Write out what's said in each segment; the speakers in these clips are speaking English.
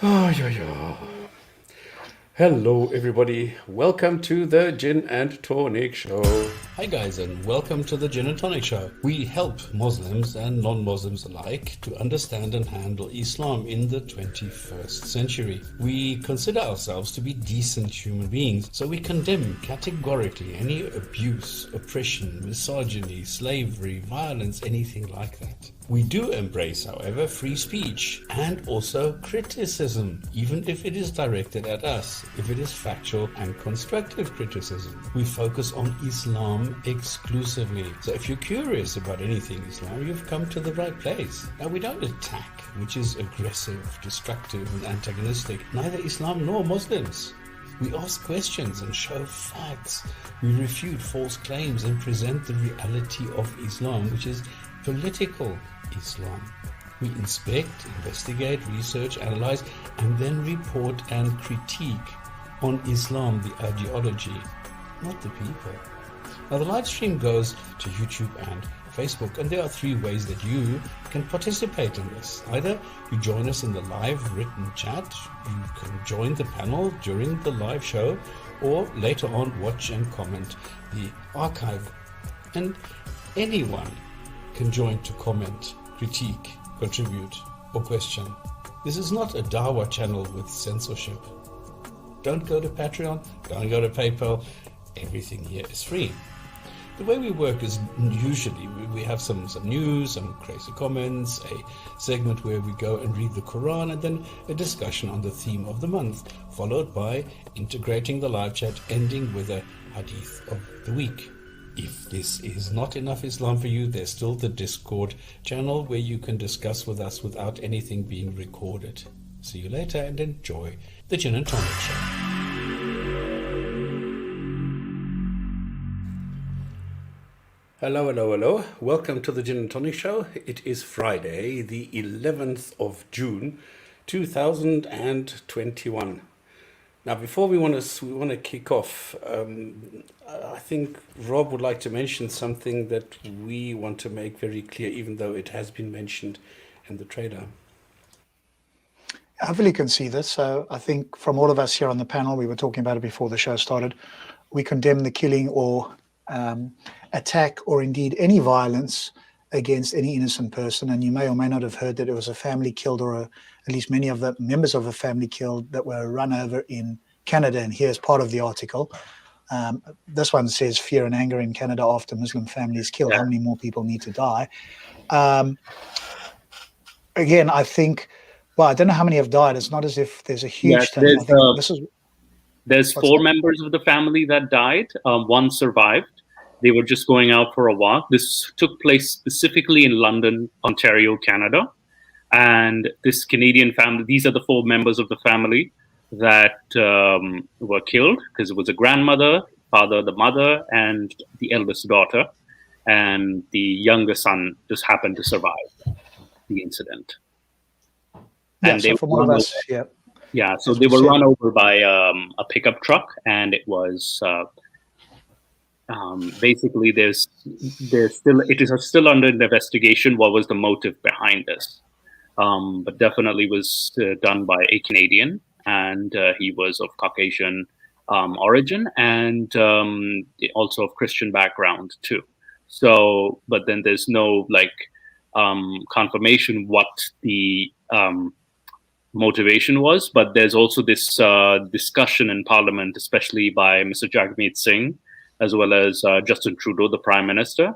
Oh, yeah, yeah. Hello, everybody. Welcome to the Gin and Tonic Show. Hi guys, and welcome to the Gin and Tonic Show. We help Muslims and non-Muslims alike to understand and handle Islam in the 21st century. We consider ourselves to be decent human beings, so we condemn categorically any abuse, oppression, misogyny, slavery, violence, anything like that. We do embrace, however, free speech and also criticism, even if it is directed at us, if it is factual and constructive criticism. We focus on Islam exclusively. So if you're curious about anything Islam, you've come to the right place. Now, we don't attack, which is aggressive, destructive, and antagonistic, neither Islam nor Muslims. We ask questions and show facts. We refute false claims and present the reality of Islam, which is political Islam. We inspect, investigate, research, analyze, and then report and critique on Islam, the ideology, not the people. Now, the live stream goes to YouTube and Facebook, and there are three ways that you can participate in this. Either you join us in the live written chat, you can join the panel during the live show, or later on watch and comment the archive. And anyone can join to comment, critique, contribute, or question. This is not a Dawah channel with censorship. Don't go to Patreon, don't go to PayPal. Everything here is free. The way we work is usually we have some news, some Krazy Komments, a segment where we go and read the Quran, and then a discussion on the theme of the month, followed by integrating the live chat, ending with a Hadith of the week. If this is not enough Islam for you, there's still the Discord channel where you can discuss with us without anything being recorded. See you later and enjoy the Gin and Tonic Show. Hello, hello, hello. Welcome to the Gin and Tonic Show. It is Friday, the 11th of June, 2021. Now, before we want to kick off, I think Rob would like to mention something that we want to make very clear, even though it has been mentioned in the trailer. Hopefully you can see this. So I think from all of us here on the panel, we were talking about it before the show started, we condemn the killing or attack or indeed any violence against any innocent person. And you may or may not have heard that it was a family killed, or at least many of the members of a family killed, that were run over in Canada. And here's part of the article. This one says fear and anger in Canada after Muslim families killed. Yeah. How many more people need to die? Again, I think, well, I don't know how many have died. It's not as if there's a huge There's four members of the family that died. One survived. They were just going out for a walk. This took place specifically in London, Ontario, Canada. And this Canadian family, these are the four members of the family that were killed, because it was a grandmother, father, the mother, and the eldest daughter. And the younger son just happened to survive the incident. Yeah, and so from one of us, yeah, so they were run over by a pickup truck, and it was basically it is still under investigation what was the motive behind this, but definitely was done by a Canadian, and he was of Caucasian origin, and also of Christian background too. So, but then there's no confirmation what the motivation was, but there's also this discussion in Parliament, especially by Mr. Jagmeet Singh, as well as Justin Trudeau, the Prime Minister,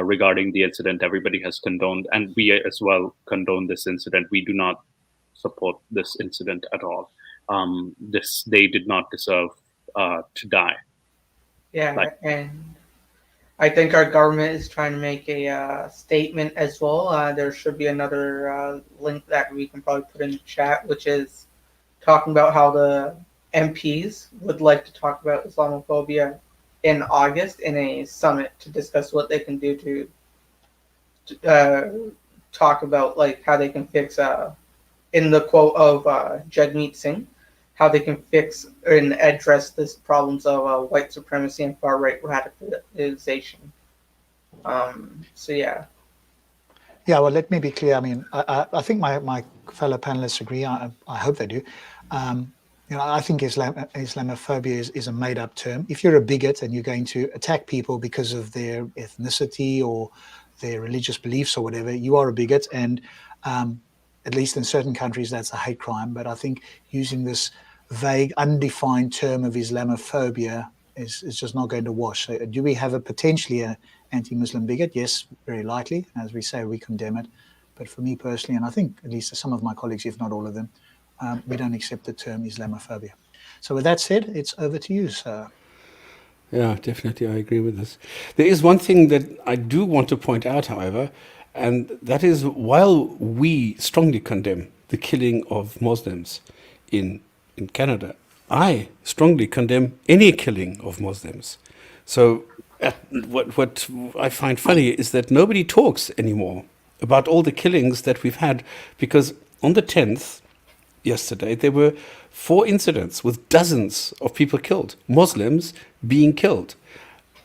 regarding the incident. Everybody has condoned, and we as well condone this incident. We do not support this incident at all. They did not deserve to die. Yeah, and I think our government is trying to make a statement as well. There should be another link that we can probably put in the chat, which is talking about how the MPs would like to talk about Islamophobia in August in a summit to discuss what they can do to talk about how they can fix, in the quote of Jagmeet Singh, how they can fix and address this problems of white supremacy and far right radicalization. So yeah. Yeah, well, let me be clear. I mean, I think my fellow panelists agree. I hope they do. I think Islamophobia is a made-up term. If you're a bigot and you're going to attack people because of their ethnicity or their religious beliefs or whatever, you are a bigot. And at least in certain countries, that's a hate crime. But I think using this vague, undefined term of Islamophobia is just not going to wash. So do we have potentially an anti-Muslim bigot? Yes, very likely. As we say, we condemn it. But for me personally, and I think at least some of my colleagues, if not all of them, we don't accept the term Islamophobia. So with that said, it's over to you, sir. Yeah, definitely, I agree with this. There is one thing that I do want to point out, however, and that is while we strongly condemn the killing of Muslims in Canada, I strongly condemn any killing of Muslims. So what I find funny is that nobody talks anymore about all the killings that we've had, because on the 10th, yesterday, there were 4 incidents with dozens of people killed, Muslims being killed.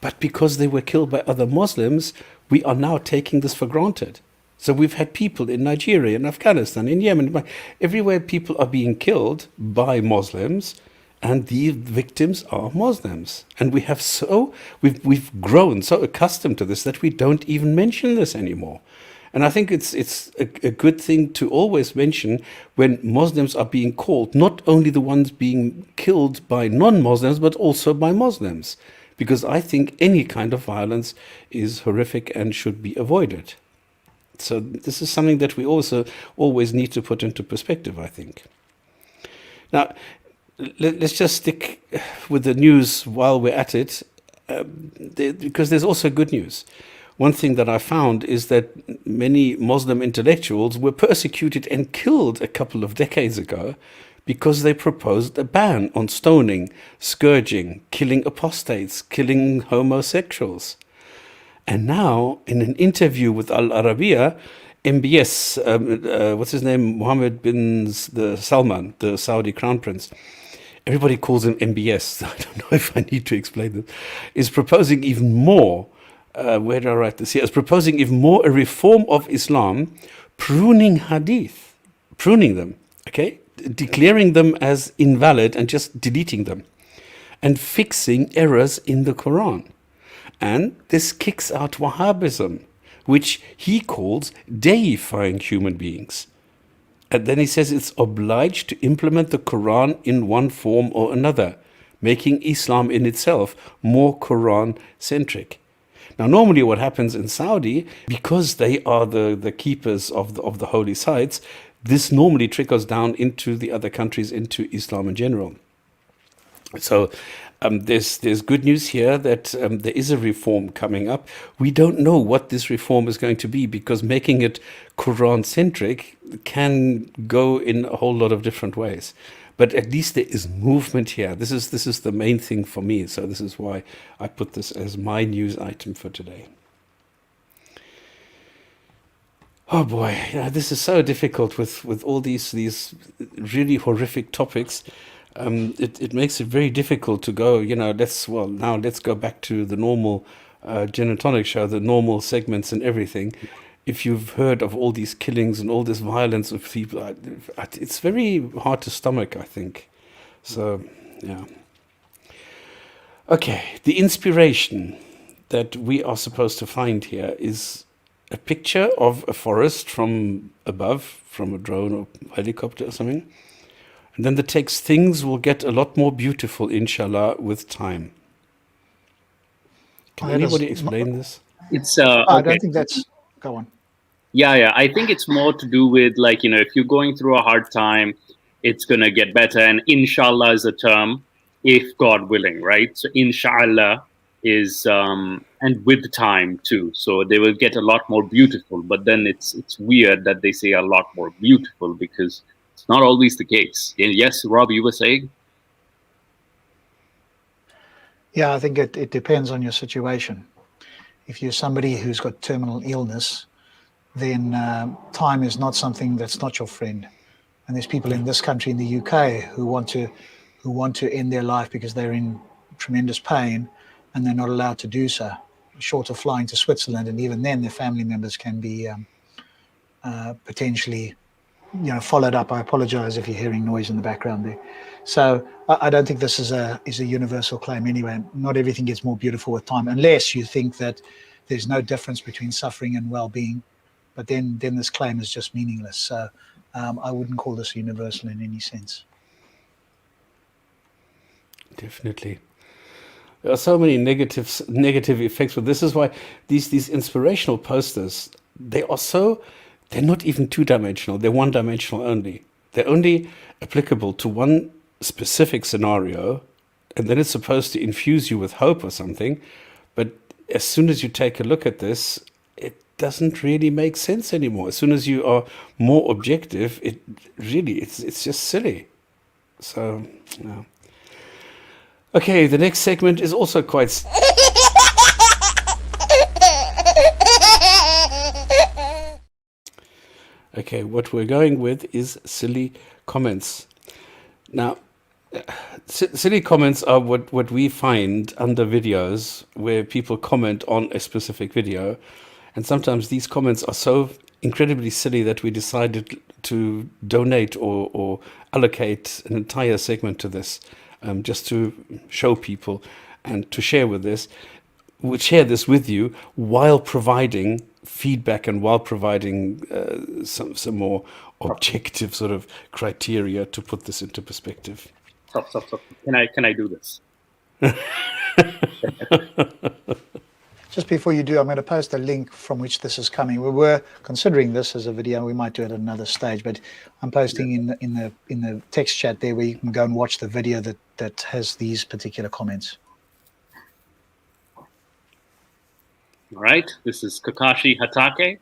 But because they were killed by other Muslims, we are now taking this for granted. So we've had people in Nigeria, in Afghanistan, in Yemen, everywhere people are being killed by Muslims, and the victims are Muslims. And we've grown so accustomed to this that we don't even mention this anymore. And I think it's a good thing to always mention when Muslims are being called, not only the ones being killed by non-Muslims, but also by Muslims. Because I think any kind of violence is horrific and should be avoided. So this is something that we also always need to put into perspective, I think. Now, let's just stick with the news while we're at it, because there's also good news. One thing that I found is that many Muslim intellectuals were persecuted and killed a couple of decades ago because they proposed a ban on stoning, scourging, killing apostates, killing homosexuals. And now, in an interview with Al Arabiya, MBS, what's his name, Mohammed bin Salman, the Saudi crown prince, everybody calls him MBS, I don't know if I need to explain this, is proposing even more. Where did I write this here? Is proposing even more a reform of Islam, pruning hadith, pruning them, okay? Declaring them as invalid and just deleting them, and fixing errors in the Quran. And this kicks out Wahhabism, which he calls deifying human beings. And then he says it's obliged to implement the Quran in one form or another, making Islam in itself more Quran-centric. Now, normally what happens in Saudi, because they are the keepers of the holy sites, this normally trickles down into the other countries, into Islam in general. So there's good news here that there is a reform coming up. We don't know what this reform is going to be, because making it Quran-centric can go in a whole lot of different ways. But at least there is movement here. This is the main thing for me. So this is why I put this as my news item for today. Oh boy, this is so difficult with all these really horrific topics. It makes it very difficult to go, let's go back to the normal Gin and Tonic show, the normal segments and everything. If you've heard of all these killings and all this violence of people, it's very hard to stomach, I think. So, yeah. Okay, the inspiration that we are supposed to find here is a picture of a forest from above, from a drone or helicopter or something. And then the text, things will get a lot more beautiful, inshallah, with time. Can anybody explain this? It's I okay. don't think that's... Go on. Yeah. I think it's more to do with, if you're going through a hard time, it's going to get better. And inshallah is a term, if God willing, right? So inshallah is, and with time too. So they will get a lot more beautiful. But then it's weird that they say a lot more beautiful, because it's not always the case. Yes, Rob, you were saying? Yeah, I think it depends on your situation. If you're somebody who's got terminal illness, then time is not something that's not your friend. And there's people in this country, in the UK, who want to end their life because they're in tremendous pain and they're not allowed to do so, short of flying to Switzerland. And even then, their family members can be potentially, followed up. I apologize if you're hearing noise in the background there. So I don't think this is a universal claim anyway. Not everything gets more beautiful with time, unless you think that there's no difference between suffering and well-being. But then this claim is just meaningless. So I wouldn't call this universal in any sense. Definitely. There are so many negative effects, but this is why these inspirational posters, they're not even two-dimensional, they're one-dimensional only. They're only applicable to one specific scenario, and then it's supposed to infuse you with hope or something. But as soon as you take a look at this, it doesn't really make sense anymore. As soon as you are more objective, it's just silly. So, no. Okay, the next segment is also quite... Okay, what we're going with is silly comments. Now, silly comments are what we find under videos where people comment on a specific video. And sometimes these comments are so incredibly silly that we decided to donate or allocate an entire segment to this, just to show people and to share this with you while providing feedback and while providing some more objective sort of criteria to put this into perspective. Stop. Can I do this? Just before you do, I'm going to post a link from which this is coming. We were considering this as a video. We might do it at another stage, but I'm posting in the text chat there where you can go and watch the video that has these particular comments. All right, this is Kakashi Hatake.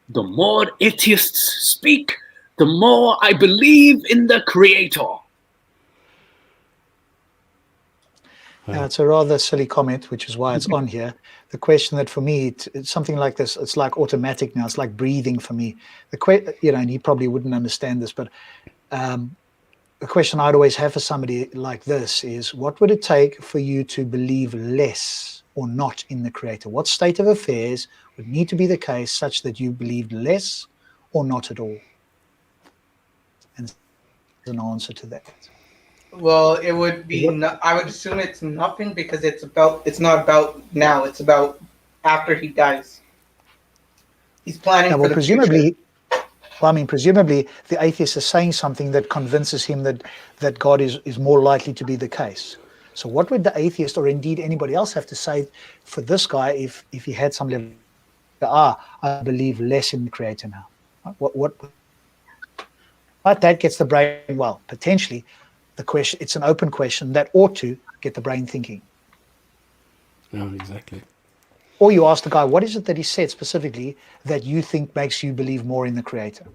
The more atheists speak, the more I believe in the Creator. It's a rather silly comment, which is why it's on here. The question that for me, it's something like this. It's like automatic now. It's like breathing for me. And he probably wouldn't understand this, but the question I'd always have for somebody like this is, what would it take for you to believe less or not in the Creator? What state of affairs would need to be the case such that you believed less or not at all? And there's an answer to that. Well, it would be. I would assume it's nothing because it's not about now. It's about after he dies. He's planning for the future. Presumably, the atheist is saying something that convinces him that God is more likely to be the case. So, what would the atheist or indeed anybody else have to say for this guy if he had some level? I believe less in the Creator now. But that gets the brain, potentially. The question, it's an open question that ought to get the brain thinking. Oh, exactly. Or you ask the guy, what is it that he said specifically that you think makes you believe more in the Creator?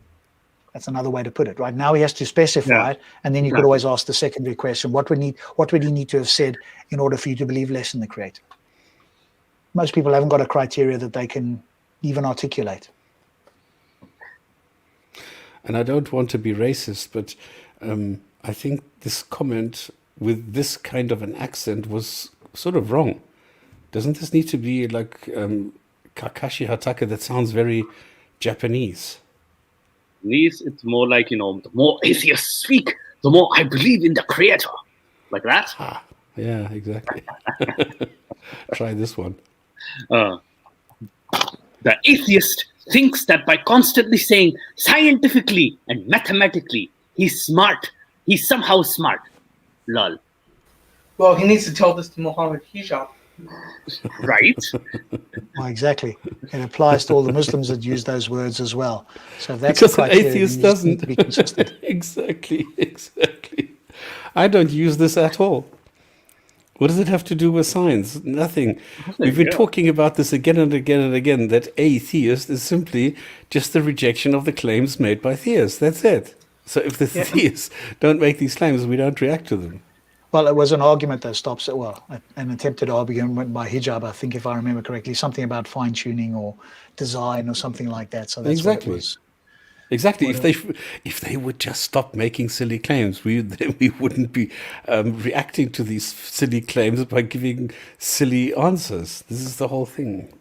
That's another way to put it. Right now he has to specify it, and then you could always ask the secondary question, what would he need to have said in order for you to believe less in the Creator? Most people haven't got a criteria that they can even articulate. And I don't want to be racist, but I think this comment with this kind of an accent was sort of wrong. Doesn't this need to be like Kakashi Hatake? That sounds very Japanese. It's more like, the more atheists speak, the more I believe in the Creator. Like that? Yeah, exactly. Try this one. The atheist thinks that by constantly saying scientifically and mathematically, he's smart. He's somehow smart. Lol. Well, he needs to tell this to Muhammad Hijab. Right? Well, exactly. It applies to all the Muslims that use those words as well. So that's because an atheist doesn't. To be consistent. Exactly. I don't use this at all. What does it have to do with science? Nothing. We've been talking about this again and again and again, that atheist is simply just the rejection of the claims made by theists. That's it. So if the theists don't make these claims, we don't react to them. Well, it was an argument that stops it. Well, an attempted argument by Hijab, I think, if I remember correctly, something about fine-tuning or design or something like that. So that's exactly. What it was. Exactly. If they would just stop making silly claims, we wouldn't be reacting to these silly claims by giving silly answers. This is the whole thing.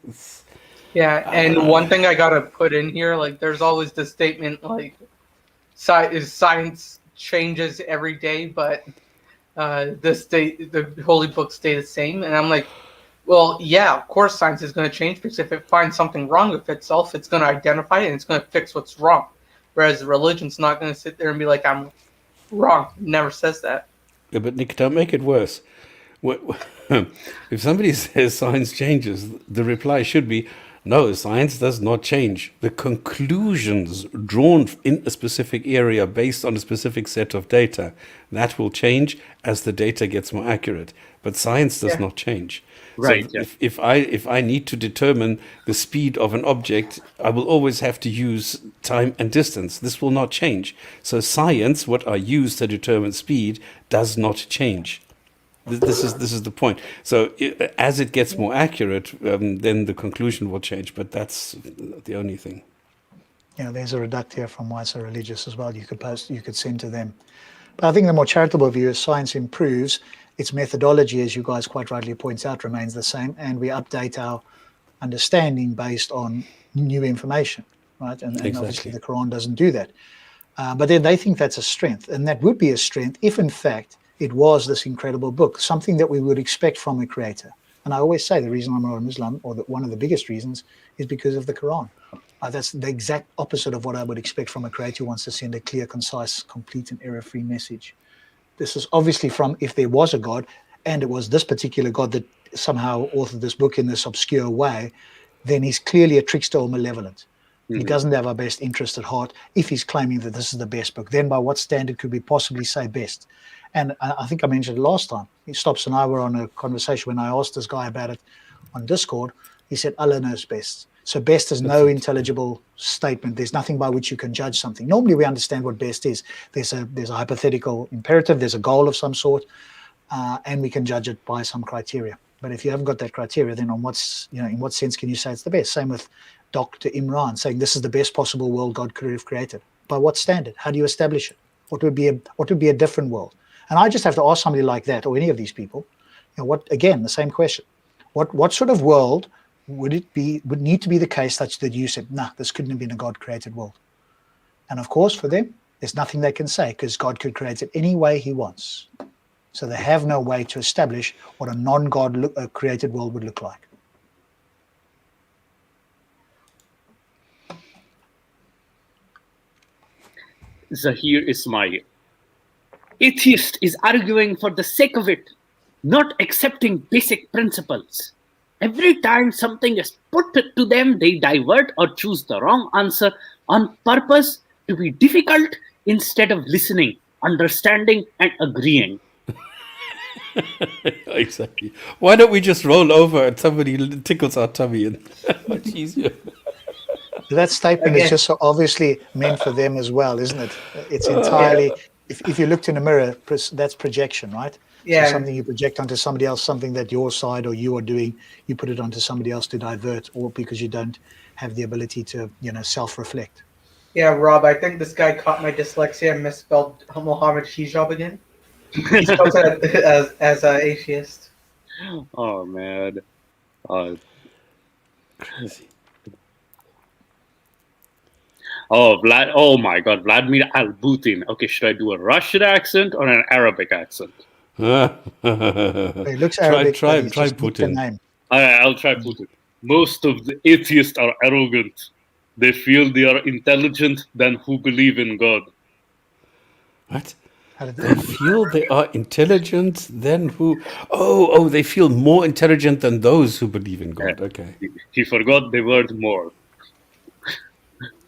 Yeah, and one thing I gotta put in here, like, there's always the statement, like, science changes every day, but the holy books stay the same. And I'm like, well, yeah, of course science is going to change, because if it finds something wrong with itself, it's going to identify it and it's going to fix what's wrong. Whereas religion's not going to sit there and be like, I'm wrong. It never says that. Yeah, but Nick, don't make it worse. If somebody says science changes, the reply should be, no, science does not change. The conclusions drawn in a specific area based on a specific set of data, that will change as the data gets more accurate. But science does not change. Right. So if I need to determine the speed of an object, I will always have to use time and distance. This will not change. So science, what I use to determine speed, does not change. This is the point. So as it gets more accurate, then the conclusion will change. But that's the only thing. Yeah, there's a reduct here from Why So Religious as well. You could send to them. But I think the more charitable view is science improves. Its methodology, as you guys quite rightly point out, remains the same, and we update our understanding based on new information, right? And obviously the Quran doesn't do that. But then they think that's a strength, and that would be a strength if, in fact, it was this incredible book, something that we would expect from a creator. And I always say the reason I'm not a Muslim, or one of the biggest reasons, is because of the Quran. That's the exact opposite of what I would expect from a creator who wants to send a clear, concise, complete, and error-free message. This is obviously from, if there was a God, and it was this particular God that somehow authored this book in this obscure way, then he's clearly a trickster or malevolent. He doesn't have our best interest at heart if he's claiming that this is the best book. Then by what standard could we possibly say best? And I think I mentioned it last time. Stops and I were on a conversation when I asked this guy about it on Discord. He said, Allah knows best. So best is no intelligible statement. There's nothing by which you can judge something. Normally we understand what best is. There's a hypothetical imperative. There's a goal of some sort, and we can judge it by some criteria. But if you haven't got that criteria, then in what sense can you say it's the best? Same with Dr. Imran saying this is the best possible world God could have created. By what standard? How do you establish it? What would be a different world? And I just have to ask somebody like that, or any of these people, the same question. What sort of world would need to be the case such that you said, nah, this couldn't have been a God-created world? And of course, for them, there's nothing they can say, because God could create it any way he wants. So they have no way to establish what a non-God created world would look like. Zahir Ismail. Atheist is arguing for the sake of it, not accepting basic principles. Every time something is put to them, they divert or choose the wrong answer on purpose to be difficult instead of listening, understanding, and agreeing. Exactly. Why don't we just roll over and somebody tickles our tummy? And much easier. That statement is just so obviously meant for them as well, isn't it? It's entirely, if you looked in a mirror, that's projection, right? Yeah. So something you project onto somebody else, something that your side or you are doing, you put it onto somebody else to divert, or because you don't have the ability to, self-reflect. Yeah, Rob, I think this guy caught my dyslexia and misspelled Muhammad hijab again. He spells it as an atheist. Oh, man. Crazy. Oh my God, Vladimir Al-Putin. Okay, should I do a Russian accent or an Arabic accent? It looks Arabic. Try Putin. I'll try Putin. Most of the atheists are arrogant. They feel they are intelligent than who believe in God. What? They feel they are intelligent than who? Oh, they feel more intelligent than those who believe in God. Okay. He forgot the word more.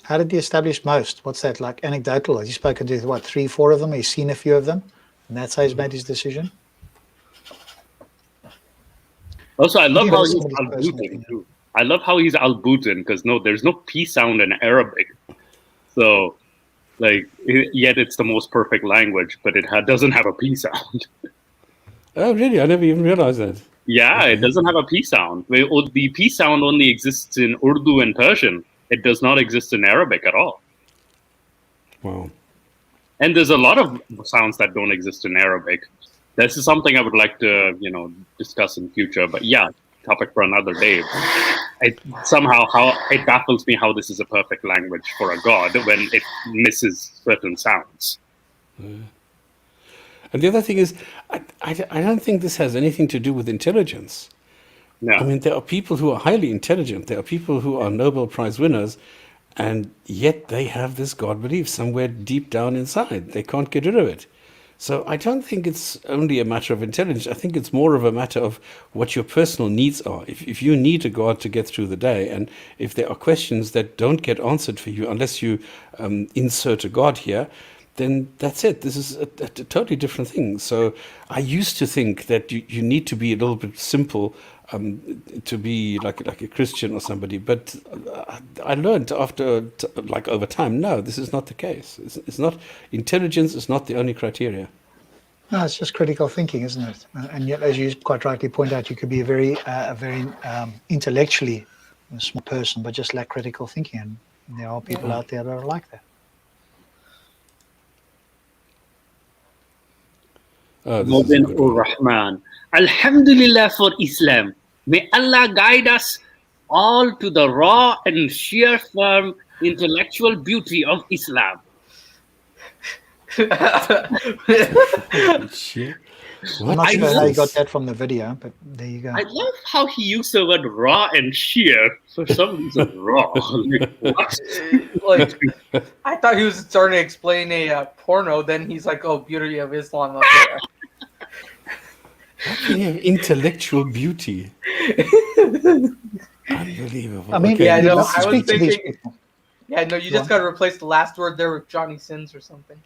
How did he establish most? What's that, like anecdotal? Has he spoken to, 3, 4 of them? He's seen a few of them? And that's how he's made his decision? Also, I love how he's Al-Putin, too. I love how he's Al-Putin, because there's no P sound in Arabic. So, yet it's the most perfect language, but it doesn't have a P sound. Oh, really? I never even realized that. Yeah, it doesn't have a P sound. The P sound only exists in Urdu and Persian. It does not exist in Arabic at all. Wow. And there's a lot of sounds that don't exist in Arabic. This is something I would like to, discuss in future. But yeah, topic for another day. Somehow, how it baffles me how this is a perfect language for a god when it misses certain sounds. And the other thing is, I don't think this has anything to do with intelligence. No. I mean, there are people who are highly intelligent. There are people who are Nobel Prize winners, and yet they have this God belief somewhere deep down inside. They can't get rid of it. So I don't think it's only a matter of intelligence. I think it's more of a matter of what your personal needs are. If you need a God to get through the day, and if there are questions that don't get answered for you unless you insert a God here, then that's it. This is a totally different thing. So I used to think that you need to be a little bit simple to be like a Christian or somebody, but I learned over time, no, this is not the case. It's not intelligence is not the only criteria. No, it's just critical thinking, isn't it? And yet, as you quite rightly point out, you could be a very intellectually smart person, but just lack critical thinking. And there are people out there that are like that. Mobin ur-Rahman. Alhamdulillah for Islam. May Allah guide us all to the raw and sheer firm intellectual beauty of Islam. Shit. I'm not sure how you got that from the video, but there you go. I love how he used the word raw and sheer for some reason. Raw. Like, what? Like, I thought he was starting to explain a porno. Then he's like, "Oh, beauty of Islam up there." Intellectual beauty. Unbelievable. I mean, yeah, you no, have to I was speak to these thinking. people. Yeah, no, you just got to replace the last word there with Johnny Sins or something.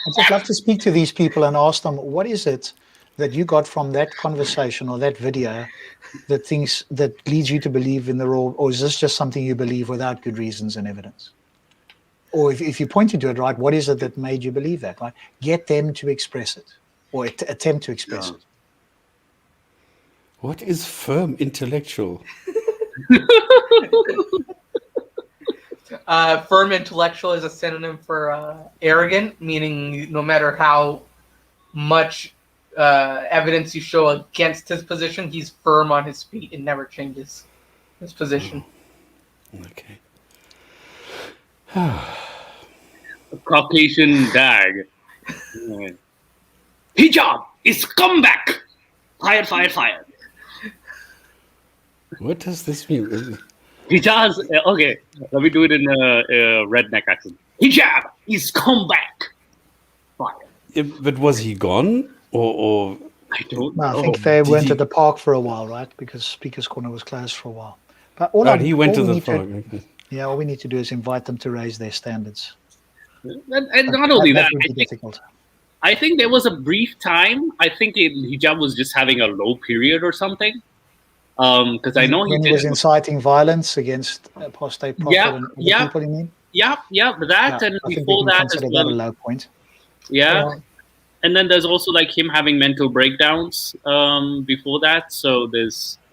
I'd just love to speak to these people and ask them, what is it that you got from that conversation or that video that leads you to believe in the raw, or is this just something you believe without good reasons and evidence? Or if you pointed to it, right, what is it that made you believe that? Right? Get them to express it, or attempt to express it. What is firm intellectual? Firm intellectual is a synonym for arrogant, meaning no matter how much evidence you show against his position, he's firm on his feet and never changes his position. Okay. A Caucasian dag. Hijab is comeback. Fire, fire, fire. What does this mean? Hijab, okay, let me do it in a redneck accent. Hijab is comeback. Fire. But was he gone? Or I don't No, know. I think they went to the park for a while, right? Because Speaker's Corner was closed for a while. But he went to the park. Yeah, all we need to do is invite them to raise their standards. And not only that, would be difficult. I think there was a brief time. I think hijab was just having a low period or something. Because I know when he was inciting violence against apostate prophet and other people, you mean? Yeah, that, and before that as well. That a low point. Yeah. And then there's also like him having mental breakdowns before that. So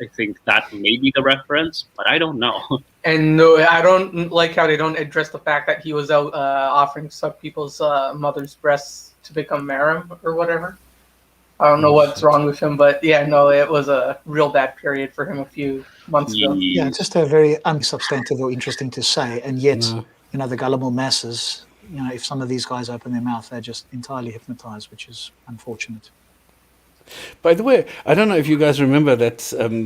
I think that may be the reference, but I don't know. And no, I don't like how they don't address the fact that he was out offering some people's mother's breasts to become Marim or whatever. I don't know what's wrong with him, but yeah, no, it was a real bad period for him a few months ago. Yeah, it's just a very unsubstantive or interesting to say, and yet, the gullible masses, if some of these guys open their mouth, they're just entirely hypnotized, which is unfortunate. By the way, I don't know if you guys remember that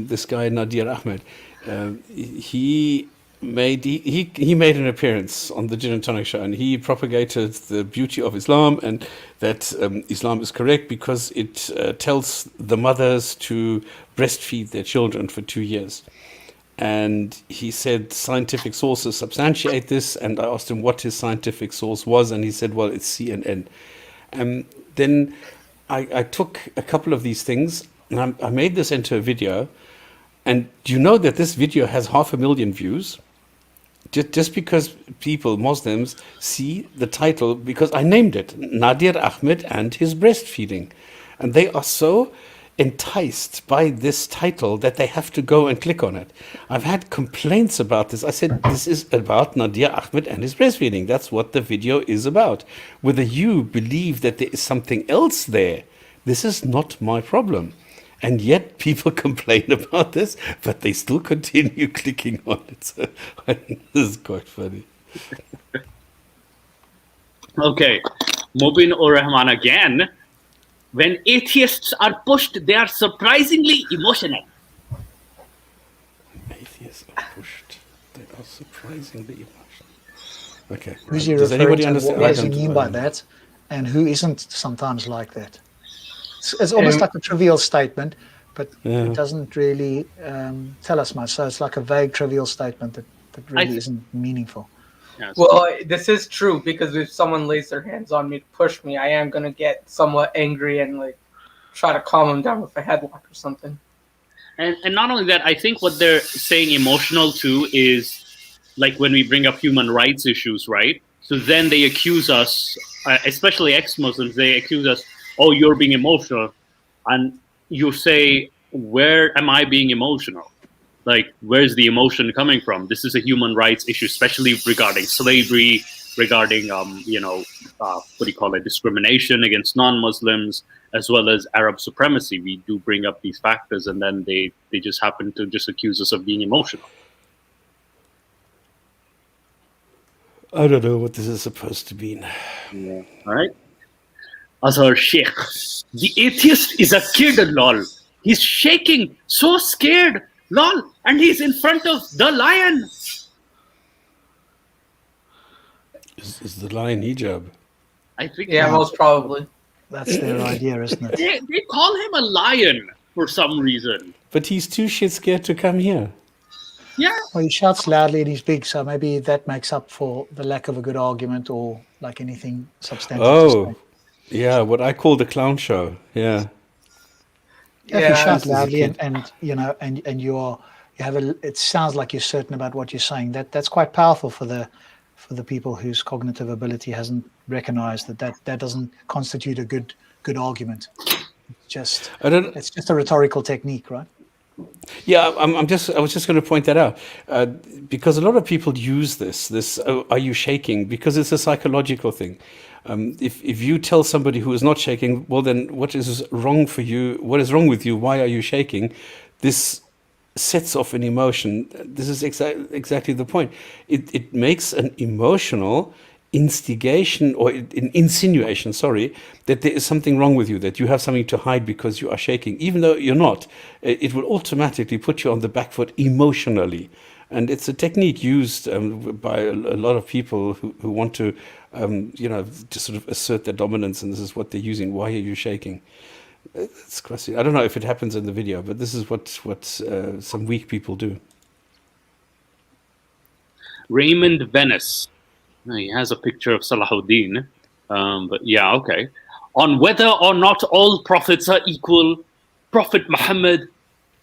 this guy Nadir Ahmed, he made an appearance on the Gin and Tonic show, and he propagated the beauty of Islam and that Islam is correct because it tells the mothers to breastfeed their children for 2 years. And he said scientific sources substantiate this, and I asked him what his scientific source was, and he said, well, it's CNN. Then I took a couple of these things, and I made this into a video, and do you know that this video has 500,000 views? Just because people, Muslims, see the title, because I named it, Nadir Ahmed and his breastfeeding. And they are so enticed by this title that they have to go and click on it. I've had complaints about this. I said, this is about Nadir Ahmed and his breastfeeding. That's what the video is about. Whether you believe that there is something else there, this is not my problem. And yet people complain about this, but they still continue clicking on it. So this is quite funny. Okay, Mubin ur Rahman again. When atheists are pushed, they are surprisingly emotional. Atheists are pushed. They are surprisingly emotional. Okay. Who's he Does referring anybody to? understand? What does he mean by that? And who isn't sometimes like that? It's almost like a trivial statement, but it doesn't really tell us much. So it's like a vague, trivial statement that really isn't meaningful. Yes. Well, this is true, because if someone lays their hands on me to push me, I am going to get somewhat angry and like try to calm them down with a headlock or something. And not only that, I think what they're saying emotional too is like when we bring up human rights issues, right? So then they accuse us, especially ex-Muslims, they accuse us, oh, you're being emotional. And you say, where am I being emotional? Like, where's the emotion coming from? This is a human rights issue, especially regarding slavery, regarding, discrimination against non-Muslims, as well as Arab supremacy. We do bring up these factors, and then they just happen to just accuse us of being emotional. I don't know what this is supposed to mean. Yeah. All right. Azhar Sheikh, the atheist is a kid, lol. He's shaking, so scared, lol, and he's in front of the lion. Is the lion hijab? I think. Yeah, most probably. That's their idea, isn't it? They call him a lion for some reason. But he's too shit scared to come here. Yeah. Well, he shouts loudly and he's big, so maybe that makes up for the lack of a good argument or like anything substantive. Oh, yeah, what I call the clown show. Yeah. If you shout loudly and it sounds like you're certain about what you're saying. That's quite powerful for the people whose cognitive ability hasn't recognized that doesn't constitute a good argument. It's just a rhetorical technique, right? Yeah, I was just going to point that out because a lot of people use this are you shaking? Because it's a psychological thing. If you tell somebody who is not shaking, well, then what is wrong for you? What is wrong with you? Why are you shaking? This sets off an emotion. This is exactly the point. It makes an emotional instigation or an insinuation, that there is something wrong with you, that you have something to hide because you are shaking, even though you're not. It will automatically put you on the back foot emotionally. And it's a technique used by a lot of people who want to, to sort of assert their dominance, and this is what they're using. Why are you shaking? It's crazy. I don't know if it happens in the video, but this is what some weak people do. Raymond Venice. He has a picture of Salahuddin. But yeah, okay. On whether or not all prophets are equal, Prophet Muhammad,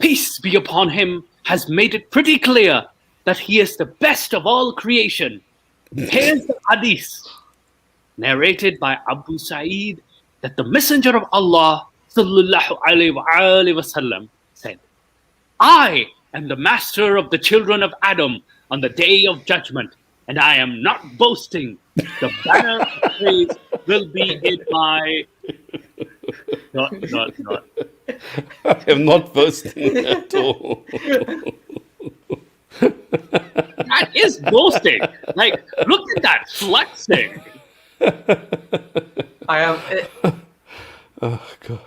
peace be upon him, has made it pretty clear that he is the best of all creation. Here's the hadith, narrated by Abu Sa'id, that the Messenger of Allah sallallahu alaihi wasallam said, I am the master of the children of Adam on the day of judgment, and I am not boasting. The banner of praise will be in my... Not. I am not boasting at all. That is boasting. Like, look at that, flexing. I am... Oh, God.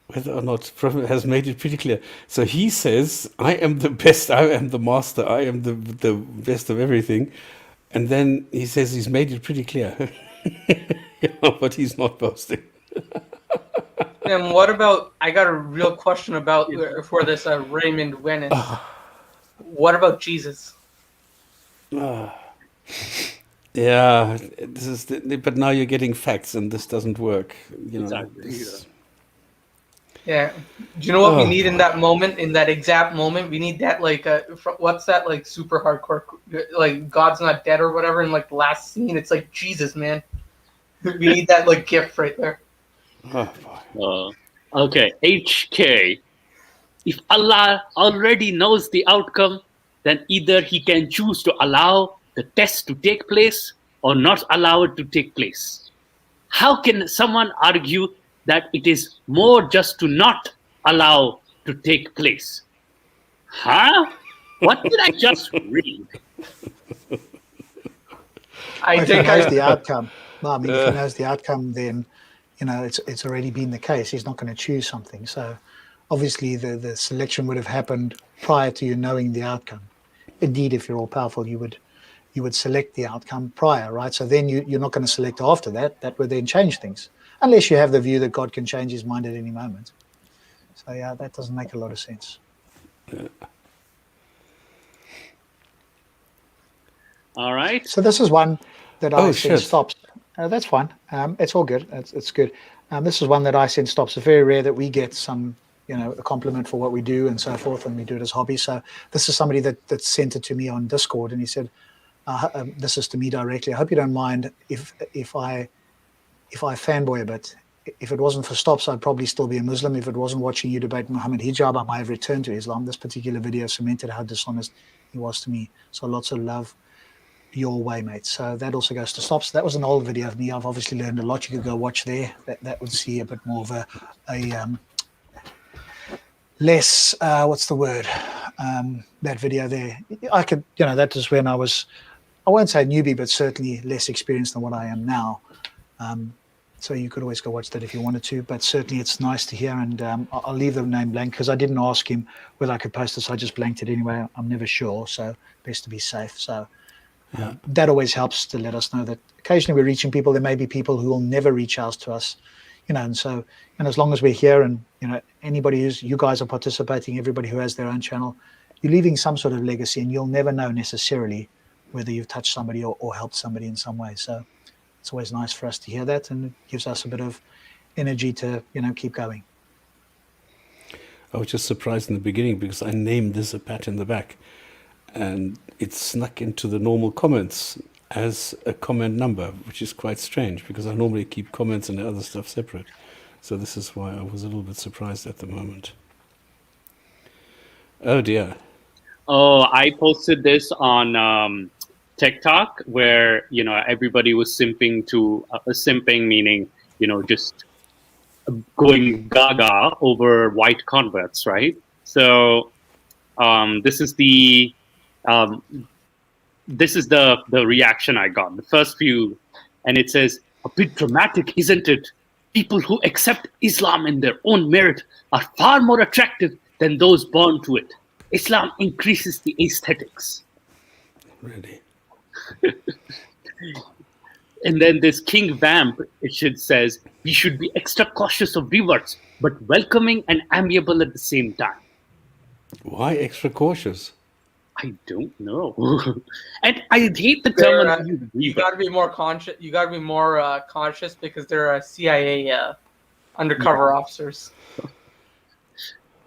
Whether or not Prophet has made it pretty clear. So he says, I am the best, I am the master, I am the best of everything. And then he says he's made it pretty clear. Yeah, but he's not boasting. And what about, I got a real question about for this Raymond Venice. What about Jesus? Yeah, this is but now you're getting facts and this doesn't work. Exactly. Yeah. Do you know what we need in that moment, in that exact moment? We need that, like, what's that, like, super hardcore, like, God's not dead or whatever, in, like, the last scene. It's like, Jesus, man. We need that, like, gift right there. Oh, boy. Okay, HK. If Allah already knows the outcome, then either he can choose to allow the test to take place or not allow it to take place. How can someone argue that it is more just to not allow to take place. Huh? What did I just read? I If he think knows I the outcome, well, I mean, if he knows the outcome, then it's already been the case. He's not going to choose something. So obviously, the selection would have happened prior to you knowing the outcome. Indeed, if you're all powerful, you would select the outcome prior, right? So then you're not going to select after that. That would then change things, unless you have the view that God can change his mind at any moment. So yeah, that doesn't make a lot of sense. All right. So this is one that I said shit. stops. That's fine. It's all good. It's good. This is one that I said stops. It's very rare that we get some, a compliment for what we do and so forth, and we do it as hobby. So this is somebody that sent it to me on Discord, and he said, "This is to me directly. I hope you don't mind if I fanboy a bit. If it wasn't for stops, I'd probably still be a Muslim. If it wasn't watching you debate Muhammad hijab, I might have returned to Islam. This particular video cemented how dishonest he was to me. So lots of love your way, mate." So that also goes to stops. That was an old video of me. I've obviously learned a lot. You could go watch there. That would see a bit more of a less what's the word? That video there. I could, that was when I was, I won't say newbie, but certainly less experienced than what I am now. So you could always go watch that if you wanted to, but certainly it's nice to hear. And I'll leave the name blank because I didn't ask him whether I could post this. I just blanked it anyway. I'm never sure, so best to be safe. So that always helps to let us know that occasionally we're reaching people. There may be people who will never reach out to us, and so, and as long as we're here and, anybody you guys are participating, everybody who has their own channel, you're leaving some sort of legacy, and you'll never know necessarily whether you've touched somebody or helped somebody in some way. So it's always nice for us to hear that, and it gives us a bit of energy to, keep going. I was just surprised in the beginning because I named this a pat in the back, and it snuck into the normal comments as a comment number, which is quite strange because I normally keep comments and the other stuff separate. So this is why I was a little bit surprised at the moment. Oh dear. Oh, I posted this on TikTok where, everybody was simping meaning, just going gaga over white converts, right? So this is the reaction I got, the first few, and it says, "A bit dramatic, isn't it? People who accept Islam in their own merit are far more attractive than those born to it. Islam increases the aesthetics." Really? And then this King Vamp, says, "We should be extra cautious of reverts, but welcoming and amiable at the same time." Why extra cautious? I don't know. And I hate the term. You got to be more conscious. You got to be more conscious because they're CIA undercover officers.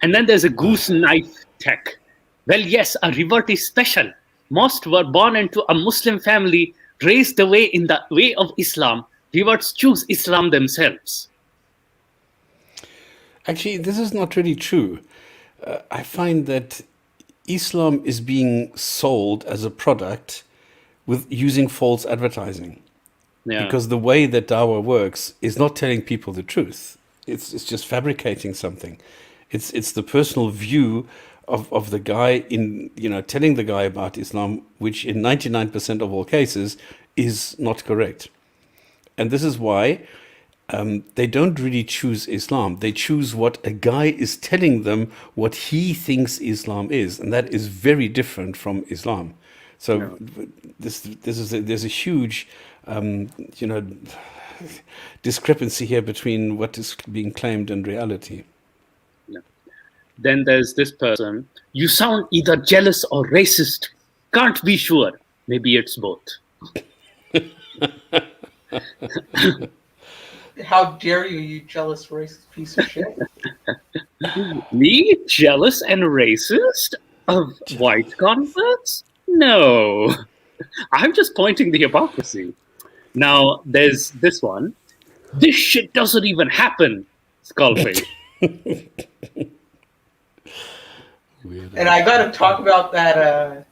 And then there's a goose knife tech. "Well, yes, a revert is special. Most were born into a Muslim family, raised away in the way of Islam. Reverts choose Islam themselves." Actually, this is not really true. I find that Islam is being sold as a product with using false advertising. Yeah. Because the way that Dawah works is not telling people the truth. It's just fabricating something. It's the personal view of the guy in, telling the guy about Islam, which in 99% of all cases is not correct. And this is why they don't really choose Islam. They choose what a guy is telling them what he thinks Islam is, and that is very different from Islam. So there's a huge discrepancy here between what is being claimed and reality. Yeah. Then there's this person. "You sound either jealous or racist. Can't be sure. Maybe it's both." How dare you, you jealous racist piece of shit? Me? Jealous and racist? Of white converts? No. I'm just pointing the hypocrisy. Now, there's this one. "This shit doesn't even happen." Skullface. And I got to talk about that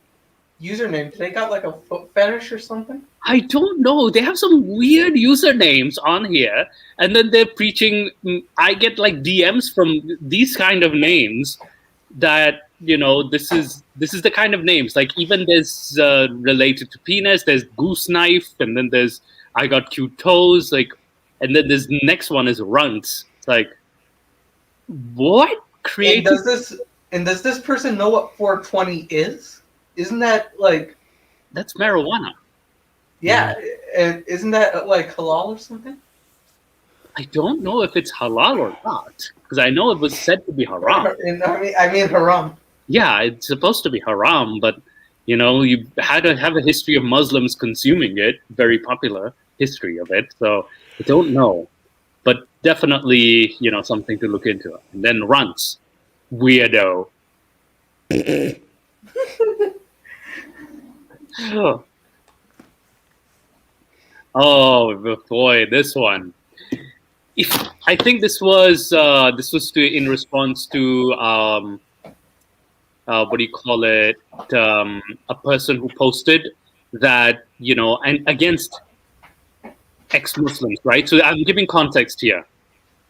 username? They got like a foot fetish or something? I don't know. They have some weird usernames on here, and then they're preaching. I get like DMs from these kind of names that this is the kind of names. Like even there's related to penis. There's goose knife, and then there's I got cute toes. Like, and then this next one is runts. It's like, what creative? Does this person know what 420 is? Isn't that like that's marijuana? Yeah, and isn't that like halal or something? I don't know if it's halal or not, because I know it was said to be haram. I mean haram. Yeah, it's supposed to be haram, but you had to have a history of Muslims consuming it, very popular history of it. So I don't know, but definitely something to look into. And then runts, weirdo. Oh boy, this one. I think this was in response to what do you call it? A person who posted that and against ex-Muslims, right? So I'm giving context here,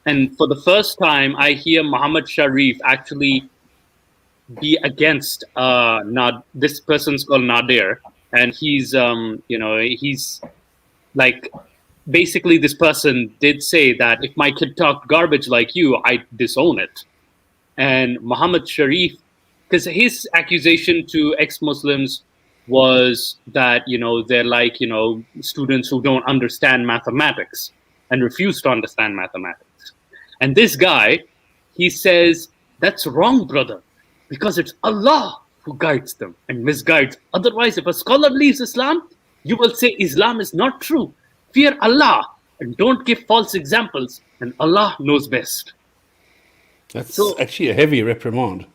and for the first time, I hear Muhammad Sharif actually be against this person's called Nadir, and he's he's like basically this person did say that if my kid talked garbage like you, I disown it. And Muhammad Sharif, because his accusation to ex-Muslims was that they're like students who don't understand mathematics and refuse to understand mathematics. And this guy, he says that's wrong, brother, because it's Allah who guides them and misguides. Otherwise, if a scholar leaves Islam, you will say Islam is not true. Fear Allah and don't give false examples, and Allah knows best. That's actually a heavy reprimand.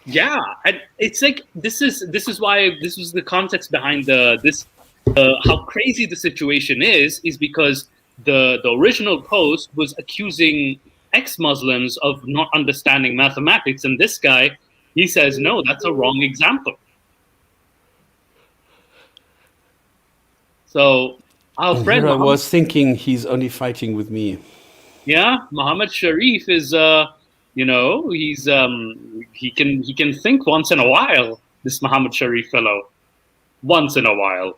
Yeah, and it's like this is why this was the context behind how crazy the situation is because the original post was accusing ex-Muslims of not understanding mathematics, and this guy, he says no, that's a wrong example. So our friend I was thinking he's only fighting with me. Yeah, Muhammad Sharif is he's he can think once in a while, this Muhammad Sharif fellow. Once in a while.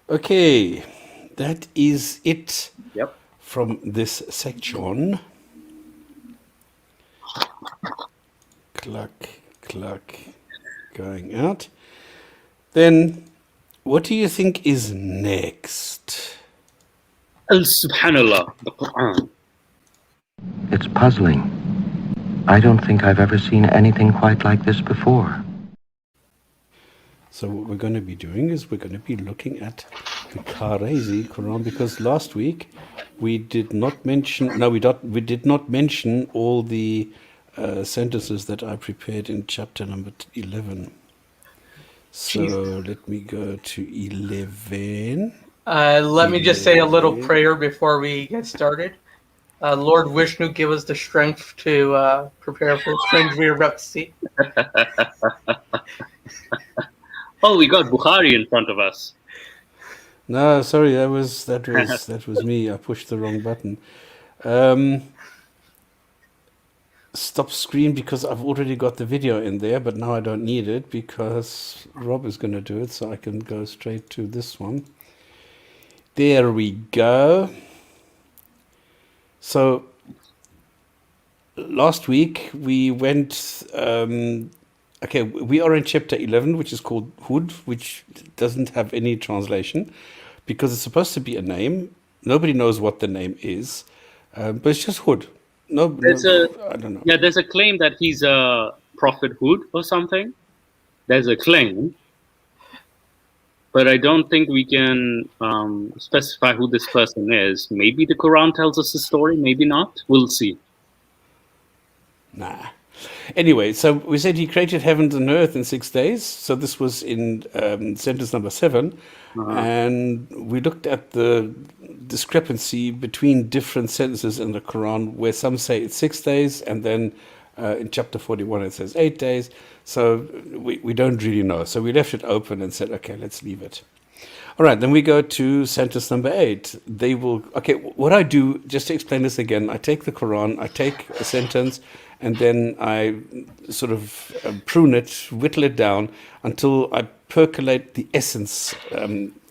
Okay, that is it. Yep. From this section. Cluck, cluck, going out. Then, what do you think is next? Subhanallah, the Quran. It's puzzling. I don't think I've ever seen anything quite like this before. So what we're going to be doing is we're going to be looking at the Krazy Komments, because last week we did not mention, we did not mention all the sentences that I prepared in chapter number 11. So let me go to 11. Let me just say a little prayer before we get started. Lord Vishnu, give us the strength to prepare for the things we are about to see. Oh, we got Bukhari in front of us. No, sorry, that was me. I pushed the wrong button. Stop screen, because I've already got the video in there, but now I don't need it because Rob is going to do it, so I can go straight to this one. There we go. So last week we went, we are in chapter 11, which is called Hud, which doesn't have any translation because it's supposed to be a name. Nobody knows what the name is, but it's just Hud. I don't know. Yeah, there's a claim that he's a prophet Hud or something. There's a claim, but I don't think we can specify who this person is. Maybe the Quran tells us the story, maybe not. We'll see. Nah. Anyway, so we said he created heavens and earth in 6 days. So this was in sentence number 7. And we looked at the discrepancy between different sentences in the Quran, where some say it's 6 days, and then In chapter 41, it says 8 days. So we don't really know. So we left it open and said, okay, let's leave it. All right, then we go to sentence number 8. They will, okay, what I do, just to explain this again, I take the Quran, I take a sentence, and then I sort of prune it, whittle it down until I percolate the essence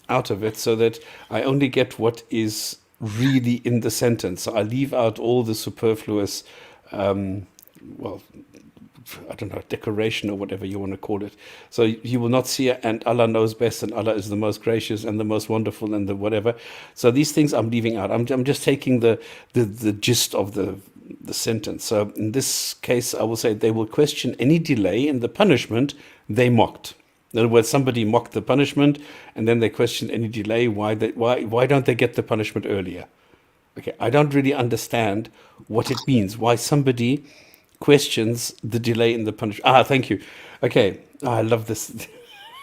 out of it so that I only get what is really in the sentence. So I leave out all the superfluous, well, I don't know, decoration or whatever you want to call it. So you will not see it, and Allah knows best, and Allah is the most gracious and the most wonderful and the whatever. So these things I'm leaving out. I'm just taking the gist of the sentence. So in this case, I will say they will question any delay in the punishment they mocked. In other words, somebody mocked the punishment, and then they questioned any delay. Why don't they get the punishment earlier? Okay, I don't really understand what it means. Why somebody questions the delay in the punishment. Thank you. Okay, I love this.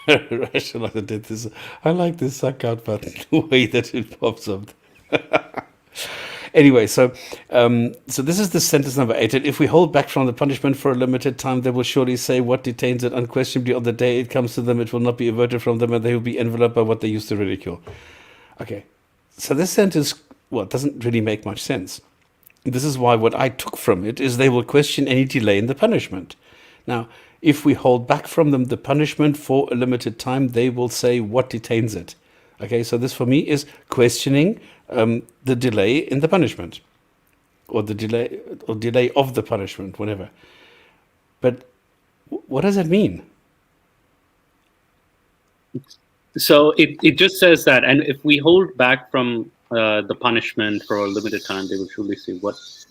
Rachel did this. I like this suck out button, the way that it pops up. Anyway, so this is the sentence number 8. And if we hold back from the punishment for a limited time, they will surely say what detains it. Unquestionably, on the day it comes to them, it will not be averted from them, and they will be enveloped by what they used to ridicule. Okay, so this sentence, well, doesn't really make much sense. This is why what I took from it is they will question any delay in the punishment. Now, if we hold back from them the punishment for a limited time, they will say what detains it. Okay, so this for me is questioning the delay in the punishment, or the delay of the punishment, whatever. But what does that mean? So it just says that, and if we hold back from the punishment for a limited time, they will surely say what is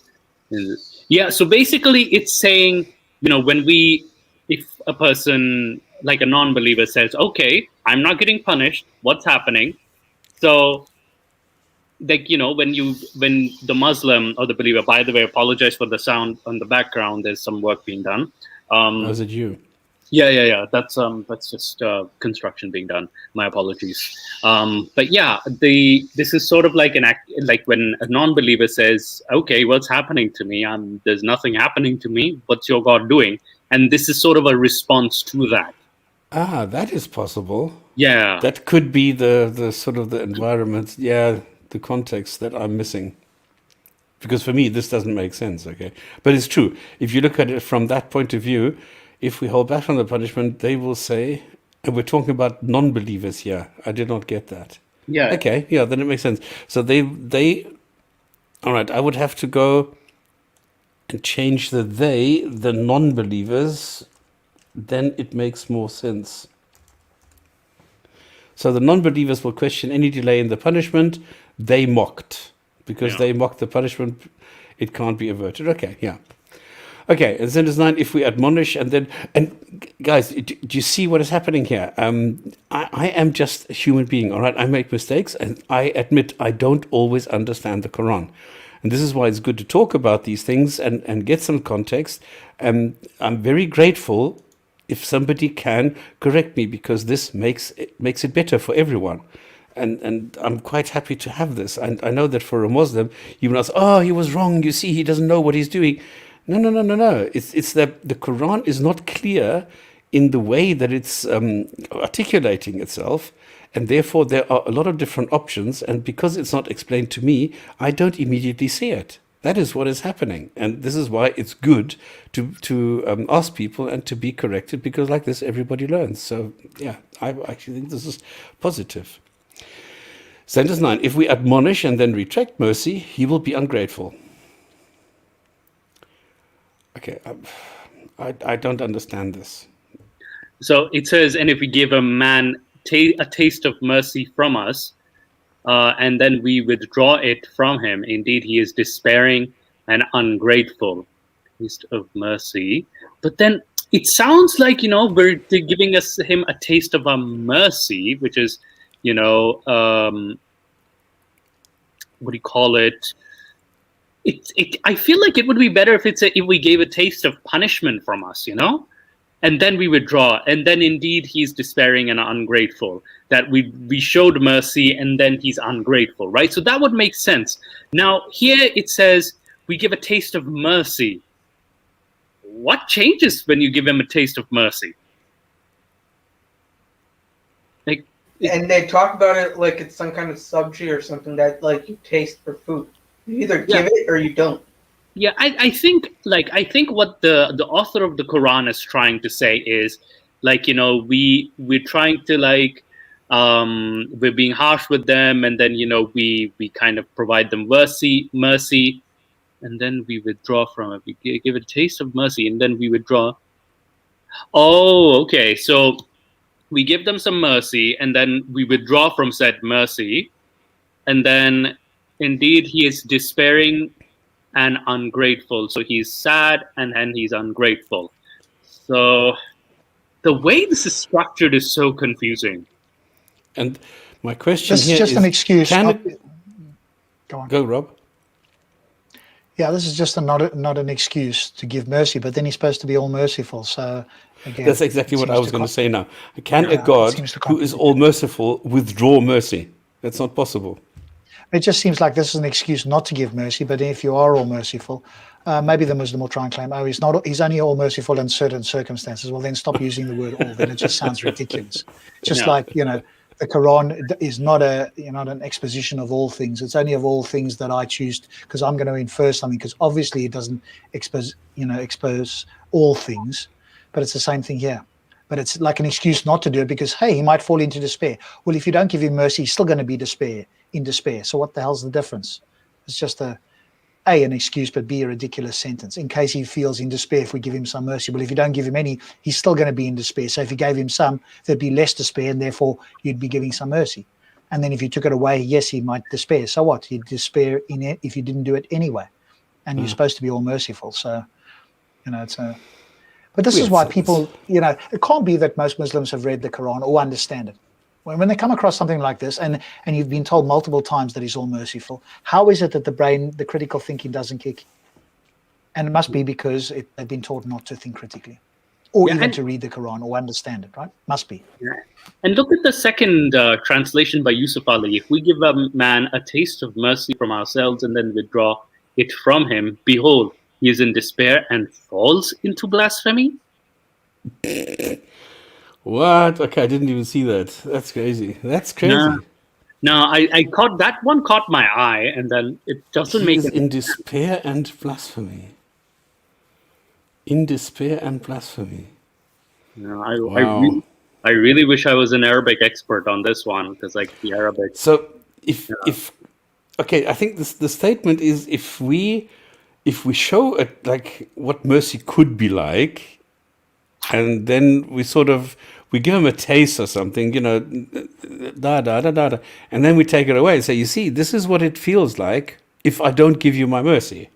it? Yeah, so basically it's saying, if a person, like a non-believer, says, okay, I'm not getting punished, what's happening? So, like, when the Muslim or the believer, by the way, apologize for the sound on the background, there's some work being done. Was it you? Yeah. That's just construction being done. My apologies. But yeah, this is sort of like an act, like when a non-believer says, "Okay, what's happening to me? There's nothing happening to me. What's your God doing?" And this is sort of a response to that. That is possible. Yeah, that could be the sort of the environment. Yeah, the context that I'm missing. Because for me, this doesn't make sense. Okay, but it's true. If you look at it from that point of view. If we hold back from the punishment, they will say, and we're talking about non-believers here. I did not get that. Yeah. Okay. Yeah. Then it makes sense. So they. All right. I would have to go and change the non-believers. Then it makes more sense. So the non-believers will question any delay in the punishment they mocked, because they mocked the punishment. It can't be averted. Okay. Yeah. Okay, and sentence 9, if we admonish and guys, do you see what is happening here? I am just a human being, all right? I make mistakes, and I admit I don't always understand the Quran. And this is why it's good to talk about these things and get some context. I'm very grateful if somebody can correct me, because this makes it better for everyone. And I'm quite happy to have this. And I know that for a Muslim, you will ask, oh, he was wrong, you see, he doesn't know what he's doing. No. It's that the Quran is not clear in the way that it's articulating itself, and therefore there are a lot of different options, and because it's not explained to me, I don't immediately see it. That is what is happening, and this is why it's good to ask people and to be corrected, because like this everybody learns. So yeah, I actually think this is positive. Sentence 9, if we admonish and then retract mercy, he will be ungrateful. Okay, I don't understand this. So it says, and if we give a man a taste of mercy from us, and then we withdraw it from him, indeed he is despairing and ungrateful. Taste of mercy. But then it sounds like, we're giving him a taste of a mercy, which is, what do you call it? I feel like it would be better if we gave a taste of punishment from us, and then we withdraw, and then indeed he's despairing and ungrateful. That we showed mercy, and then he's ungrateful, right? So that would make sense. Now here it says we give a taste of mercy. what changes when you give him a taste of mercy? Like, And they talk about it like it's some kind of subject or something that like you taste for food. You either give it or you don't. yeah, I think what the author of the Quran is trying to say is, like, you know, we're trying to, like, we're being harsh with them, and then, you know, we kind of provide them mercy, and then we withdraw from it. We give it a taste of mercy, and then we withdraw. Oh, okay. So we give them some mercy, and then we withdraw from said mercy, and then indeed he is despairing and ungrateful. So he's sad, and then he's ungrateful. So the way this is structured is so confusing. And my question This here is just an excuse. Go on. Go, Rob. Yeah, this is just not an excuse to give mercy, but then he's supposed to be all merciful. So again, That's exactly what I was going to say now. Can a Yeah, God it seems to who is all merciful withdraw mercy? That's not possible. it just seems like this is an excuse not to give mercy. But if you are all merciful, maybe the Muslim will try and claim, oh, he's only all merciful in certain circumstances. Well, then stop using the word all. Then it just sounds ridiculous. Just like, you know, the Quran is not an exposition of all things. It's only of all things that I choose, because I'm going to infer something, because obviously it doesn't expose all things, but it's the same thing here. But it's like an excuse not to do it because, hey, he might fall into despair. Well, if you don't give him mercy, he's still going to be in despair. So what the hell's the difference? It's just an excuse, but B, a ridiculous sentence. In case he feels in despair, if we give him some mercy. Well, if you don't give him any, he's still going to be in despair. So if you gave him some, there'd be less despair, and therefore you'd be giving some mercy. And then if you took it away, yes, he might despair. So what? He'd despair in it if you didn't do it anyway. And you're supposed to be all merciful. So, you know, it's a... But this is why people, you know, it can't be that most Muslims have read the Quran or understand it. When they come across something like this, and you've been told multiple times that he's all merciful, how is it that the brain, the critical thinking doesn't kick? And it must be because they've been taught not to think critically, or even to read the Quran or understand it, right? Must be. Yeah. And look at the second translation by Yusuf Ali. If we give a man a taste of mercy from ourselves and then withdraw it from him, behold, he is in despair and falls into blasphemy. What? Okay, I didn't even see that. That's crazy. That's crazy. No, I caught that one. Caught my eye, and then it doesn't make it. In despair and blasphemy. In despair and blasphemy. No, Wow. I really wish I was an Arabic expert on this one, because like the Arabic. So if okay, I think the statement is if we show it like what mercy could be like, and then we give him a taste or something, you know, and then we take it away and say, you see, this is what it feels like if I don't give you my mercy.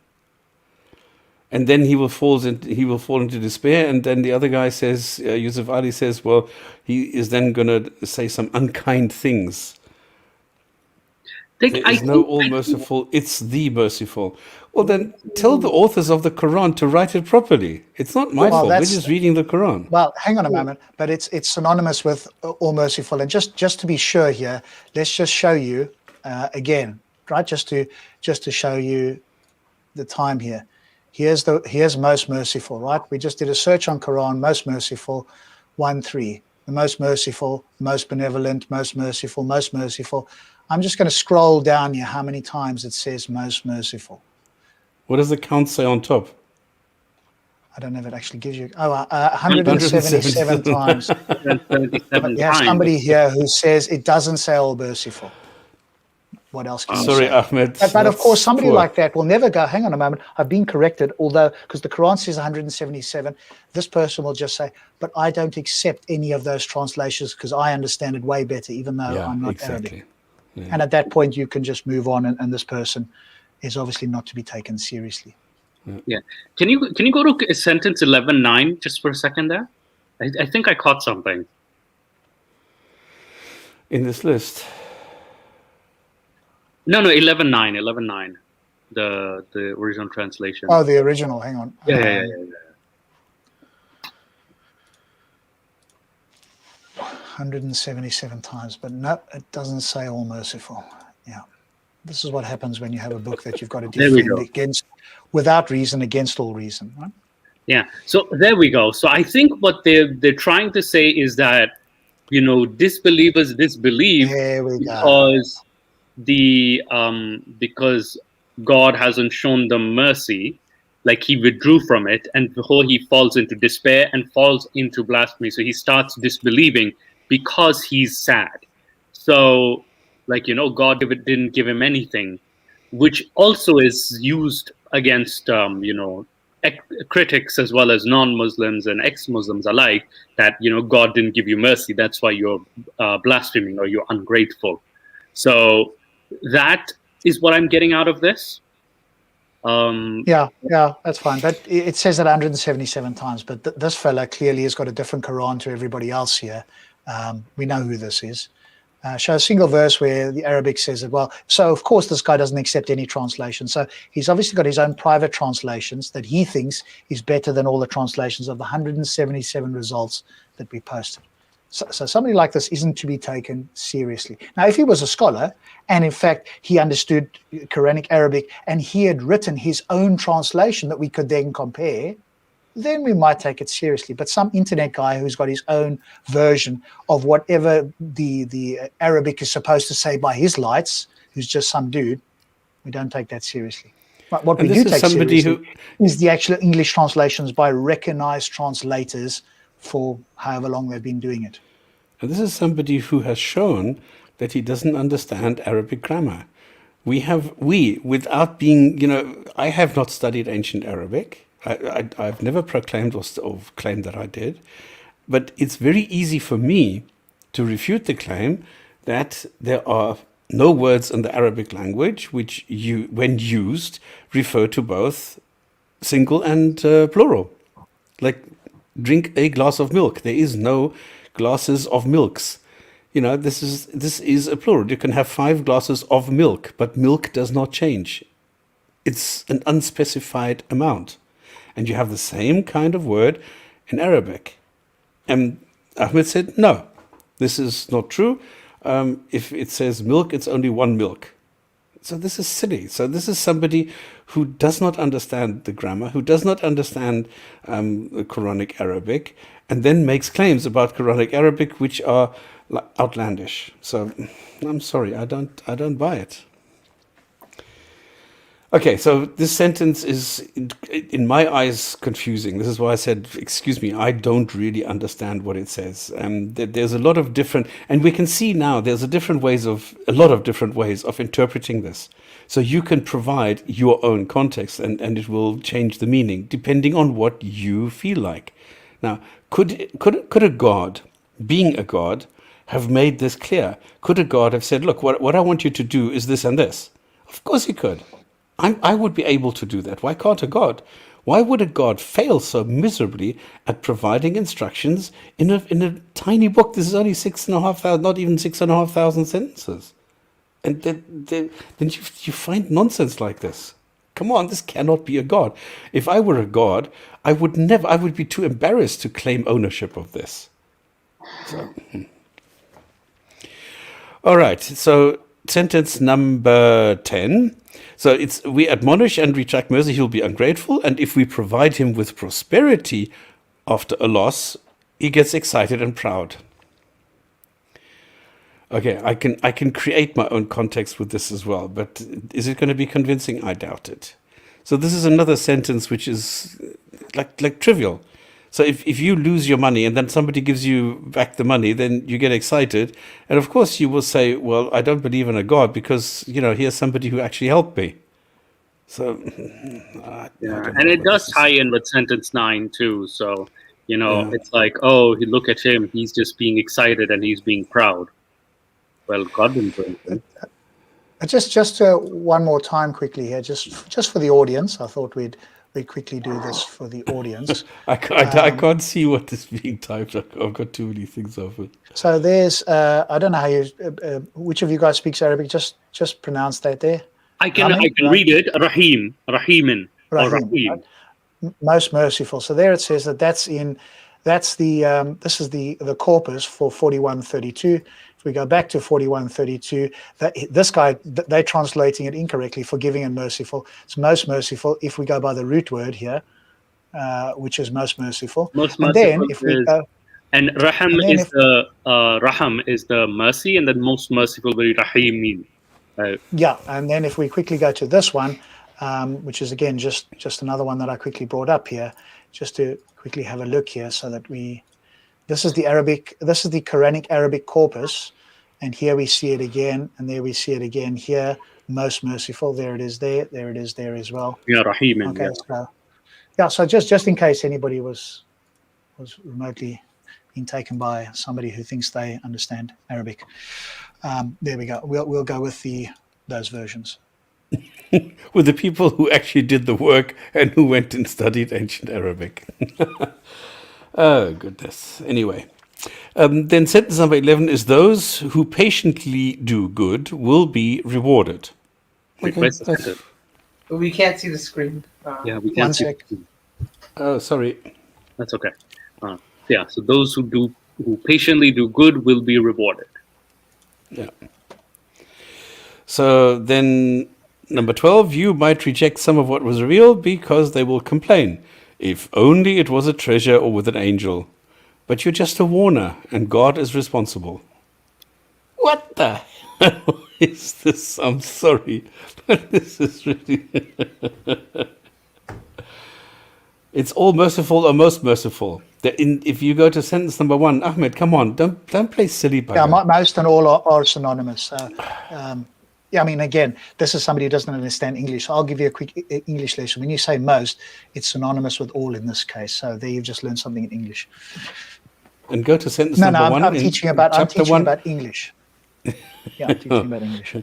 And then he will fall into despair, and then the other guy says, Yusuf Ali says, well, he is then going to say some unkind things. There is no all-merciful, it's the merciful. Well, then tell the authors of the Quran to write it properly. It's not my fault. We're just reading the Quran. Well, hang on a moment, but it's synonymous with all merciful. And just to be sure here, let's just show you again, right? Just to show you the time here. Here's most merciful, right? We just did a search on Quran, most merciful, 1-3. The most merciful, most benevolent, most merciful, most merciful. I'm just going to scroll down here how many times it says most merciful. What does the count say on top? I don't know if it actually gives you. 177 times. But you have somebody here who says it doesn't say all merciful. What else can you Sorry, say? Ahmed. But of course, somebody like that will never go, hang on a moment, I've been corrected, although, because the Quran says 177, this person will just say, but I don't accept any of those translations because I understand it way better, even though I'm not Arabic. Yeah. And at that point, you can just move on, and this person is obviously not to be taken seriously. Yeah. Can you go to sentence 11:9 just for a second there? I think I caught something. In this list? No, 11:9. 11:9. The original translation. Oh, the original. Hang on. Yeah. 177 times, but no, it doesn't say all merciful. Yeah. This is what happens when you have a book that you've got to defend against, without reason, against all reason, right? Yeah. So there we go. So I think what they're trying to say is that, disbelievers disbelieve There we go. because God hasn't shown them mercy, like he withdrew from it, and before he falls into despair and falls into blasphemy. So he starts disbelieving because he's sad. So, God didn't give him anything, which also is used against, critics as well as non-Muslims and ex-Muslims alike, that, God didn't give you mercy. That's why you're blaspheming or you're ungrateful. So that is what I'm getting out of this. Yeah, that's fine. But it says that 177 times. But this fella clearly has got a different Quran to everybody else here. We know who this is. Show a single verse where the Arabic says it. Well, so of course this guy doesn't accept any translation. So he's obviously got his own private translations that he thinks is better than all the translations of the 177 results that we posted. So somebody like this isn't to be taken seriously. Now, if he was a scholar and in fact he understood Quranic Arabic and he had written his own translation that we could then compare, then we might take it seriously. But some internet guy who's got his own version of whatever the Arabic is supposed to say by his lights, who's just some dude, we don't take that seriously. But what we do take seriously is the actual English translations by recognized translators for however long they've been doing it. And this is somebody who has shown that he doesn't understand Arabic grammar. Without being, I have not studied ancient Arabic. I've never proclaimed or claimed that I did. But it's very easy for me to refute the claim that there are no words in the Arabic language which, when used, refer to both single and plural. Like, drink a glass of milk. There is no glasses of milks. This is a plural. You can have 5 glasses of milk, but milk does not change. It's an unspecified amount. And you have the same kind of word in Arabic. And Ahmed said, no, this is not true. If it says milk, it's only 1 milk. So this is silly. So this is somebody who does not understand the grammar, who does not understand the Quranic Arabic, and then makes claims about Quranic Arabic which are outlandish. So I'm sorry, I don't buy it. Okay, so this sentence is, in my eyes, confusing. This is why I said, excuse me, I don't really understand what it says. There's a lot of different, and we can see now there's a lot of different ways of interpreting this. So you can provide your own context and it will change the meaning depending on what you feel like. Now, could a God, being a God, have made this clear? Could a God have said, look, what I want you to do is this and this? Of course he could. I would be able to do that. Why can't a God? Why would a God fail so miserably at providing instructions in a tiny book? This is only 6,500, not even 6,500 sentences. And then you find nonsense like this. Come on, this cannot be a God. If I were a God, I would be too embarrassed to claim ownership of this. So, all right, so sentence number 10. So we admonish and retract mercy, he'll be ungrateful. And if we provide him with prosperity after a loss, he gets excited and proud. Okay, I can create my own context with this as well, but is it going to be convincing? I doubt it. So this is another sentence which is like trivial. So if you lose your money and then somebody gives you back the money, then you get excited. And of course you will say, well, I don't believe in a God because, here's somebody who actually helped me. So, and it does tie in with sentence 9 too. So, it's like, oh, look at him. He's just being excited and he's being proud. Well, God didn't do anything. Just one more time quickly here, just for the audience. I thought we'd quickly do this for the audience. I can't see what is being typed. I've got too many things open. So there's, I don't know how you, which of you guys speaks Arabic? Just pronounce that there. I can read it. Rahim. Rahimin. Rahim. Right? Most merciful. So there it says this is the corpus for 4132. If we go back to 4132, this guy, they're translating it incorrectly, forgiving and merciful. It's most merciful. If we go by the root word here, which is most merciful. Most And then merciful if we is, go, and Rahim and then is the Raham is the mercy, and the most merciful will be Rahim. yeah, and then if we quickly go to this one, which is again just another one that I quickly brought up here, just to quickly have a look here, so that this is the Quranic Arabic corpus, and here we see it again, and there we see it again here. Most merciful, there it is there it is there as well. Yeah, Rahim. Okay, so just in case anybody was remotely being taken by somebody who thinks they understand Arabic, there we go. We'll go with those versions. With the people who actually did the work and who went and studied ancient Arabic. Oh, goodness. Anyway. Then sentence number 11 is those who patiently do good will be rewarded. Okay, But we can't see the screen. yeah, we can't see. Oh, sorry. That's okay. Yeah, so those who patiently do good will be rewarded. Yeah. So then number 12, you might reject some of what was revealed because they will complain. If only it was a treasure or with an angel. But you're just a warner, and God is responsible. What the hell is this? I'm sorry, but this is really... It's all merciful or most merciful. If you go to sentence number 1, Ahmed, come on, don't play silly bugger. Yeah, most and all are synonymous. Yeah, I mean, again, this is somebody who doesn't understand English. So I'll give you a quick English lesson. When you say most, it's synonymous with all in this case. So there you've just learned something in English. And go to sentence number 1. I'm teaching about English. Yeah, I'm teaching about English.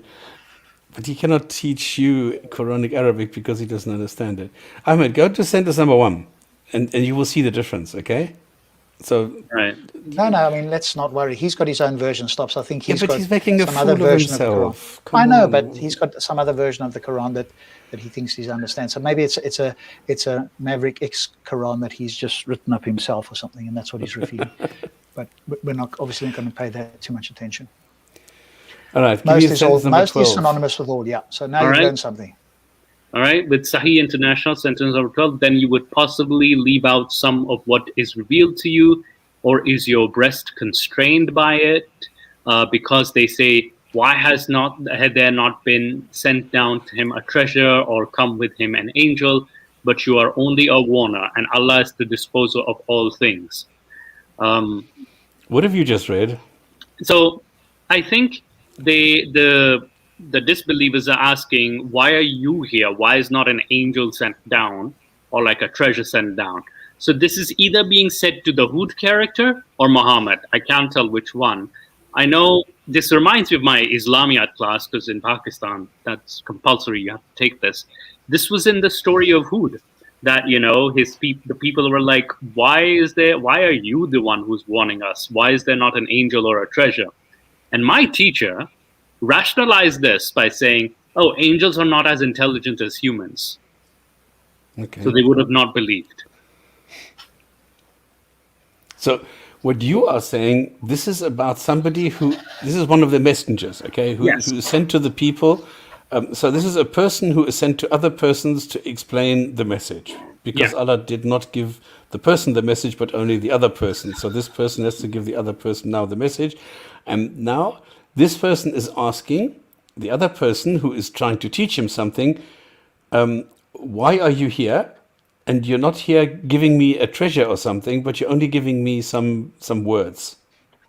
But he cannot teach you Quranic Arabic because he doesn't understand it. Ahmed, go to sentence number 1, and you will see the difference, okay? So right. No, I mean, let's not worry. He's got his own version. Stops. I think he's got he's making some other version of the Quran. Come I know, on. but he's got some other version of the Quran that he thinks he understands. So maybe it's a Maverick X Quran that he's just written up himself or something, and that's what he's revealing. But we're not obviously not going to pay that too much attention. All right, Most give me sentence number 12. is synonymous with all. Yeah. So now you've learned something. All right, with Sahih International sentence number 12, then you would possibly leave out some of what is revealed to you, or is your breast constrained by it? Because they say, why had there not been sent down to him a treasure or come with him an angel? But you are only a warner, and Allah is the disposer of all things. What have you just read? So I think the disbelievers are asking, why are you here? Why is not an angel sent down or like a treasure sent down? So this is either being said to the Hud character or Muhammad. I can't tell which one. I know this reminds me of my Islamiyat class, because in Pakistan, that's compulsory. You have to take this. This was in the story of Hud, that, the people were like, why are you the one who's warning us? Why is there not an angel or a treasure? And my teacher rationalized this by saying, oh, angels are not as intelligent as humans. Okay. So they would have not believed. So what you are saying, this is about somebody this is one of the messengers, okay, who is sent to the people. So this is a person who is sent to other persons to explain the message, because Allah did not give the person the message, but only the other person. So this person has to give the other person now the message. And now this person is asking the other person who is trying to teach him something, why are you here? And you're not here giving me a treasure or something, but you're only giving me some words.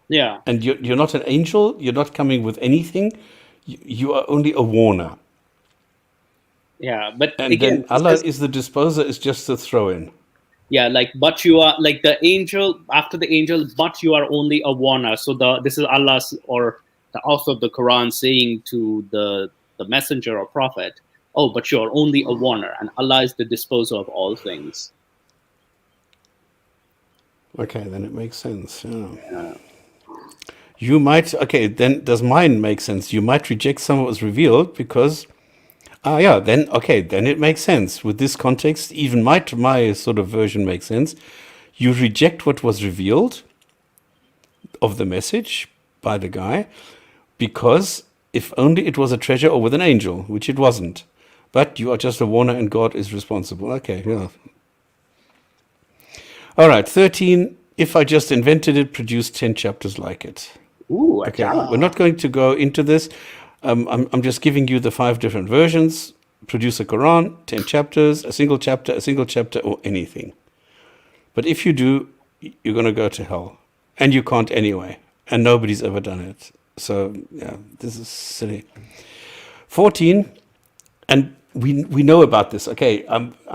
Yeah. And you're not an angel. You're not coming with anything. You are only a warner. Yeah, but and again, then Allah is the disposer, is just a throw-in. Yeah, but you are like the angel after the angel, but you are only a warner. So this is Allah's, or the author of the Quran, saying to the messenger or prophet, oh, but you are only a warner, and Allah is the disposer of all things. Okay, then it makes sense. Yeah. You might, then does mine make sense? You might reject some of what was revealed because, then it makes sense. With this context, even my sort of version makes sense. You reject what was revealed of the message by the guy because if only it was a treasure or with an angel, which it wasn't. But you are just a warner and God is responsible. Okay, yeah. All right, 13. If I just invented it, produce 10 chapters like it. Ooh, Okay, we're not going to go into this. I'm just giving you the 5 different versions. Produce a Quran, 10 chapters, a single chapter, or anything. But if you do, you're going to go to hell. And you can't anyway. And nobody's ever done it. So, yeah, this is silly. 14, and we know about this. Okay,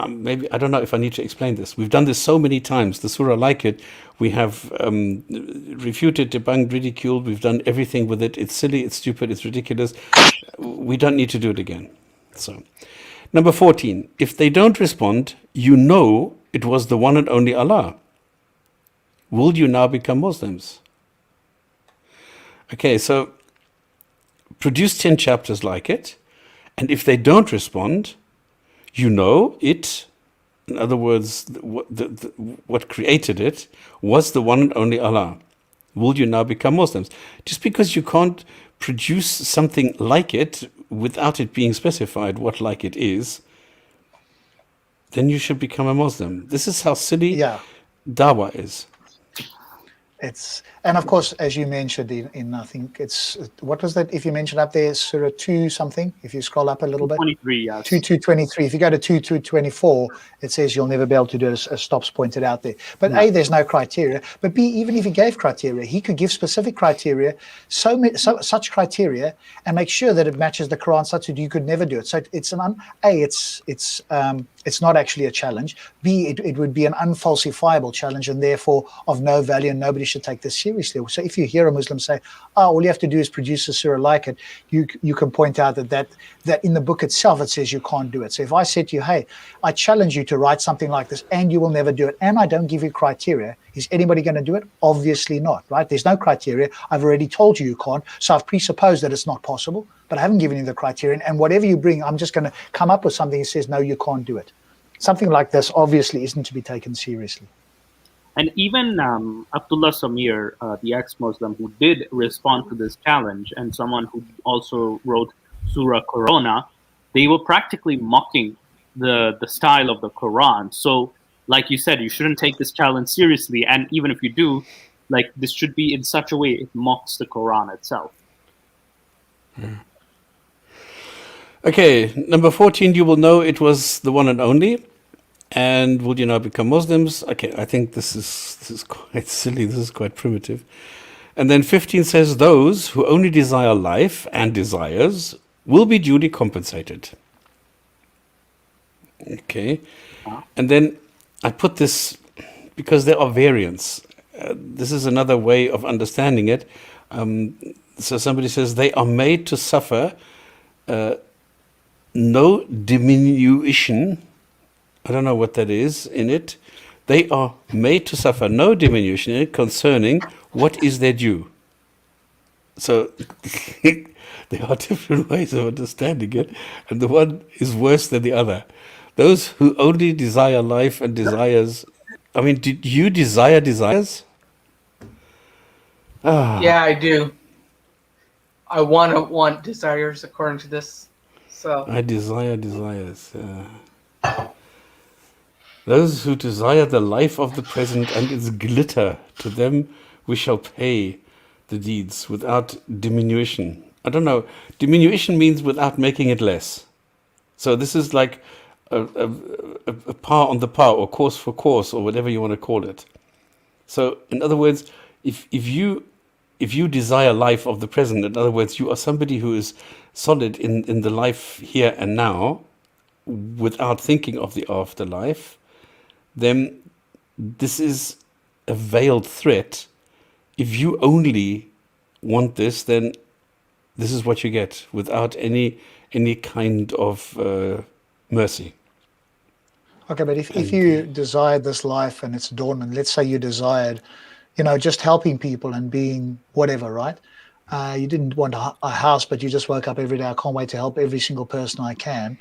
maybe, I don't know if I need to explain this. We've done this so many times. The surah like it, we have refuted, debunked, ridiculed. We've done everything with it. It's silly, it's stupid, it's ridiculous. We don't need to do it again. So, number 14, if they don't respond, you know it was the one and only Allah. Will you now become Muslims? Okay, so produce 10 chapters like it, and if they don't respond, you know it, in other words, what created it was the one and only Allah. Will you now become Muslims? Just because you can't produce something like it without it being specified what like it is, then you should become a Muslim. This is how silly Dawah is. And of course, as you mentioned in I think it's, what was that? If you mentioned up there, Surah 2 something, if you scroll up a little bit. 23, yes. 2:23. If you go to 2:24, it says you'll never be able to do it, as Stops pointed out there. But A, there's no criteria. But B, even if he gave criteria, he could give specific criteria, such criteria, and make sure that it matches the Quran such that you could never do it. So it's it's not actually a challenge. B, it would be an unfalsifiable challenge and therefore of no value, and nobody should take this seriously. So if you hear a Muslim say, all you have to do is produce a surah like it, you can point out that in the book itself it says you can't do it. So if I said to you, hey, I challenge you to write something like this and you will never do it, and I don't give you criteria, is anybody going to do it? Obviously not, right? There's no criteria. I've already told you can't, so I've presupposed that it's not possible, but I haven't given you the criterion, and whatever you bring, I'm just going to come up with something that says, no, you can't do it. Something like this obviously isn't to be taken seriously. And even Abdullah Samir, the ex-Muslim who did respond to this challenge, and someone who also wrote Surah Korner, they were practically mocking the style of the Quran. So, like you said, you shouldn't take this challenge seriously. And even if you do, like, this should be in such a way it mocks the Quran itself. Okay, number 14, you will know it was the one and only. And will you now become Muslims? Okay, I think this is quite silly. This is quite primitive. And then 15 says, those who only desire life and desires will be duly compensated. Okay. And then I put this because there are variants. This is another way of understanding it. So somebody says they are made to suffer no diminution. I don't know what that is in it. They are made to suffer no diminution in it concerning what is their due. So there are different ways of understanding it, and the one is worse than the other. Those who only desire life and desires. I mean, did you desire desires? Yeah, I do. I want desires according to this. So I desire desires. Those who desire the life of the present and its glitter, to them we shall pay the deeds without diminution. I don't know. Diminution means without making it less. So this is like a par on the par, or course for course, or whatever you want to call it. So in other words, if you desire life of the present, in other words, you are somebody who is solid in the life here and now, without thinking of the afterlife, then this is a veiled threat. If you only want this, then this is what you get, without any kind of mercy. Okay, but if you desired this life and it's dormant, let's say you desired, just helping people and being whatever, right? You didn't want a house, but you just woke up every day, I can't wait to help every single person I can.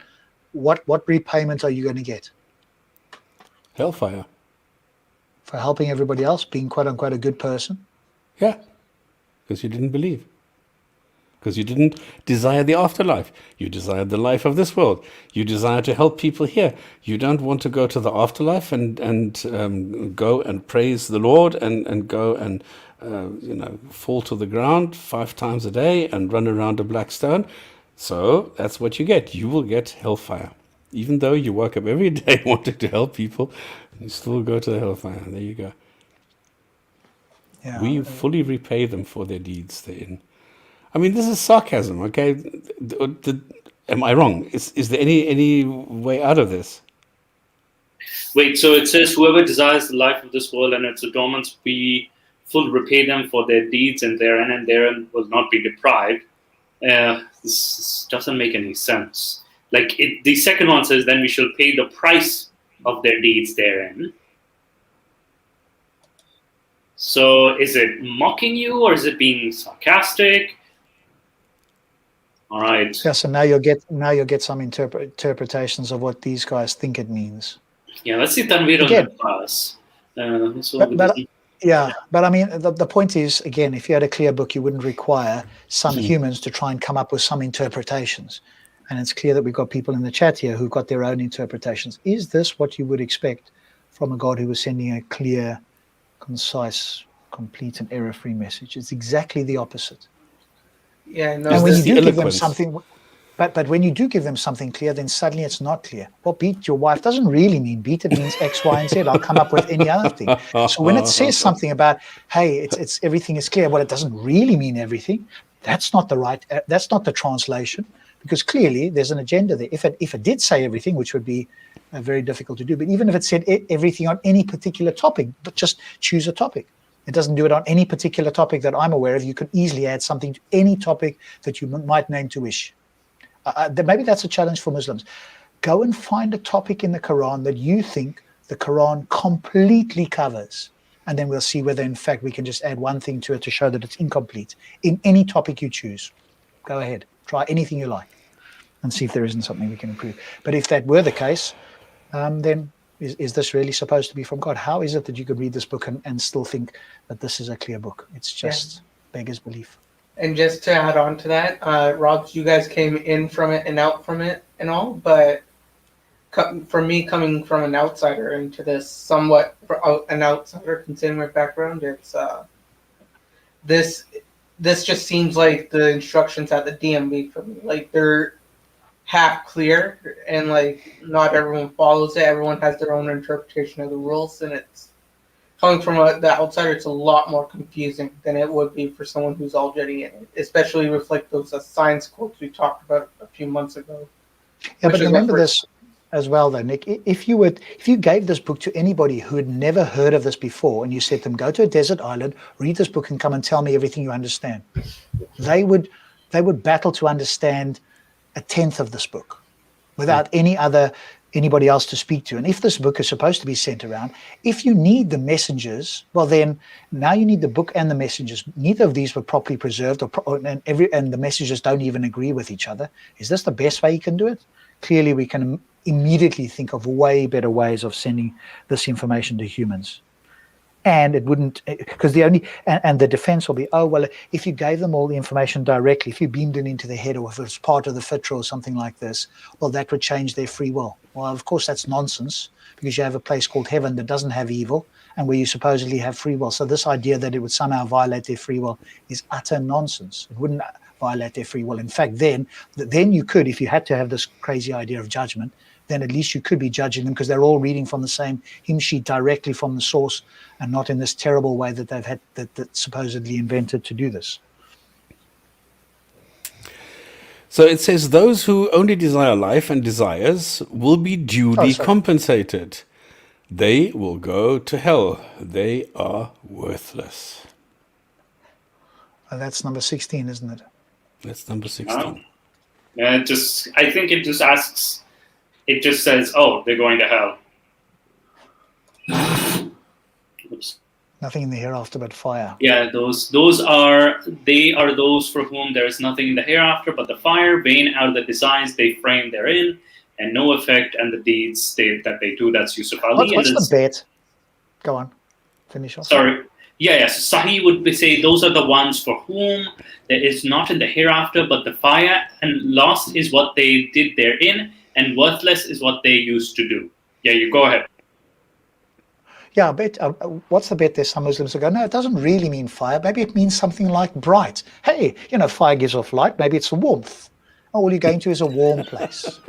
What repayment are you going to get? Hellfire. For helping everybody else, being quote unquote a good person? Yeah, because you didn't believe. because you didn't desire the afterlife. You desired the life of this world. You desire to help people here. You don't want to go to the afterlife and go and praise the Lord and go and fall to the ground 5 times a day and run around a black stone. So that's what you get. You will get hellfire. Even though you woke up every day wanting to help people, you still go to the hellfire. There you go. Yeah. We fully repay them for their deeds therein. I mean, this is sarcasm, okay? Am I wrong? Is there any way out of this? Wait, so it says, whoever desires the life of this world and its adornments, we full repay them for their deeds, and therein will not be deprived. This doesn't make any sense. Like, the second one says, then we shall pay the price of their deeds therein. So is it mocking you, or is it being sarcastic? All right. Yeah, so now you'll get some interpretations of what these guys think it means. Yeah, let's see Tanvir on the class. But I mean, the point is, again, if you had a clear book, you wouldn't require some humans to try and come up with some interpretations. And it's clear that we've got people in the chat here who've got their own interpretations. Is this what you would expect from a God who was sending a clear, concise, complete, and error-free message? It's exactly the opposite. Yeah, no. And when you do give them something, but when you do give them something clear, then suddenly it's not clear. Well, beat your wife doesn't really mean beat. It means X, Y, and Z. I'll come up with any other thing. So when it says something about, hey, it's everything is clear, well, it doesn't really mean everything. That's not that's not the translation, because clearly there's an agenda there. If it did say everything, which would be very difficult to do, but even if it said everything on any particular topic, but just choose a topic. It doesn't do it on any particular topic that I'm aware of. You could easily add something to any topic that you might name to wish. Maybe that's a challenge for Muslims. Go and find a topic in the Quran that you think the Quran completely covers, and then we'll see whether, in fact, we can just add one thing to it to show that it's incomplete in any topic you choose. Go ahead. Try anything you like and see if there isn't something we can improve. But if that were the case, then is this really supposed to be from God? How is it that you could read this book and still think that this is a clear book? It's just beggars belief. And just to add on to that, Rob, you guys came in from it and out from it and all, but for me, coming from an outsider into this, somewhat an outsider considering my background, it's this just seems like the instructions at the DMV for me. Like, they're half clear, and like not everyone follows it. Everyone has their own interpretation of the rules, and it's coming from the outsider. It's a lot more confusing than it would be for someone who's already in it, especially with like those science quotes we talked about a few months ago. Yeah, but remember this as well, though, Nick. If you gave this book to anybody who had never heard of this before, and you said to them, go to a desert island, read this book, and come and tell me everything you understand, they would battle to understand a tenth of this book without anybody else to speak to. And if this book is supposed to be sent around, if you need the messengers, well, then now you need the book and the messengers. Neither of these were properly preserved, and the messages don't even agree with eeach other. Is this the best way you can do it? Clearly, we can immediately think of way better ways of sending this information to humans. And it wouldn't, because the defense will be, oh, well, if you gave them all the information directly, if you beamed it into their head, or if it was part of the fitra or something like this, well, that would change their free will. Well, of course, that's nonsense, because you have a place called heaven that doesn't have evil, and where you supposedly have free will. So this idea that it would somehow violate their free will is utter nonsense. It wouldn't violate their free will. In fact, then you could, if you had to have this crazy idea of judgment, then at least you could be judging them, because they're all reading from the same hymn sheet directly from the source, and not in this terrible way that they've had that supposedly invented to do this. So it says those who only desire life and desires will be duly compensated. They will go to hell. They are worthless. And that's number 16, isn't it? That's number 16. I think it just asks. It just says, "Oh, they're going to hell." Oops. Nothing in the hereafter but fire. Yeah, those are those for whom there is nothing in the hereafter but the fire, vain out of the designs they frame therein, and no effect, and the deeds that they do. That's Yusuf Ali. What's the bet? Go on, finish off. Sorry. Yes. Sahih would say those are the ones for whom there is not in the hereafter but the fire, and lost is what they did therein, and worthless is what they used to do. Yeah, you go ahead. Yeah, I bet. What's the bet? There's some Muslims who go, no, it doesn't really mean fire. Maybe it means something like bright. Hey, fire gives off light. Maybe it's a warmth. Oh, all you're going to is a warm place.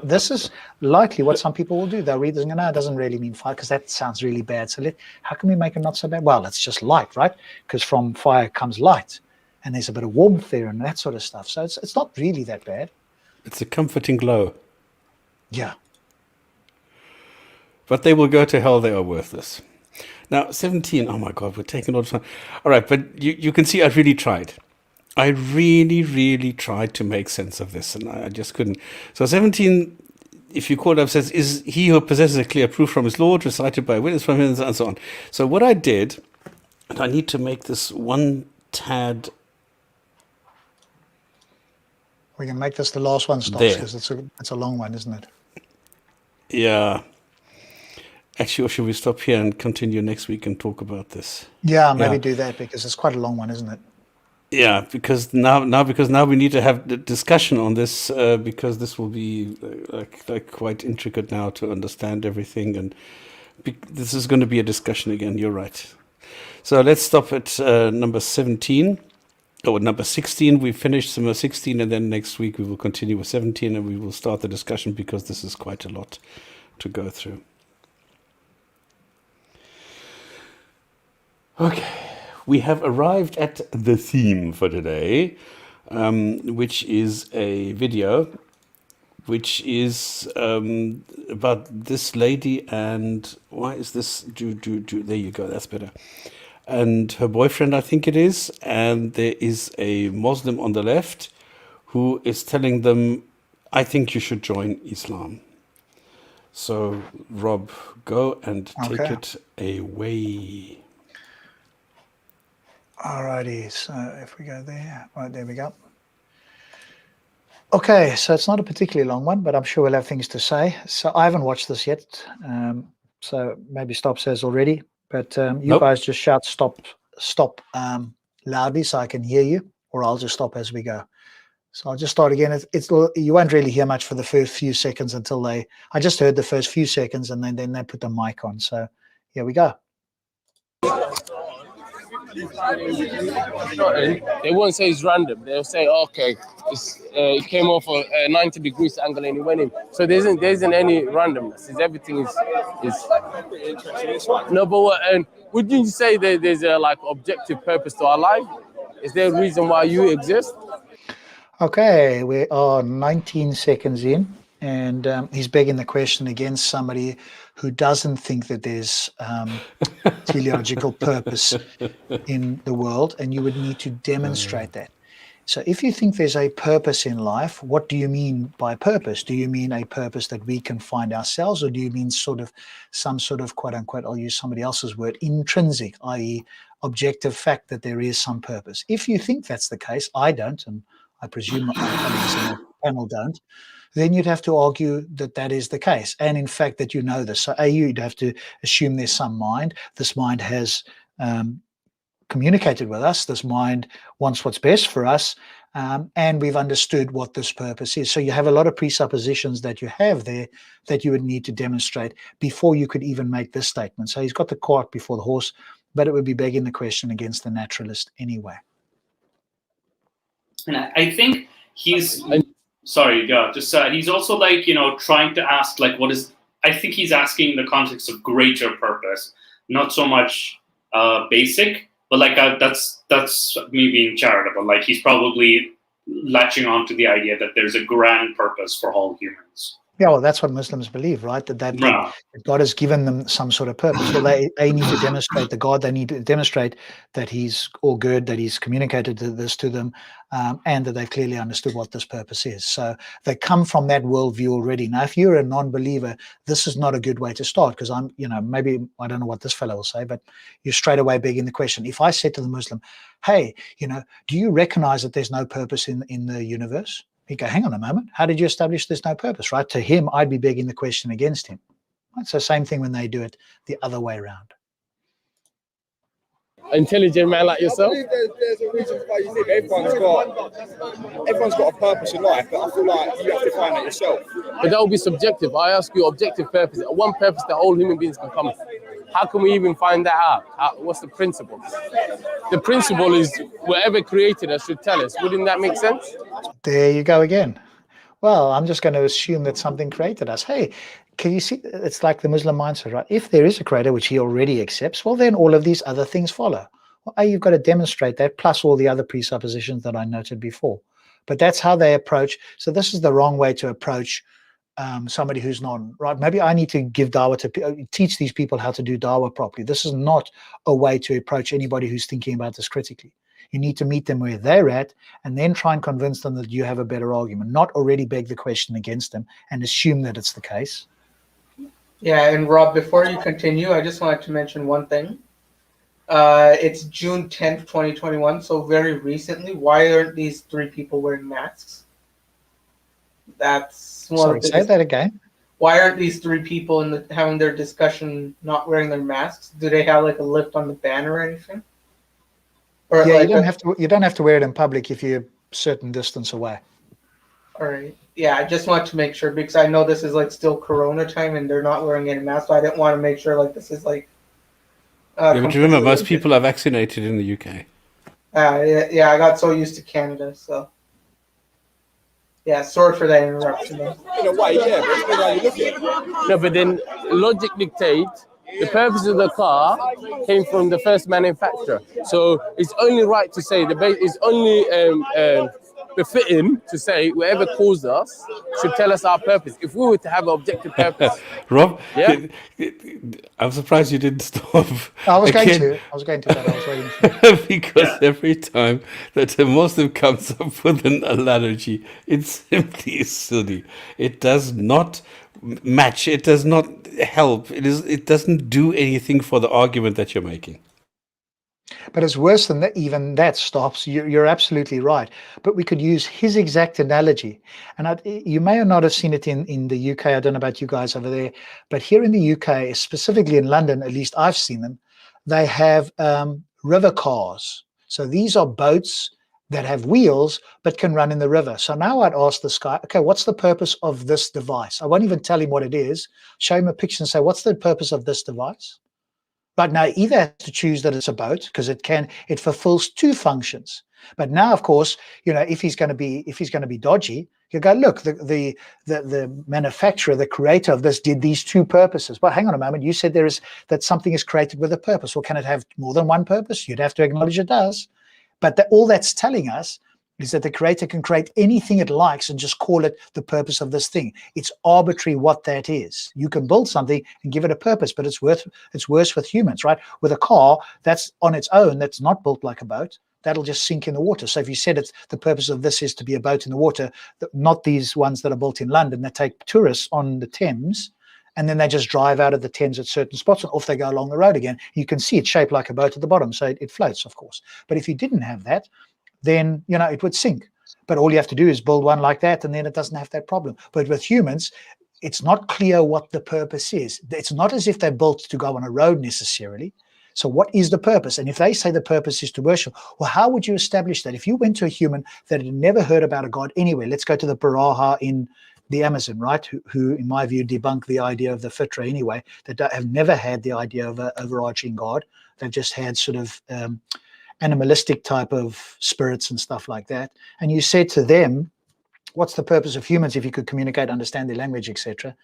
This is likely what some people will do. They'll read this and go, no, it doesn't really mean fire because that sounds really bad. So how can we make it not so bad? Well, it's just light, right? Because from fire comes light, and there's a bit of warmth there and that sort of stuff. So it's not really that bad. It's a comforting glow. Yeah. But they will go to hell, they are worthless. Now, 17, oh my God, we're taking a lot of time. All right, but you can see I really tried. I really, really tried to make sense of this, and I just couldn't. So 17, if you call it up, says, is he who possesses a clear proof from his Lord, recited by a witness from him, and so on. So what I did, and I need to make this one tad... We can make this the last one, Stops, because it's a long one, isn't it? Yeah. Actually, or should we stop here and continue next week and talk about this? Yeah, maybe do that because it's quite a long one, isn't it? Yeah, because now we need to have the discussion on this because this will be like quite intricate now to understand everything, and this is going to be a discussion again. You're right. So let's stop at number 17. Oh, number 16. We finished number 16, and then next week we will continue with 17, and we will start the discussion because this is quite a lot to go through. Okay, we have arrived at the theme for today, which is a video, which is about this lady and why is this? There you go, that's better. And her boyfriend, I think it is, and there is a Muslim on the left who is telling them, I think you should join Islam. So, Rob, go and take it away. Alrighty, so if we go there, right, there we go. Okay, so it's not a particularly long one, but I'm sure we'll have things to say. So I haven't watched this yet, so maybe Stop says already, but you guys just shout stop loudly so I can hear you, or I'll just stop as we go. So I'll just start again. You won't really hear much for the first few seconds until I just heard the first few seconds and then they put the mic on. So here we go. They won't say it's random. They'll say, okay, it came off a 90 degrees angle and it went in. So there isn't any randomness. Everything is no. But and would you say that there's a objective purpose to our life? Is there a reason why you exist? Okay, we are 19 seconds in, and he's begging the question against somebody who doesn't think that there's teleological purpose in the world, and you would need to demonstrate that. So if you think there's a purpose in life, what do you mean by purpose? Do you mean a purpose that we can find ourselves, or do you mean some sort of quote unquote, I'll use somebody else's word, intrinsic, i.e. objective fact that there is some purpose? If you think that's the case, I don't, and I presume my colleagues in the panel don't, then you'd have to argue that that is the case. And in fact, that you know this. So you'd have to assume there's some mind. This mind has communicated with us. This mind wants what's best for us. And we've understood what this purpose is. So you have a lot of presuppositions that you have there that you would need to demonstrate before you could even make this statement. So he's got the cart before the horse, but it would be begging the question against the naturalist anyway. And I think he's... Sorry, yeah, just he's also trying to ask what is. I think he's asking in the context of greater purpose, not so much basic, but that's me being charitable. He's probably latching on to the idea that there's a grand purpose for all humans. Yeah, well, that's what Muslims believe, right? That God has given them some sort of purpose. Well, they need to demonstrate the God. They need to demonstrate that He's all good, that He's communicated this to them, and that they've clearly understood what this purpose is. So they come from that worldview already. Now, if you're a non-believer, this is not a good way to start, because maybe I don't know what this fellow will say, but you're straight away begging the question. If I said to the Muslim, hey, do you recognize that there's no purpose in the universe? He'd go, hang on a moment, how did you establish there's no purpose, right? To him, I'd be begging the question against him. Right? So same thing when they do it the other way around. intelligent man like yourself? I believe there's a reason why you think everyone's got a purpose in life, but I feel like you have to find it yourself. But that will be subjective. I ask you objective purpose. One purpose that all human beings can come. How can we even find that out? What's the principle? The principle is whatever created us should tell us. Wouldn't that make sense? There you go again. Well, I'm just going to assume that something created us. Hey, can you see? It's like the Muslim mindset, right? If there is a creator, which he already accepts, well, then all of these other things follow. Well, you've got to demonstrate that, plus all the other presuppositions that I noted before. But that's how they approach. So this is the wrong way to approach somebody who's right. Maybe I need to give dawah to teach these people how to do dawah properly. This is not a way to approach anybody who's thinking about this critically. You need to meet them where they're at and then try and convince them that you have a better argument, not already beg the question against them and assume that it's the case. Yeah, and Rob, before you continue, I just wanted to mention one thing. It's June 10th, 2021, so very recently. Why aren't these 3 people wearing masks? That's one Sorry, of the say that again. Why aren't these 3 people having their discussion not wearing their masks? Do they have like a lift on the banner or anything? Or Yeah, like you don't have to wear it in public if you're a certain distance away. All right. Yeah, I just want to make sure because I know this is like still Corona time and they're not wearing any masks. So I didn't want to make sure like this is like. Yeah, but remember, most people are vaccinated in the UK. Yeah, I got so used to Canada, so. Yeah, sorry for that interruption. In a way, yeah, but it's been how you look at it. No, but then logic dictates the purpose of the car came from the first manufacturer. So it's only right to say it's only befitting to say whoever caused us should tell us our purpose. If we were to have an objective purpose. Rob, yeah? I'm surprised you didn't stop. I was going to, but I was waiting for because every time that a Muslim comes up with an analogy, it's simply silly. It does not match. It does not help. It doesn't do anything for the argument that you're making. But it's worse than that. Even that stops. You're absolutely right. But we could use his exact analogy. And you may or not have seen it in the UK. I don't know about you guys over there. But here in the UK, specifically in London, at least I've seen them, they have river cars. So these are boats that have wheels but can run in the river. So now I'd ask this guy, okay, what's the purpose of this device? I won't even tell him what it is. Show him a picture and say, what's the purpose of this device? But now either has to choose that it's a boat because it fulfills 2 functions. But now, of course, if he's going to be dodgy, you go, look, the manufacturer, the creator of this did these 2 purposes. Well, hang on a moment. You said that something is created with a purpose. Well, can it have more than one purpose? You'd have to acknowledge it does. But all that's telling us is that the creator can create anything it likes and just call it the purpose of this thing. It's arbitrary what that is. You can build something and give it a purpose, but it's worse with humans, right? With a car, that's on its own, that's not built like a boat. That'll just sink in the water. So if you said the purpose of this is to be a boat in the water, not these ones that are built in London that take tourists on the Thames, and then they just drive out of the Thames at certain spots and off they go along the road again. You can see it's shaped like a boat at the bottom, so it floats, of course. But if you didn't have that, then it would sink. But all you have to do is build one like that, and then it doesn't have that problem. But with humans, it's not clear what the purpose is. It's not as if they're built to go on a road necessarily. So what is the purpose? And if they say the purpose is to worship, well, how would you establish that? If you went to a human that had never heard about a God anywhere, let's go to the Baraha in the Amazon, right? Who in my view, debunk the idea of the Fitra anyway, that have never had the idea of an overarching God. They've just had sort of animalistic type of spirits and stuff like that. And you said to them, what's the purpose of humans if you could communicate, understand their language, etc.?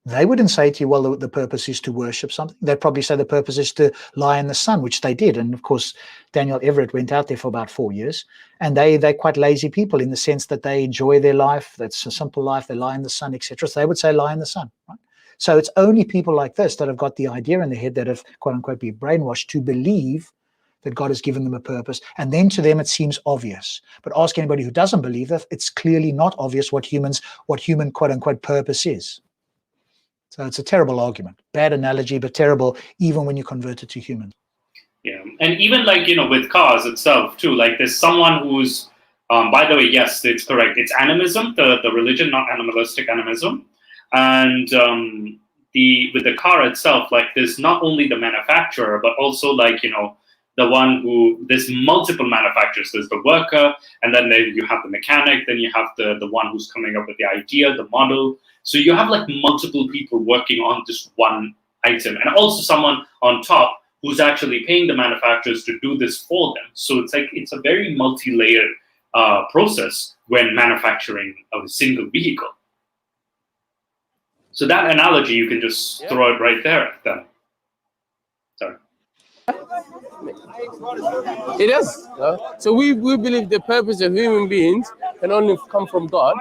They wouldn't say to you, well, the purpose is to worship something. They'd probably say the purpose is to lie in the sun, which they did. And of course, Daniel Everett went out there for about 4 years. And they're quite lazy people in the sense that they enjoy their life. That's a simple life. They lie in the sun, etc. So they would say lie in the sun, right? So it's only people like this that have got the idea in their head that have, quote unquote, been brainwashed to believe that God has given them a purpose. And then to them, it seems obvious. But ask anybody who doesn't believe that, it's clearly not obvious what human, quote unquote, purpose is. So it's a terrible argument. Bad analogy, but terrible even when you convert it to humans. Yeah. And even with cars itself too, like there's someone who's, by the way, yes, it's correct. It's animism, the religion, not animalistic animism. And the car itself, like there's not only the manufacturer, but also like, the one who, there's multiple manufacturers. There's the worker, and then you have the mechanic, then you have the one who's coming up with the idea, the model. So you have like multiple people working on this one item, and also someone on top who's actually paying the manufacturers to do this for them. So it's a very multi-layered process when manufacturing a single vehicle. So that analogy, you can just throw it right there then. Sorry. It is. So we believe the purpose of human beings can only come from God.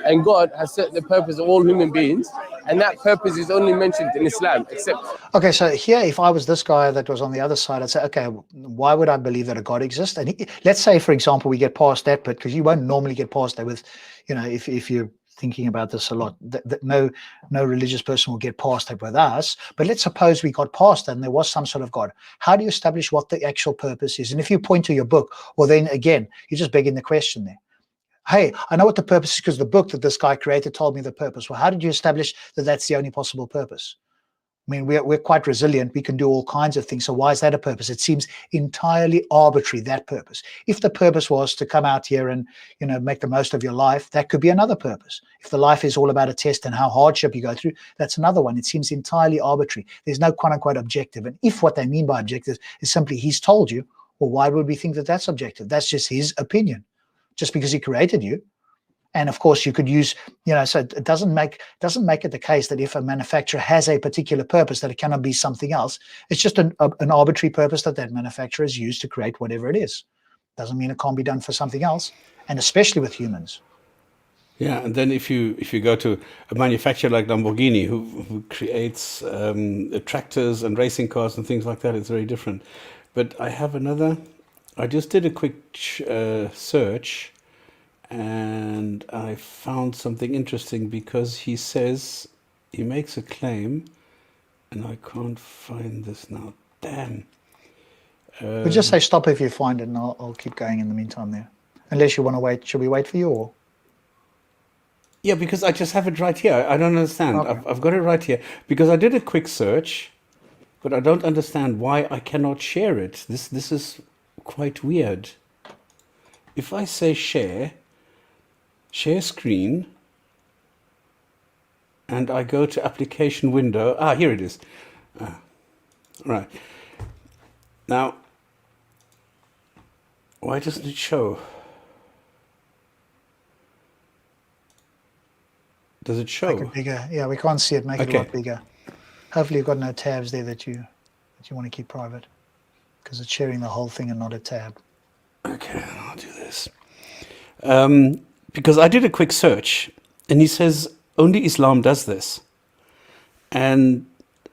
And God has set the purpose of all human beings. And that purpose is only mentioned in Islam, except... Okay, so here, if I was this guy that was on the other side, I'd say, okay, why would I believe that a God exists? And let's say, for example, we get past that bit, because you won't normally get past that with, if you're thinking about this a lot, that no religious person will get past that with us. But let's suppose we got past that and there was some sort of God. How do you establish what the actual purpose is? And if you point to your book, well, then again, you're just begging the question there. Hey, I know what the purpose is because the book that this guy created told me the purpose. Well, how did you establish that that's the only possible purpose? I mean, we're quite resilient. We can do all kinds of things. So why is that a purpose? It seems entirely arbitrary, that purpose. If the purpose was to come out here and, make the most of your life, that could be another purpose. If the life is all about a test and how hardship you go through, that's another one. It seems entirely arbitrary. There's no quote unquote objective. And if what they mean by objective is simply he's told you, well, why would we think that that's objective? That's just his opinion, just because he created you. And of course, you could use, so it doesn't make it the case that if a manufacturer has a particular purpose, that it cannot be something else. It's just an arbitrary purpose that manufacturer has used to create whatever it is. Doesn't mean it can't be done for something else, and especially with humans. Yeah, and then if you go to a manufacturer like Lamborghini, who creates tractors and racing cars and things like that, it's very different. But I have another. I just did a quick search. And I found something interesting because he makes a claim, and I can't find this now. Damn. But just say stop if you find it, and I'll keep going in the meantime there. Unless you want to wait. Should we wait for you? Or? Yeah, because I just have it right here. I don't understand. Okay. I've got it right here. Because I did a quick search, but I don't understand why I cannot share it. This is quite weird. If I say share screen, and I go to application window. Here it is. Right. Now, why doesn't it show? Does it show? Make it bigger. Yeah, we can't see it. Make it a lot bigger. Hopefully you've got no tabs there that you want to keep private, because it's sharing the whole thing and not a tab. Okay, I'll do this. Because I did a quick search, and he says only Islam does this. And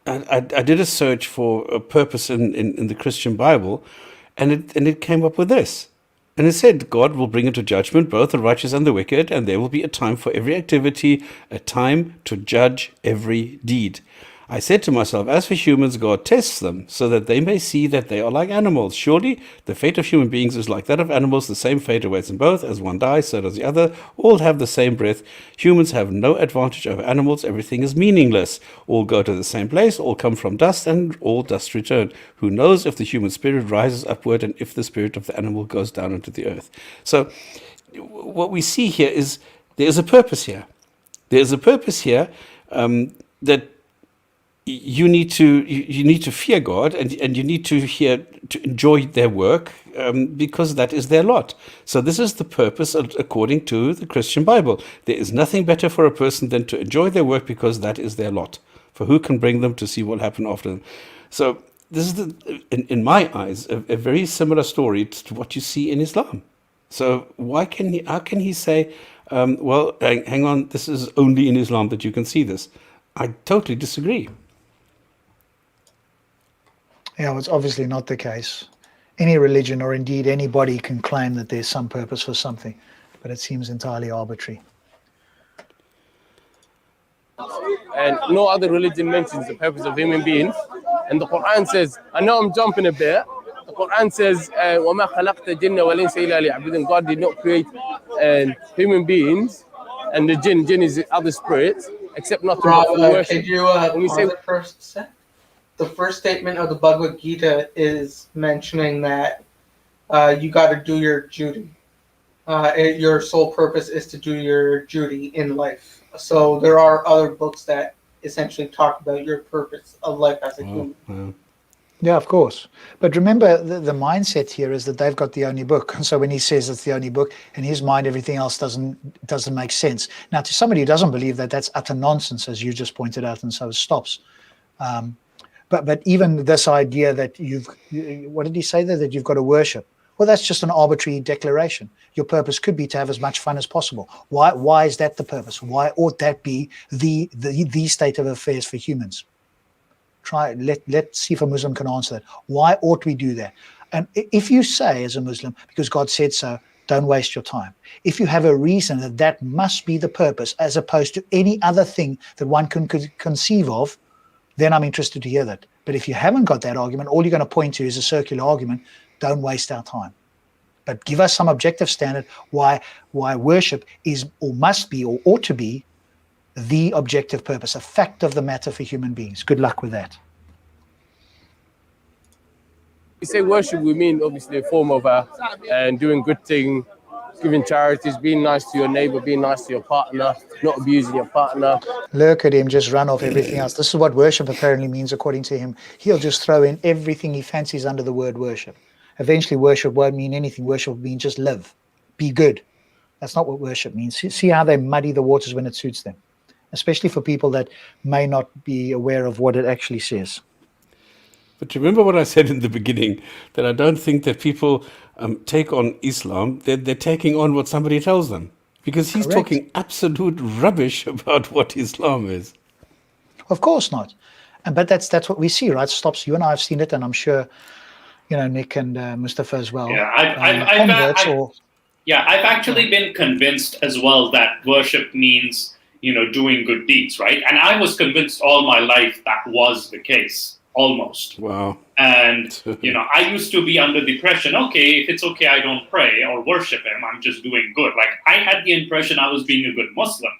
I did a search for a purpose in the Christian Bible, and it came up with this. And it said, God will bring into judgment both the righteous and the wicked, and there will be a time for every activity, a time to judge every deed. I said to myself, as for humans, God tests them so that they may see that they are like animals. Surely the fate of human beings is like that of animals. The same fate awaits them both. As one dies, so does the other. All have the same breath. Humans have no advantage over animals. Everything is meaningless. All go to the same place. All come from dust, and all dust return. Who knows if the human spirit rises upward and if the spirit of the animal goes down into the earth? So what we see here is there is a purpose here. There is a purpose here that you need to fear God, and you need to enjoy their work because that is their lot. So this is the purpose according to the Christian Bible. There is nothing better for a person than to enjoy their work because that is their lot. For who can bring them to see what will happen after them? So this is, in my eyes, a very similar story to what you see in Islam. So how can he say, well, hang on, this is only in Islam that you can see this? I totally disagree. Yeah, well, it's obviously not the case. Any religion, or indeed anybody, can claim that there's some purpose for something, but it seems entirely arbitrary. And no other religion mentions the purpose of human beings. And the Quran says, I know I'm jumping a bit, the Quran says, وَمَا خَلَقْتَ الْجِنَّ وَالْإِنسَ إِلَّا لِيَعْبُدُونِ. God did not create human beings and the jinn is other spirits, except nothing Rob, but for worship. could you When we pause say it for a sec? The first statement of the Bhagavad Gita is mentioning that you got to do your duty. Your sole purpose is to do your duty in life. So there are other books that essentially talk about your purpose of life as a human. Wow. Yeah, of course. But remember, the mindset here is that they've got the only book. And so when he says it's the only book, in his mind, everything else doesn't make sense. Now, to somebody who doesn't believe that, that's utter nonsense, as you just pointed out, and so it stops. But even this idea that what did he say there, that you've got to worship? Well, that's just an arbitrary declaration. Your purpose could be to have as much fun as possible. Why is that the purpose? Why ought that be the state of affairs for humans? Let's see if a Muslim can answer that. Why ought we do that? And if you say as a Muslim, because God said so, don't waste your time. If you have a reason that must be the purpose, as opposed to any other thing that one could conceive of, then I'm interested to hear that. But if you haven't got that argument, all you're going to point to is a circular argument. Don't waste our time. But give us some objective standard why worship is or must be or ought to be the objective purpose, a fact of the matter for human beings. Good luck with that. we say worship, we mean obviously a form of doing good thing, giving charities, being nice to your neighbor, being nice to your partner, not abusing your partner. Look at him just run off everything else. This is what worship apparently means according to him. He'll just throw in everything he fancies under the word worship. Eventually worship won't mean anything. Worship will mean just live, be good. That's not what worship means. See how they muddy the waters when it suits them, especially for people that may not be aware of what it actually says. But remember what I said in the beginning, that I don't think that people take on Islam, they're taking on what somebody tells them. Because he's Correct. talking absolute rubbish about what Islam is. Of course not. But that's what we see, right? Stops. You and I have seen it, and I'm sure, Nick and Mustafa as well. Yeah, I've actually been convinced as well that worship means, doing good deeds, right? And I was convinced all my life that was the case, almost. Wow. And, I used to be under the impression, okay, if it's okay, I don't pray or worship him, I'm just doing good. Like, I had the impression I was being a good Muslim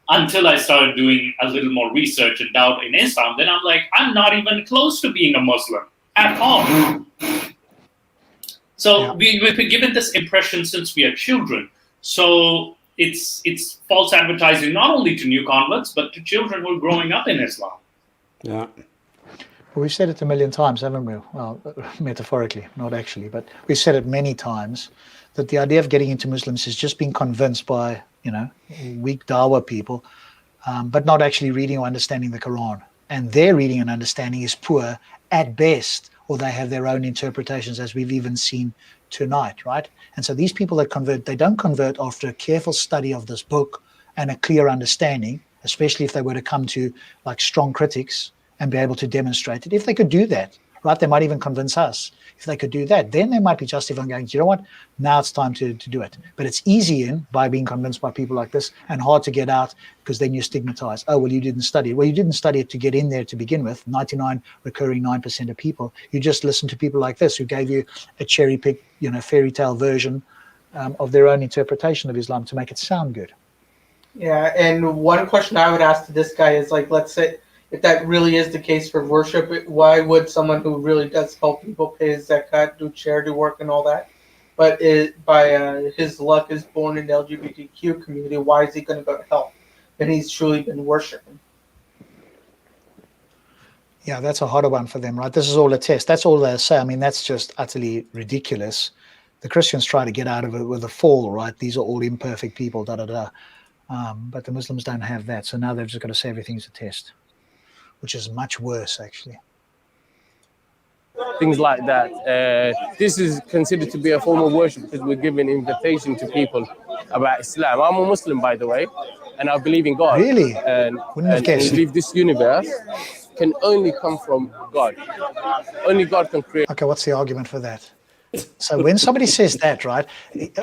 until I started doing a little more research and doubt in Islam. Then I'm like, I'm not even close to being a Muslim at all. So we've been given this impression since we are children. So it's false advertising not only to new converts, but to children who are growing up in Islam. Yeah. Well, we've said it a million times, haven't we? Well, metaphorically, not actually, but we've said it many times that the idea of getting into Muslims is just being convinced by, weak Dawah people, but not actually reading or understanding the Quran. And their reading and understanding is poor at best, or they have their own interpretations, as we've even seen tonight, right? And so these people that convert, they don't convert after a careful study of this book and a clear understanding, especially if they were to come to like strong critics and be able to demonstrate it. If they could do that, right, they might even convince us. If they could do that, then they might be justified going, you know what, now it's time to do it. But it's easy by being convinced by people like this, and hard to get out because then you're stigmatized. Oh, well, you didn't study it. Well, you didn't study it to get in there to begin with. 9% of people. You just listen to people like this who gave you a cherry-picked, fairy tale version of their own interpretation of Islam to make it sound good. Yeah, and one question I would ask to this guy is, like, let's say, if that really is the case for worship, why would someone who really does help people pay his zakat, do charity work and all that, but by his luck is born in the LGBTQ community, why is he going to go to hell? And he's truly been worshiping. Yeah, that's a harder one for them, right? This is all a test. That's all they say. I mean, that's just utterly ridiculous. The Christians try to get out of it with a fall, right? These are all imperfect people, da-da-da. But the Muslims don't have that. So now they've just got to say everything's a test, which is much worse, actually. Things like that. This is considered to be a form of worship because we're giving invitation to people about Islam. I'm a Muslim, by the way, and I believe in God. Really? And Wouldn't have guessed. I believe this universe can only come from God. Only God can create. Okay, what's the argument for that? So when somebody says that, right,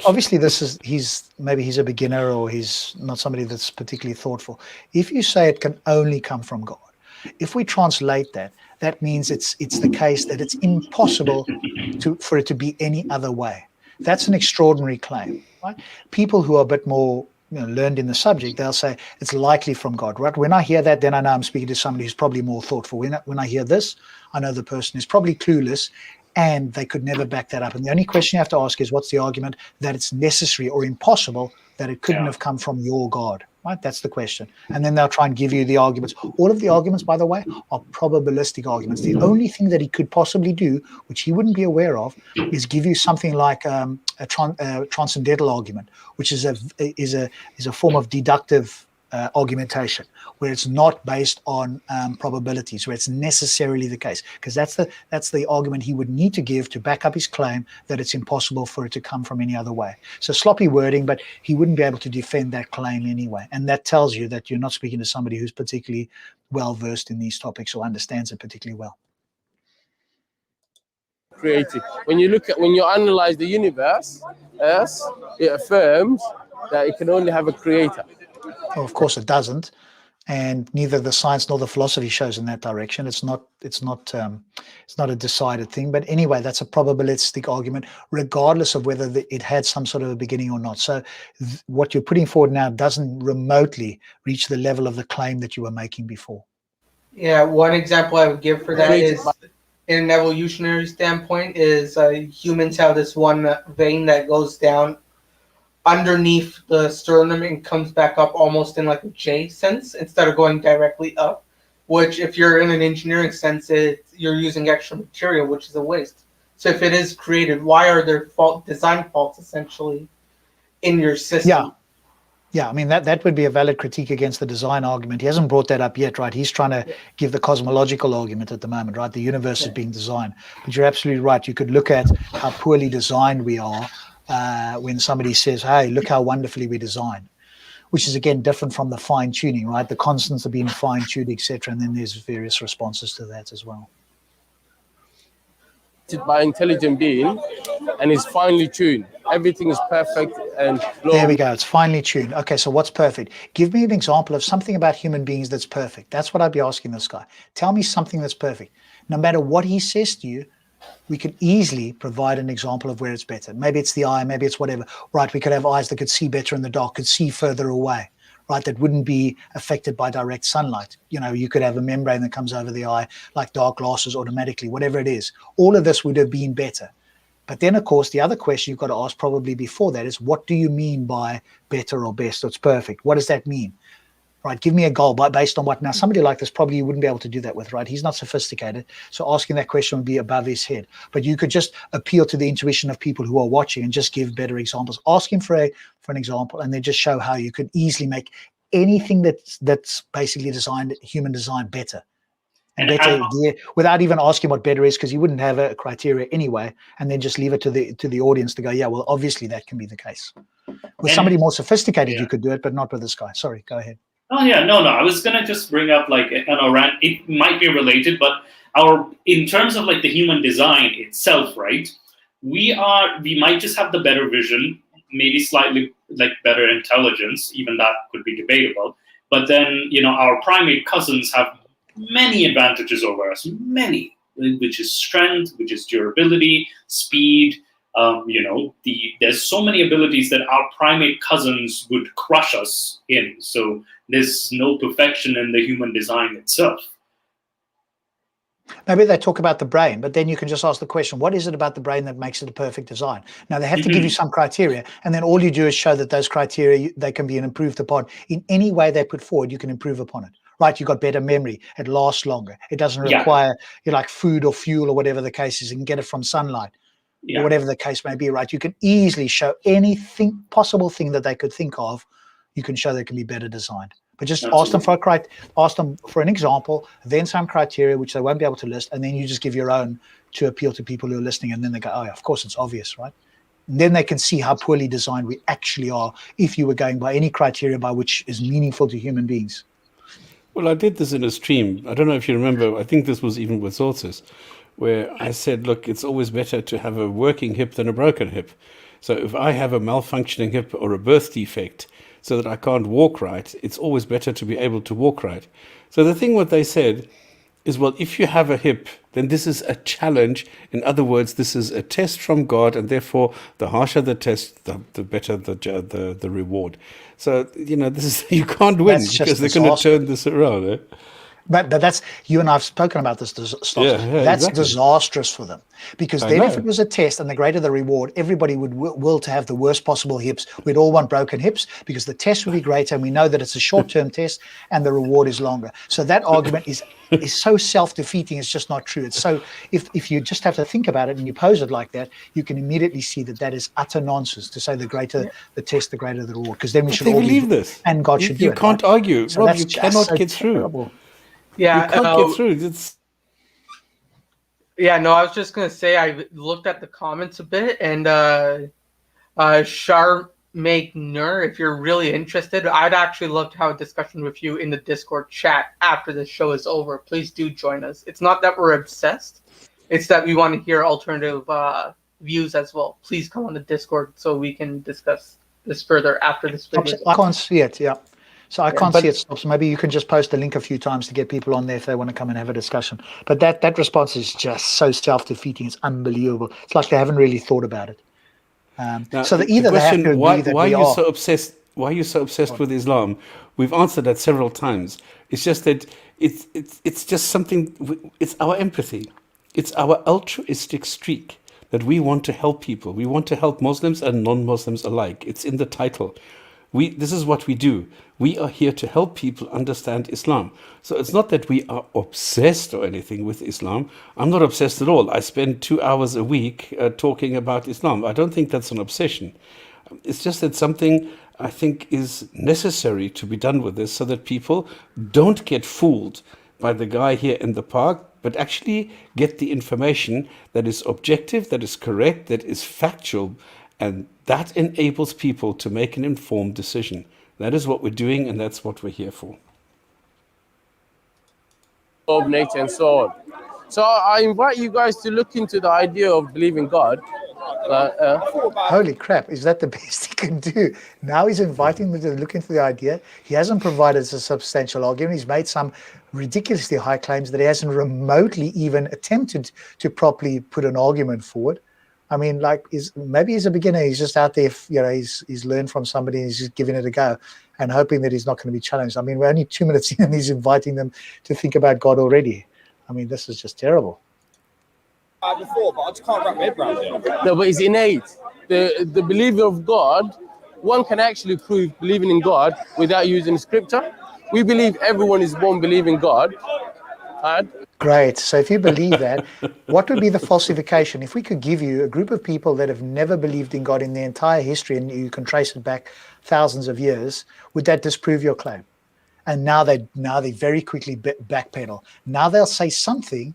obviously he's a beginner, or he's not somebody that's particularly thoughtful. If you say it can only come from God, if we translate that, that means it's the case that it's impossible for it to be any other way. That's an extraordinary claim, right? People who are a bit more learned in the subject, they'll say it's likely from God, right? When I hear that, then I know I'm speaking to somebody who's probably more thoughtful. When I hear this, I know the person is probably clueless and they could never back that up. And the only question you have to ask is, what's the argument that it's necessary or impossible that it couldn't have come from your God, right? That's the question. And then they'll try and give you the arguments. All of the arguments, by the way, are probabilistic arguments. The only thing that he could possibly do, which he wouldn't be aware of, is give you something like a transcendental argument, which is a form of deductive argumentation, where it's not based on probabilities, where it's necessarily the case, because that's the argument he would need to give to back up his claim that it's impossible for it to come from any other way. So sloppy wording, but he wouldn't be able to defend that claim anyway. And that tells you that you're not speaking to somebody who's particularly well versed in these topics or understands it particularly well. Created. When you analyze the universe, yes, it affirms that it can only have a creator. Well, of course it doesn't, and neither the science nor the philosophy shows in that direction. It's not a decided thing. But anyway, that's a probabilistic argument, regardless of whether it had some sort of a beginning or not. So what you're putting forward now doesn't remotely reach the level of the claim that you were making before. Yeah, one example I would give for that is, in an evolutionary standpoint, is humans have this one vein that goes down underneath the sternum and comes back up almost in like a J sense instead of going directly up, which if you're in an engineering sense, you're using extra material, which is a waste. So if it is created, why are there design faults essentially in your system? Yeah, I mean, that would be a valid critique against the design argument. He hasn't brought that up yet, right? He's trying to give the cosmological argument at the moment, right? The universe is being designed. But you're absolutely right. You could look at how poorly designed we are when somebody says, hey, look how wonderfully we designed, which is, again, different from the fine-tuning, right? The constants are being fine-tuned, etc. And then there's various responses to that as well. By intelligent being, and it's finely tuned. Everything is perfect. And there we go. It's finely tuned. Okay, so what's perfect? Give me an example of something about human beings that's perfect. That's what I'd be asking this guy. Tell me something that's perfect. No matter what he says to you, we could easily provide an example of where it's better. Maybe it's the eye, maybe it's whatever. Right, we could have eyes that could see better in the dark, could see further away, right, that wouldn't be affected by direct sunlight. You know, you could have a membrane that comes over the eye, like dark glasses automatically, whatever it is. All of this would have been better. But then, of course, the other question you've got to ask probably before that is, what do you mean by better or best? It's perfect. What does that mean? Right, give me a goal based on what? Now, somebody like this probably you wouldn't be able to do that with, right? He's not sophisticated, so asking that question would be above his head. But you could just appeal to the intuition of people who are watching and just give better examples. Ask him for an example, and then just show how you could easily make anything that's basically human design, better. And better without even asking what better is, because he wouldn't have a criteria anyway, and then just leave it to the audience to go, yeah, well, obviously that can be the case. With somebody more sophisticated, you could do it, but not with this guy. Sorry, go ahead. Oh yeah, no. I was gonna just bring up like it might be related, but in terms of like the human design itself, right? We might just have the better vision, maybe slightly like better intelligence, even that could be debatable. But then, our primate cousins have many advantages over us, many, which is strength, which is durability, speed. There's so many abilities that our primate cousins would crush us in. So there's no perfection in the human design itself. Maybe they talk about the brain, but then you can just ask the question, what is it about the brain that makes it a perfect design? Now, they have to give you some criteria, and then all you do is show that those criteria, they can be improved upon. In any way they put forward, you can improve upon it. Right, you've got better memory, it lasts longer, it doesn't require food or fuel or whatever the case is, you can get it from sunlight. Or whatever the case may be, right? You can easily show anything, possible thing that they could think of, you can show they can be better designed. But just ask them for an example, then some criteria which they won't be able to list, and then you just give your own to appeal to people who are listening, and then they go, oh yeah, of course it's obvious, right? And then they can see how poorly designed we actually are if you were going by any criteria by which is meaningful to human beings. Well, I did this in a stream. I don't know if you remember, I think this was even with sources, where I said, look, it's always better to have a working hip than a broken hip. So if I have a malfunctioning hip or a birth defect so that I can't walk right, it's always better to be able to walk right. So the thing what they said is, well, if you have a hip then this is a challenge. In other words, this is a test from God, and therefore, the harsher the test, the better the reward. So, this is, you can't win because they're going to turn this around. Eh? But that's, you and I have spoken about this, that's exactly. Disastrous for them. Because then if it was a test and the greater the reward, everybody would will to have the worst possible hips. We'd all want broken hips because the test would be greater, and we know that it's a short-term test and the reward is longer. So that argument is so self-defeating, it's just not true. It's so, if you just have to think about it and you pose it like that, you can immediately see that is utter nonsense to say the greater the test, the greater the reward. Because then we should all believe this. And God should do it. You can't argue. So Rob, you cannot get through. Yeah, you can't get through. No, I was just gonna say I looked at the comments a bit, and Charmaker, if you're really interested, I'd actually love to have a discussion with you in the Discord chat after the show is over. Please do join us. It's not that we're obsessed; it's that we want to hear alternative views as well. Please come on the Discord so we can discuss this further after this video. I can't see it. Yeah. So I can't see it stop. So maybe you can just post the link a few times to get people on there if they want to come and have a discussion. But that response is just so self-defeating. It's unbelievable. It's like they haven't really thought about it. Now, so either they have to agree why that are we you are. so obsessed? Why are you so obsessed with Islam? We've answered that several times. It's just that it's just something. It's our empathy. It's our altruistic streak that we want to help people. We want to help Muslims and non-Muslims alike. It's in the title. This is what we do. We are here to help people understand Islam. So it's not that we are obsessed or anything with Islam. I'm not obsessed at all. I spend 2 hours a week talking about Islam. I don't think that's an obsession. It's just that something I think is necessary to be done with this so that people don't get fooled by the guy here in the park, but actually get the information that is objective, that is correct, that is factual, and that enables people to make an informed decision. That is what we're doing, and that's what we're here for. Of nature and so on. So I invite you guys to look into the idea of believing God. Holy crap, is that the best he can do? Now he's inviting them to look into the idea. He hasn't provided a substantial argument. He's made some ridiculously high claims that he hasn't remotely even attempted to properly put an argument forward. I mean, maybe he's a beginner. He's just out there, he's learned from somebody and he's just giving it a go and hoping that he's not going to be challenged. I mean, we're only 2 minutes in and he's inviting them to think about God already. I mean, this is just terrible. Before, but I just can't wrap my head around it. No, but it's innate. The belief of God, one can actually prove believing in God without using scripture. We believe everyone is born believing God. Great. So if you believe that, what would be the falsification? If we could give you a group of people that have never believed in God in their entire history, and you can trace it back thousands of years, would that disprove your claim? And now they very quickly backpedal. Now they'll say something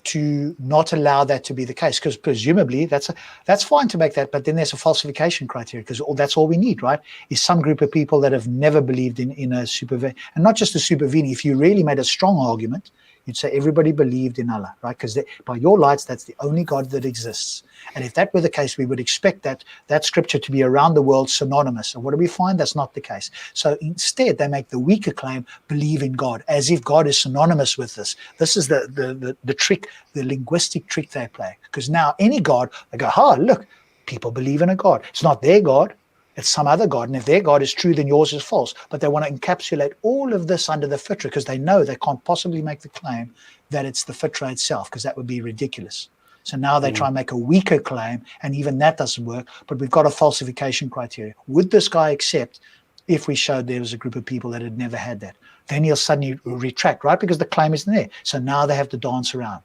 to not allow that to be the case, because presumably that's fine to make that, but then there's a falsification criteria, because that's all we need, right? Is some group of people that have never believed in a superveni, and not just a superveni. If you really made a strong argument, you'd say everybody believed in Allah, right? Because by your lights, that's the only God that exists. And if that were the case, we would expect that scripture to be around the world synonymous. And what do we find? That's not the case. So instead, they make the weaker claim, believe in God, as if God is synonymous with this. This is the trick, the linguistic trick they play. Because now any God, they go, look, people believe in a God. It's not their God. It's some other God, and if their God is true, then yours is false. But they want to encapsulate all of this under the fitra, because they know they can't possibly make the claim that it's the fitra itself, because that would be ridiculous. So now they try and make a weaker claim, and even that doesn't work. But we've got a falsification criteria. Would this guy accept if we showed there was a group of people that had never had that? Then he'll suddenly retract, right? Because the claim isn't there. So now they have to dance around.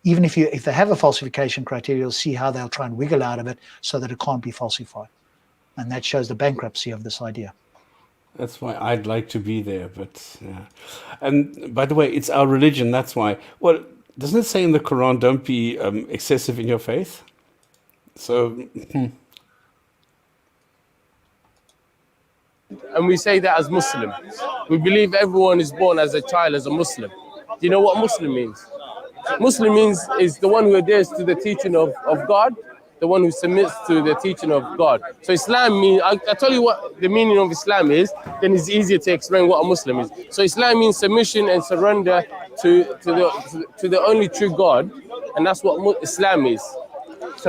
Even if they have a falsification criteria, you'll see how they'll try and wiggle out of it so that it can't be falsified. And that shows the bankruptcy of this idea. That's why I'd like to be there. But yeah. And by the way, it's our religion. That's why. Well, doesn't it say in the Quran, don't be excessive in your faith? So. And we say that as Muslim. We believe everyone is born as a child, as a Muslim. Do you know what Muslim means? Muslim means is the one who adheres to the teaching of God, the one who submits to the teaching of God. So Islam means, I tell you what the meaning of Islam is, then it's easier to explain what a Muslim is. So Islam means submission and surrender to the only true God, and that's what Islam is.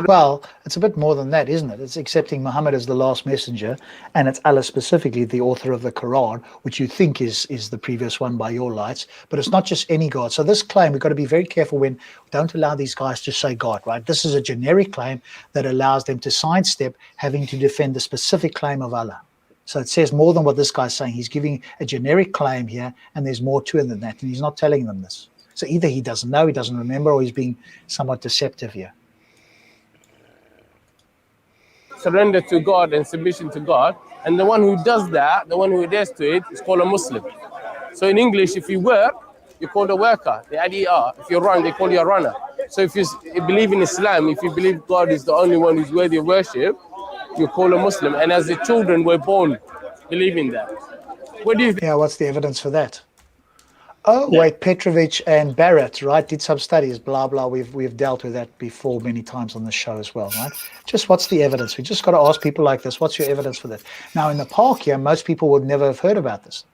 Well, it's a bit more than that, isn't it? It's accepting Muhammad as the last messenger, and it's Allah specifically, the author of the Quran, which you think is the previous one by your lights, but it's not just any God. So this claim, we've got to be very careful when don't allow these guys to say God, right? This is a generic claim that allows them to sidestep having to defend the specific claim of Allah. So it says more than what this guy's saying. He's giving a generic claim here, and there's more to it than that, and he's not telling them this. So either he doesn't know, he doesn't remember, or he's being somewhat deceptive here. Surrender to God and submission to God, and the one who does that, the one who adheres to it, is called a Muslim. So in English, if you work, you're called a worker, the IDR. If you run, they call you a runner. So if you believe in Islam, if you believe God is the only one who's worthy of worship, you're called a Muslim. And as the children were born believing that. What do you think? Yeah, what's the evidence for that? Oh, wait, Petrovich and Barrett, right, did some studies, blah, blah. We've dealt with that before many times on the show as well, right? Just what's the evidence? We just got to ask people like this, what's your evidence for that? Now, in the park here, most people would never have heard about this.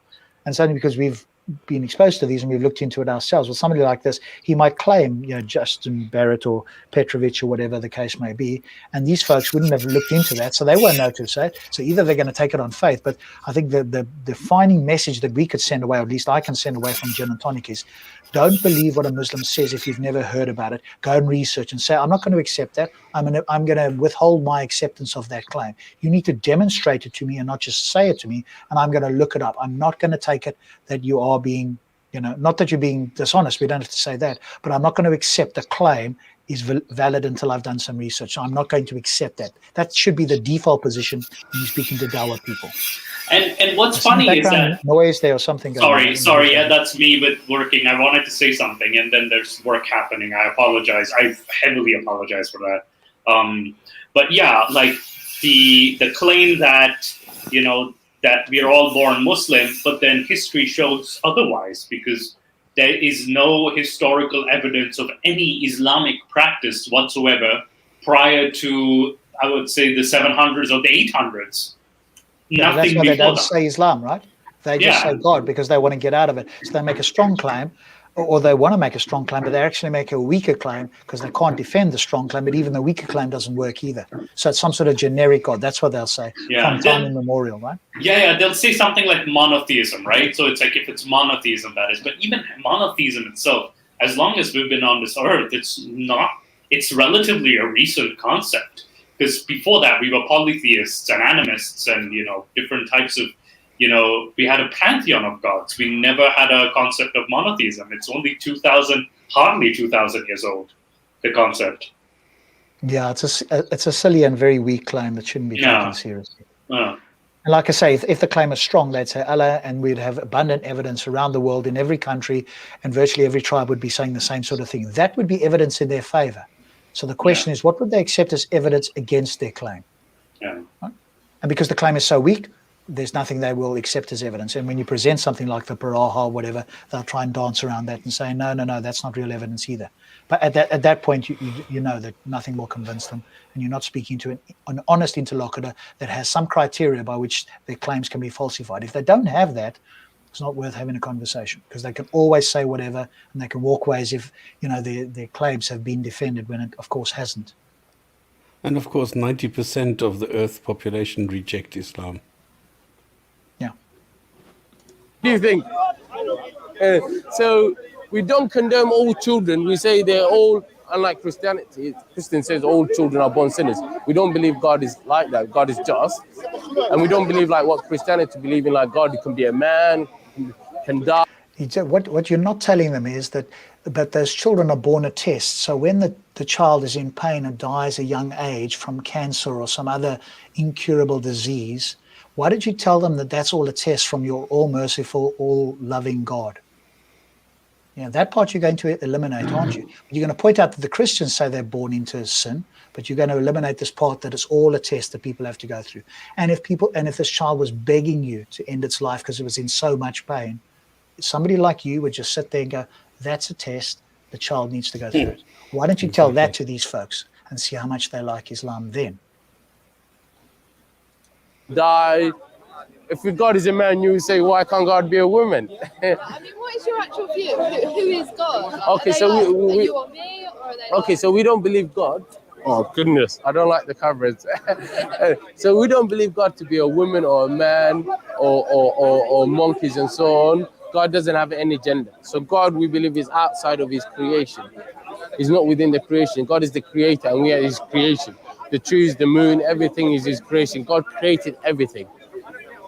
And it's only because we've been exposed to these and we've looked into it ourselves. With somebody like this, he might claim, Justin Barrett or Petrovich or whatever the case may be, and these folks wouldn't have looked into that, so they won't know to say it. So either they're going to take it on faith, but I think the defining message that we could send away, or at least I can send away from Gin and Tonic, is don't believe what a Muslim says if you've never heard about it. Go and research and say, I'm not going to accept that. I'm going to withhold my acceptance of that claim. You need to demonstrate it to me and not just say it to me, and I'm going to look it up. I'm not going to take it that you are being, not that you're being dishonest. We don't have to say that, but I'm not going to accept the claim is valid until I've done some research. So I'm not going to accept that. That should be the default position when you're speaking to Dawah people. And what's funny is that noise there or something. Sorry, yeah, that's me with working. I wanted to say something, and then there's work happening. I apologize. I heavily apologize for that. But yeah, like the claim that that we are all born Muslim, but then history shows otherwise, because there is no historical evidence of any Islamic practice whatsoever prior to, I would say, the 700s or the 800s. Yeah, that's why they don't say Islam, right? They just say God because they want to get out of it. So they make a strong claim, or they want to make a strong claim, but they actually make a weaker claim because they can't defend the strong claim, but even the weaker claim doesn't work either. So it's some sort of generic God. That's what they'll say from time immemorial, right? Yeah, they'll say something like monotheism, right? So it's like if it's monotheism, that is. But even monotheism itself, as long as we've been on this earth, it's relatively a recent concept. Because before that, we were polytheists and animists and, different types of, we had a pantheon of gods. We never had a concept of monotheism. It's only hardly 2,000 years old, the concept. Yeah, it's a silly and very weak claim that shouldn't be taken seriously. And like I say, if the claim is strong, they'd say Allah, and we'd have abundant evidence around the world in every country, and virtually every tribe would be saying the same sort of thing. That would be evidence in their favor. So the question is, what would they accept as evidence against their claim? Yeah. Right? And because the claim is so weak, there's nothing they will accept as evidence. And when you present something like the Baraha or whatever, they'll try and dance around that and say, no, that's not real evidence either. But at that point, you know that nothing will convince them, and you're not speaking to an honest interlocutor that has some criteria by which their claims can be falsified. If they don't have that, it's not worth having a conversation, because they can always say whatever and they can walk away as if their claims have been defended when it, of course, hasn't. And of course, 90% of the Earth population reject Islam. Yeah. What do you think? So we don't condemn all children. We say they're all, unlike Christianity. Christian says all children are born sinners. We don't believe God is like that. God is just. And we don't believe like what Christianity believe in, like God can be a man, can die. What you're not telling them is that those children are born a test. So when the child is in pain and dies at a young age from cancer or some other incurable disease, why did you tell them that that's all a test from your all-merciful, all-loving God? That part you're going to eliminate, aren't you? You're going to point out that the Christians say they're born into sin, but you're going to eliminate this part that it's all a test that people have to go through. And if this child was begging you to end its life because it was in so much pain, somebody like you would just sit there and go, that's a test, the child needs to go through it. Why don't you tell that to these folks? and see how much they like Islam then. Die. If God is a man, you say, why can't God be a woman? I mean, what is your actual view? Who is God? Okay, so are we you or me, or are they okay, so we don't believe God. Oh goodness, I don't like the coverage. So we don't believe God to be a woman or a man or monkeys and so on. God doesn't have any gender. So God, we believe, is outside of his creation. He's not within the creation. God is the creator and we are his creation. The trees, the moon, everything is his creation. God created everything.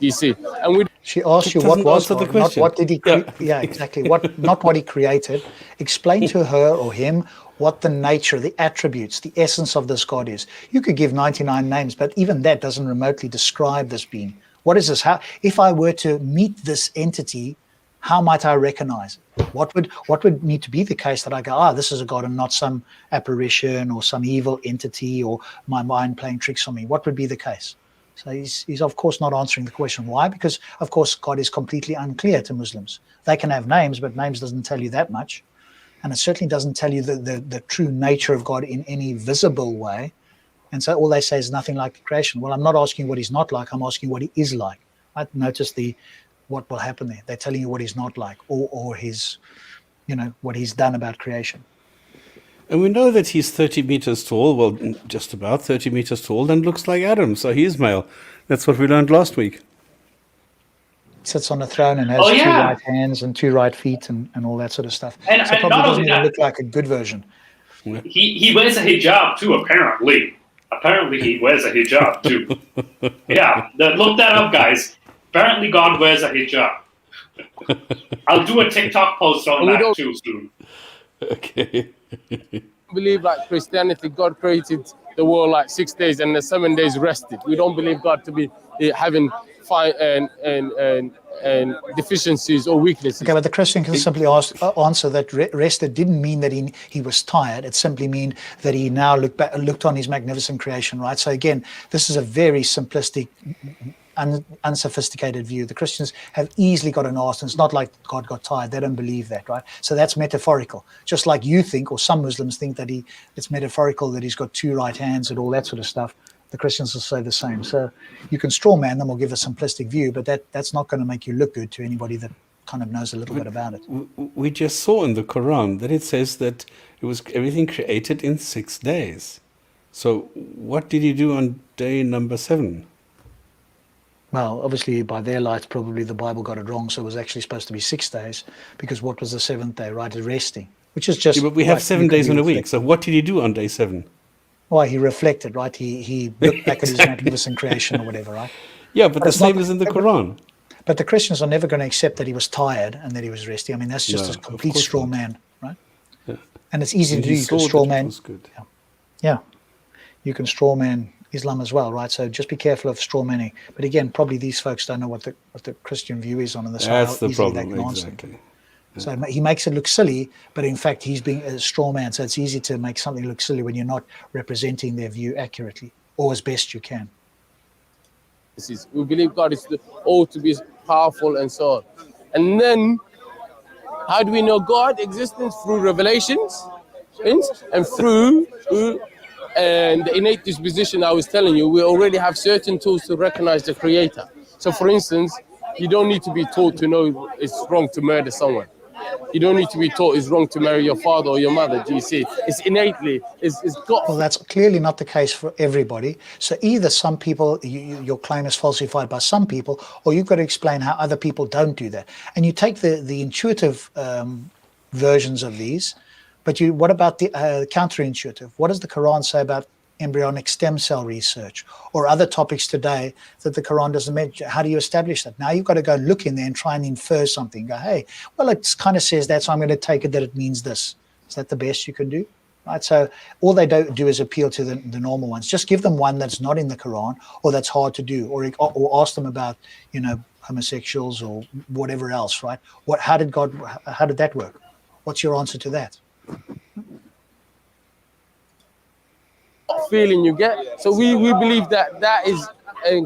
You see, and we. She asked you It what doesn't was answer the God, not question. what did he create. Yeah, exactly. Not what he created. Explain to her or him what the nature, the attributes, the essence of this God is. You could give 99 names, but even that doesn't remotely describe this being. What is this? How, if I were to meet this entity, how might I recognize it? What would need to be the case that I go, this is a God and not some apparition or some evil entity or my mind playing tricks on me? What would be the case? So he's of course not answering the question. Why? Because of course God is completely unclear to Muslims. They can have names, but names doesn't tell you that much. And it certainly doesn't tell you the true nature of God in any visible way. And so all they say is nothing like the creation. Well, I'm not asking what he's not like, I'm asking what he is like. Right? Notice what will happen there. They're telling you what he's not like or his, what he's done about creation. And we know that he's 30 meters tall, well, just about 30 meters tall, and looks like Adam, so he's male. That's what we learned last week. Sits on a throne and has 2 right hands and 2 right feet and all that sort of stuff. And so probably doesn't even look like a good version. He wears a hijab too, apparently. Apparently he wears a hijab too. Yeah, look that up, guys. Apparently God wears a hijab. I'll do a TikTok post on that too soon. Okay. Believe like Christianity, God created the world like 6 days and the 7 days rested. We don't believe God to be having and deficiencies or weaknesses. Okay, but the Christian can simply answer that rested didn't mean that he was tired. It simply mean that he now looked on his magnificent creation, right? So again, this is a very simplistic, unsophisticated view. The Christians have easily got an answer. It's not like God got tired. They don't believe that, right? So that's metaphorical. Just like you think, or some Muslims think that it's metaphorical that he's got 2 right hands and all that sort of stuff. The Christians will say the same. So you can straw man them or give a simplistic view, but that's not going to make you look good to anybody that kind of knows a little bit about it. We just saw in the Quran that it says that it was everything created in 6 days. So what did he do on day number 7? Well, obviously by their lights, probably the Bible got it wrong. So it was actually supposed to be 6 days, because what was the 7th day, right? Resting, which is just. Yeah, but we have 7 days in a week. So what did he do on day 7? Well, he reflected, right? He looked back at his magnificent creation or whatever, right? Yeah, but the same is in the Quran. But the Christians are never going to accept that he was tired and that he was resting. I mean, that's just a complete straw man, right? Yeah. And it's easy to do. You can straw man. Good. Yeah. You can straw man Islam as well, right? So just be careful of straw manning. But again, probably these folks don't know what the Christian view is on this. That's the problem, exactly. So he makes it look silly, but in fact, he's being a straw man. So it's easy to make something look silly when you're not representing their view accurately or as best you can. We believe God is all to be powerful and so on. And then, how do we know God existence? Through revelations and through and the innate disposition I was telling you. We already have certain tools to recognize the Creator. So, for instance, you don't need to be taught to know it's wrong to murder someone. You don't need to be taught it's wrong to marry your father or your mother. Do you see? It's innately, it's got. Well, that's clearly not the case for everybody. So either some people, your claim is falsified by some people, or you've got to explain how other people don't do that. And you take the intuitive versions of these, but what about the counterintuitive? What does the Quran say about embryonic stem cell research or other topics today that the Quran doesn't mention? How do you establish that? Now you've got to go look in there and try and infer something. Go, hey, well, it kind of says that, so I'm going to take it that it means this. Is that the best you can do? Right. So all they do is appeal to the normal ones. Just give them one that's not in the Quran or that's hard to do, or ask them about, homosexuals or whatever else. Right. How did that work? What's your answer to that? Feeling you get. So we believe that is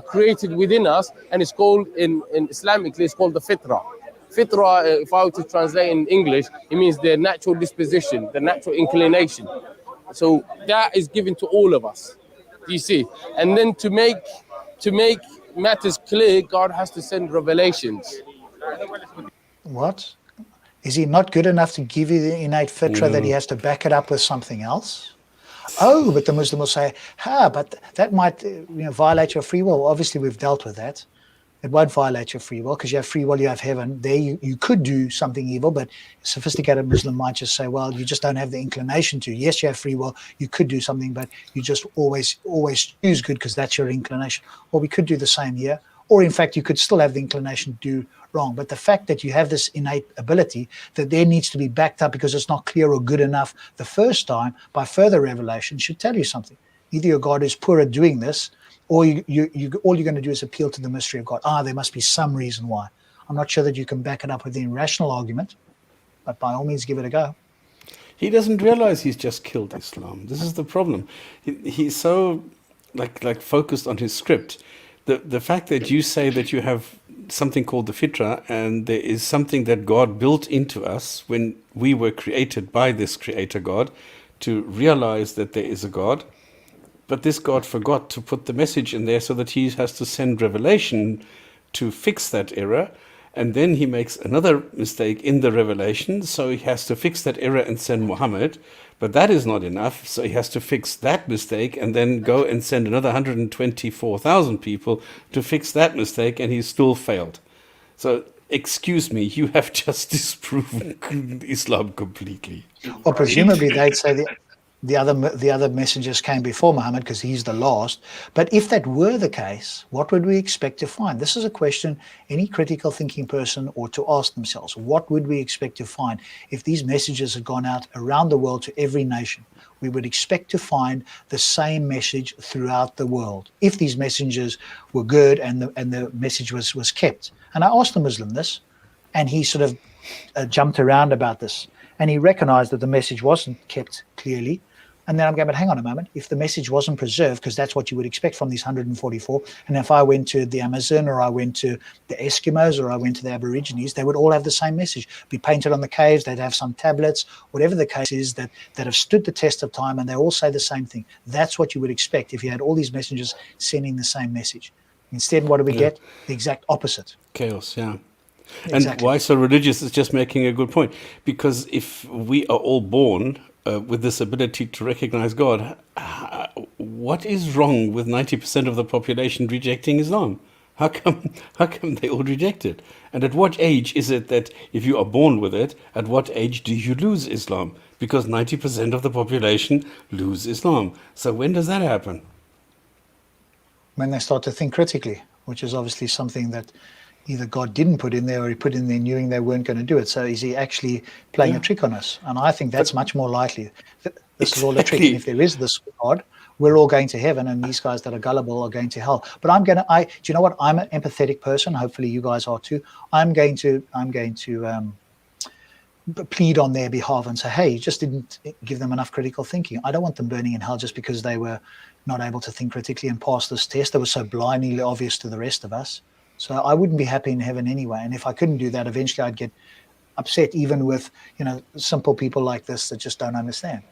created within us, and it's called in Islamically, it's called the fitra. Fitra, if I were to translate in English, it means the natural disposition, the natural inclination. So that is given to all of us. You see, and then to make matters clear, God has to send revelations. What? Is he not good enough to give you the innate fitra that he has to back it up with something else? Oh, but the Muslim will say, but that might violate your free will. Obviously, we've dealt with that. It won't violate your free will because you have free will, you have heaven. There you could do something evil, but a sophisticated Muslim might just say, well, you just don't have the inclination to. Yes, you have free will, you could do something, but you just always choose good because that's your inclination. Or we could do the same here. Or in fact, you could still have the inclination to do wrong. But the fact that you have this innate ability that there needs to be backed up because it's not clear or good enough the first time by further revelation should tell you something. Either your God is poor at doing this, or you all you're going to do is appeal to the mystery of God. There must be some reason why. I'm not sure that you can back it up with the rational argument, but by all means, give it a go. He doesn't realize he's just killed Islam. This is the problem. He's so like focused on his script. The fact that you say that you have something called the fitra, and there is something that God built into us when we were created by this creator God to realize that there is a God. But this God forgot to put the message in there so that he has to send revelation to fix that error. And then he makes another mistake in the revelation. So he has to fix that error and send Muhammad. But that is not enough. So he has to fix that mistake and then go and send another 124,000 people to fix that mistake. And he still failed. So excuse me, you have just disproven Islam completely. Or presumably they'd say the other messengers came before Muhammad because he's the last. But if that were the case, what would we expect to find? This is a question any critical thinking person ought to ask themselves. What would we expect to find if these messages had gone out around the world to every nation? We would expect to find the same message throughout the world if these messengers were good and the message was kept. And I asked the Muslim this, and he sort of jumped around about this. And he recognized that the message wasn't kept clearly. And then I'm going, but hang on a moment. If the message wasn't preserved, because that's what you would expect from these 144, and if I went to the Amazon or I went to the Eskimos or I went to the Aborigines, they would all have the same message, be painted on the caves, they'd have some tablets, whatever the case is, that have stood the test of time, and they all say the same thing. That's what you would expect if you had all these messengers sending the same message. Instead, what do we get? The exact opposite. Chaos, yeah. Exactly. And why so religious is just making a good point. Because if we are all born with this ability to recognize God, what is wrong with 90% of the population rejecting Islam? How come they all reject it? And at what age is it that if you are born with it, at what age do you lose Islam? Because 90% of the population lose Islam. So when does that happen? When they start to think critically, which is obviously something that either God didn't put in there or he put in there knowing they weren't going to do it. So is he actually playing a trick on us? And I think that's much more likely. This is all a trick. And if there is this God, we're all going to heaven, and these guys that are gullible are going to hell. But do you know what? I'm an empathetic person. Hopefully you guys are too. I'm going to plead on their behalf and say, hey, you just didn't give them enough critical thinking. I don't want them burning in hell just because they were not able to think critically and pass this test that was so blindly obvious to the rest of us. So I wouldn't be happy in heaven anyway. And if I couldn't do that, eventually I'd get upset, even with simple people like this that just don't understand.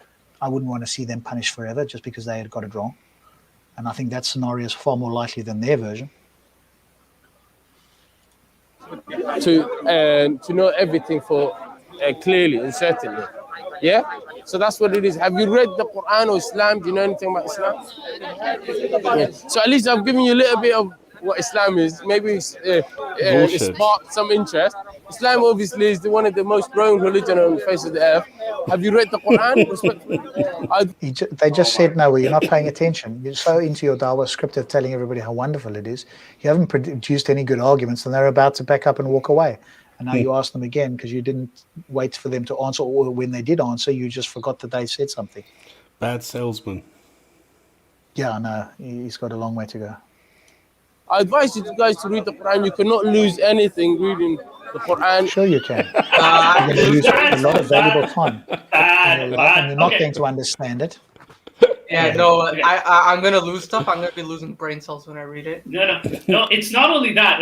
I wouldn't want to see them punished forever just because they had got it wrong. And I think that scenario is far more likely than their version. To know everything for clearly and certainly. Yeah? So that's what it is. Have you read the Quran or Islam? Do you know anything about Islam? Yeah. So at least I've given you a little bit of what Islam is. Maybe it sparked some interest. Islam obviously is one of the most growing religion on the face of the earth. Have you read the Quran? They just said no, well, you're not paying attention. You're so into your Dawah script of telling everybody how wonderful it is. You haven't produced any good arguments, and they're about to back up and walk away. And now you ask them again because you didn't wait for them to answer, or when they did answer, you just forgot that they said something. Bad salesman. Yeah, no, he's got a long way to go. I advise you guys to read the Quran. You cannot lose anything reading the Quran. Sure you can. You're going to lose a lot of valuable time. And you're not going to understand it. Yeah, no, I'm going to lose stuff. I'm going to be losing brain cells when I read it. No, it's not only that.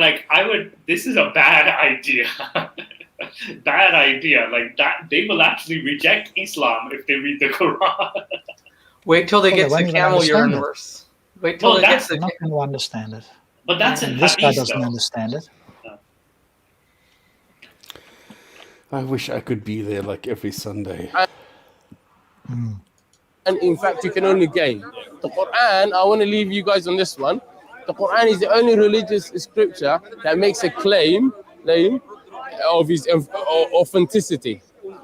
This is a bad idea. Bad idea. Like that, they will actually reject Islam if they read the Quran. Wait till they Well, get they won't to even camel urine understand it. verse. Wait till No, they get that's- to They're not going to understand it. But that's in And this guy Hadith, doesn't though. understand it. I wish I could be there like every Sunday. And in fact, you can only gain. The Quran, I want to leave you guys on this one. The Quran is the only religious scripture that makes a claim of his authenticity.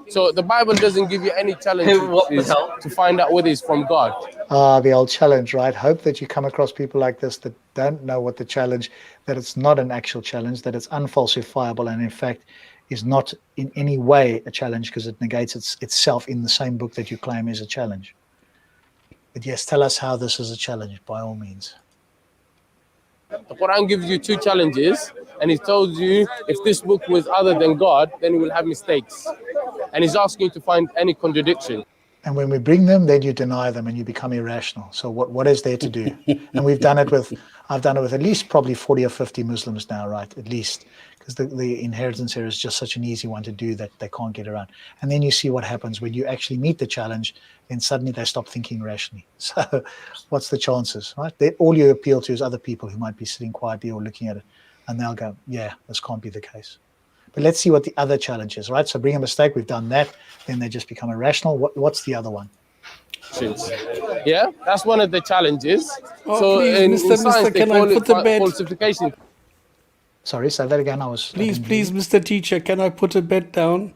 So the Bible doesn't give you any challenges What the hell? to find out whether it's from God. The old challenge, right? Hope that you come across people like this that don't know what the challenge, that it's not an actual challenge, that it's unfalsifiable, and in fact is not in any way a challenge because it negates itself in the same book that you claim is a challenge. But yes, tell us how this is a challenge, by all means. The Quran gives you two challenges, and it tells you if this book was other than God, then it will have mistakes. And he's asking you to find any contradiction. And when we bring them, then you deny them and you become irrational. So what is there to do? And I've done it with at least probably 40 or 50 Muslims now, right? At least, because the inheritance here is just such an easy one to do that they can't get around. And then you see what happens when you actually meet the challenge, then suddenly they stop thinking rationally. So what's the chances, right? All you appeal to is other people who might be sitting quietly or looking at it, and they'll go, yeah, this can't be the case. But let's see what the other challenge is, right? So bring a mistake, we've done that, then they just become irrational. What's the other one? Yeah, that's one of the challenges. Oh, so please, in Mr. science, they Can I call put the it bed? falsification. Sorry, say that again. Please, Mr. Teacher, can I put a bet down?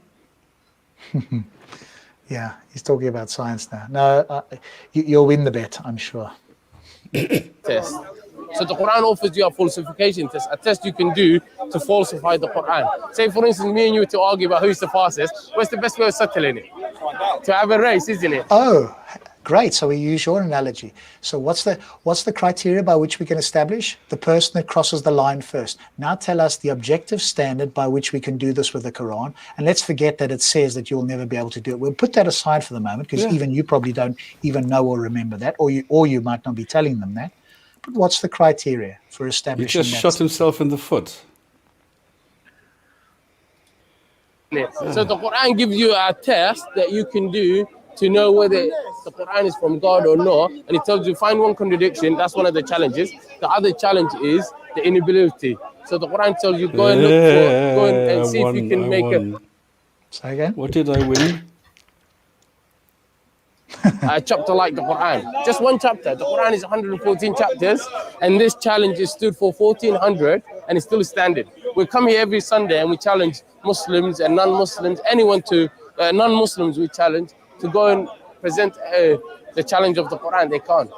Yeah, he's talking about science now. No, you'll win the bet, I'm sure. Test. So the Quran offers you a falsification test, a test you can do to falsify the Quran. Say, for instance, me and you to argue about who's the fastest. What's the best way of settling it? To have a race, isn't it? Oh, great. So we use your analogy. So what's the criteria by which we can establish the person that crosses the line first? Now tell us the objective standard by which we can do this with the Quran. And let's forget that it says that you'll never be able to do it. We'll put that aside for the moment because even you probably don't even know or remember that, or you might not be telling them that. But what's the criteria for establishing He just shot himself in the foot. So the Quran gives you a test that you can do to know whether the Quran is from God or not, and it tells you find one contradiction. That's one of the challenges. The other challenge is the inability. So the Quran tells you go and see if you can make it. Say again. What did I win? A chapter like the Quran, just one chapter. The Quran is 114 chapters, and this challenge is stood for 1400, and it's still standing. We come here every Sunday and we challenge Muslims and non-Muslims, anyone to non-Muslims we challenge to go and present the challenge of the Quran. They can't.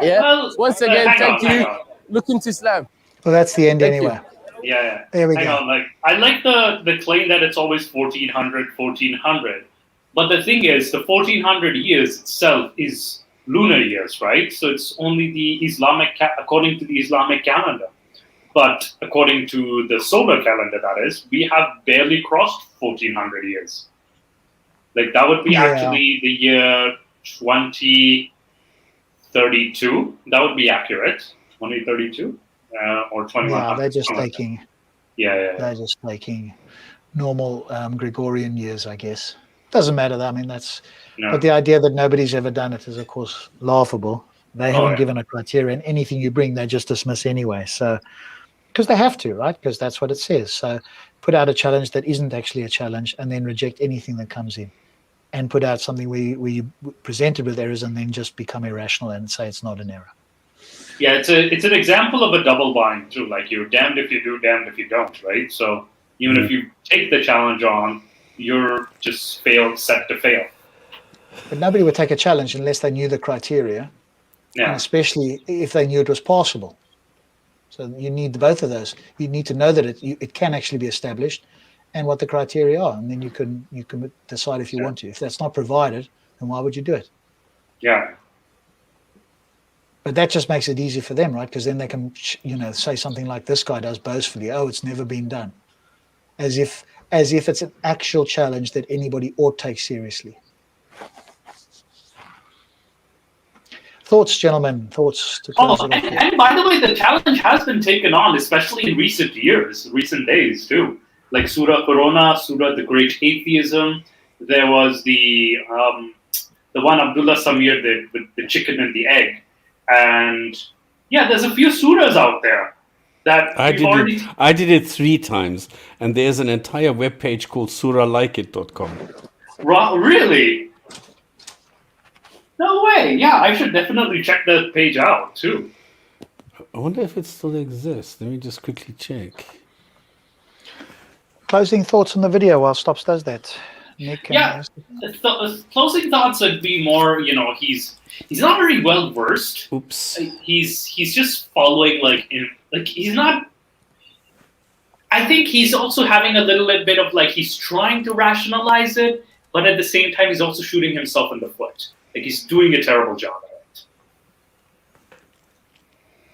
Yeah. Well, Once again, hang thank you. on. Look into Islam. Well, that's the end Thank anyway. Yeah. There we Hang go. on, I like the claim that it's always 1400. But the thing is, the 1400 years itself is lunar years, right? So it's only the according to the Islamic calendar. But according to the solar calendar, that is, we have barely crossed 1400 years. Like that would be actually the year 2032. That would be accurate. 2032 or 2100. Yeah, they're just taking. Yeah. They're just taking normal Gregorian years, I guess. Doesn't matter. I mean, that's. No. But the idea that nobody's ever done it is, of course, laughable. They haven't given a criteria, and anything you bring, they just dismiss anyway. So, because they have to, right? Because that's what it says. So, put out a challenge that isn't actually a challenge, and then reject anything that comes in, and put out something where you presented with errors, and then just become irrational and say it's not an error. Yeah, it's an example of a double bind too. Like you're damned if you do, damned if you don't, right? So even if you take the challenge on, you're just set to fail. But nobody would take a challenge unless they knew the criteria, and especially if they knew it was possible. So you need both of those. You need to know that it can actually be established, and what the criteria are, and then you can decide if you want to. If that's not provided, then why would you do it? Yeah. But that just makes it easy for them, right? Because then they can, say something like this guy does boastfully. Oh, it's never been done, as if it's an actual challenge that anybody ought take seriously. Thoughts, gentlemen? Thoughts to close it off? And by the way, the challenge has been taken on, especially in recent days too. Like Surah Corona, Surah the Great Atheism. There was the the one Abdullah Samir did with the chicken and the egg. And yeah, there's a few surahs out there that I did it 3 times, and there's an entire web page called surahlikeit.com. Really? No way. Yeah, I should definitely check that page out too. I wonder if it still exists. Let me just quickly check. Closing thoughts on the video while Stops does that. Nick? Yeah, closing thoughts would be more, he's not very well versed. Oops. He's just following he's not. I think he's also having a little bit of he's trying to rationalize it, but at the same time he's also shooting himself in the foot. He's doing a terrible job at it.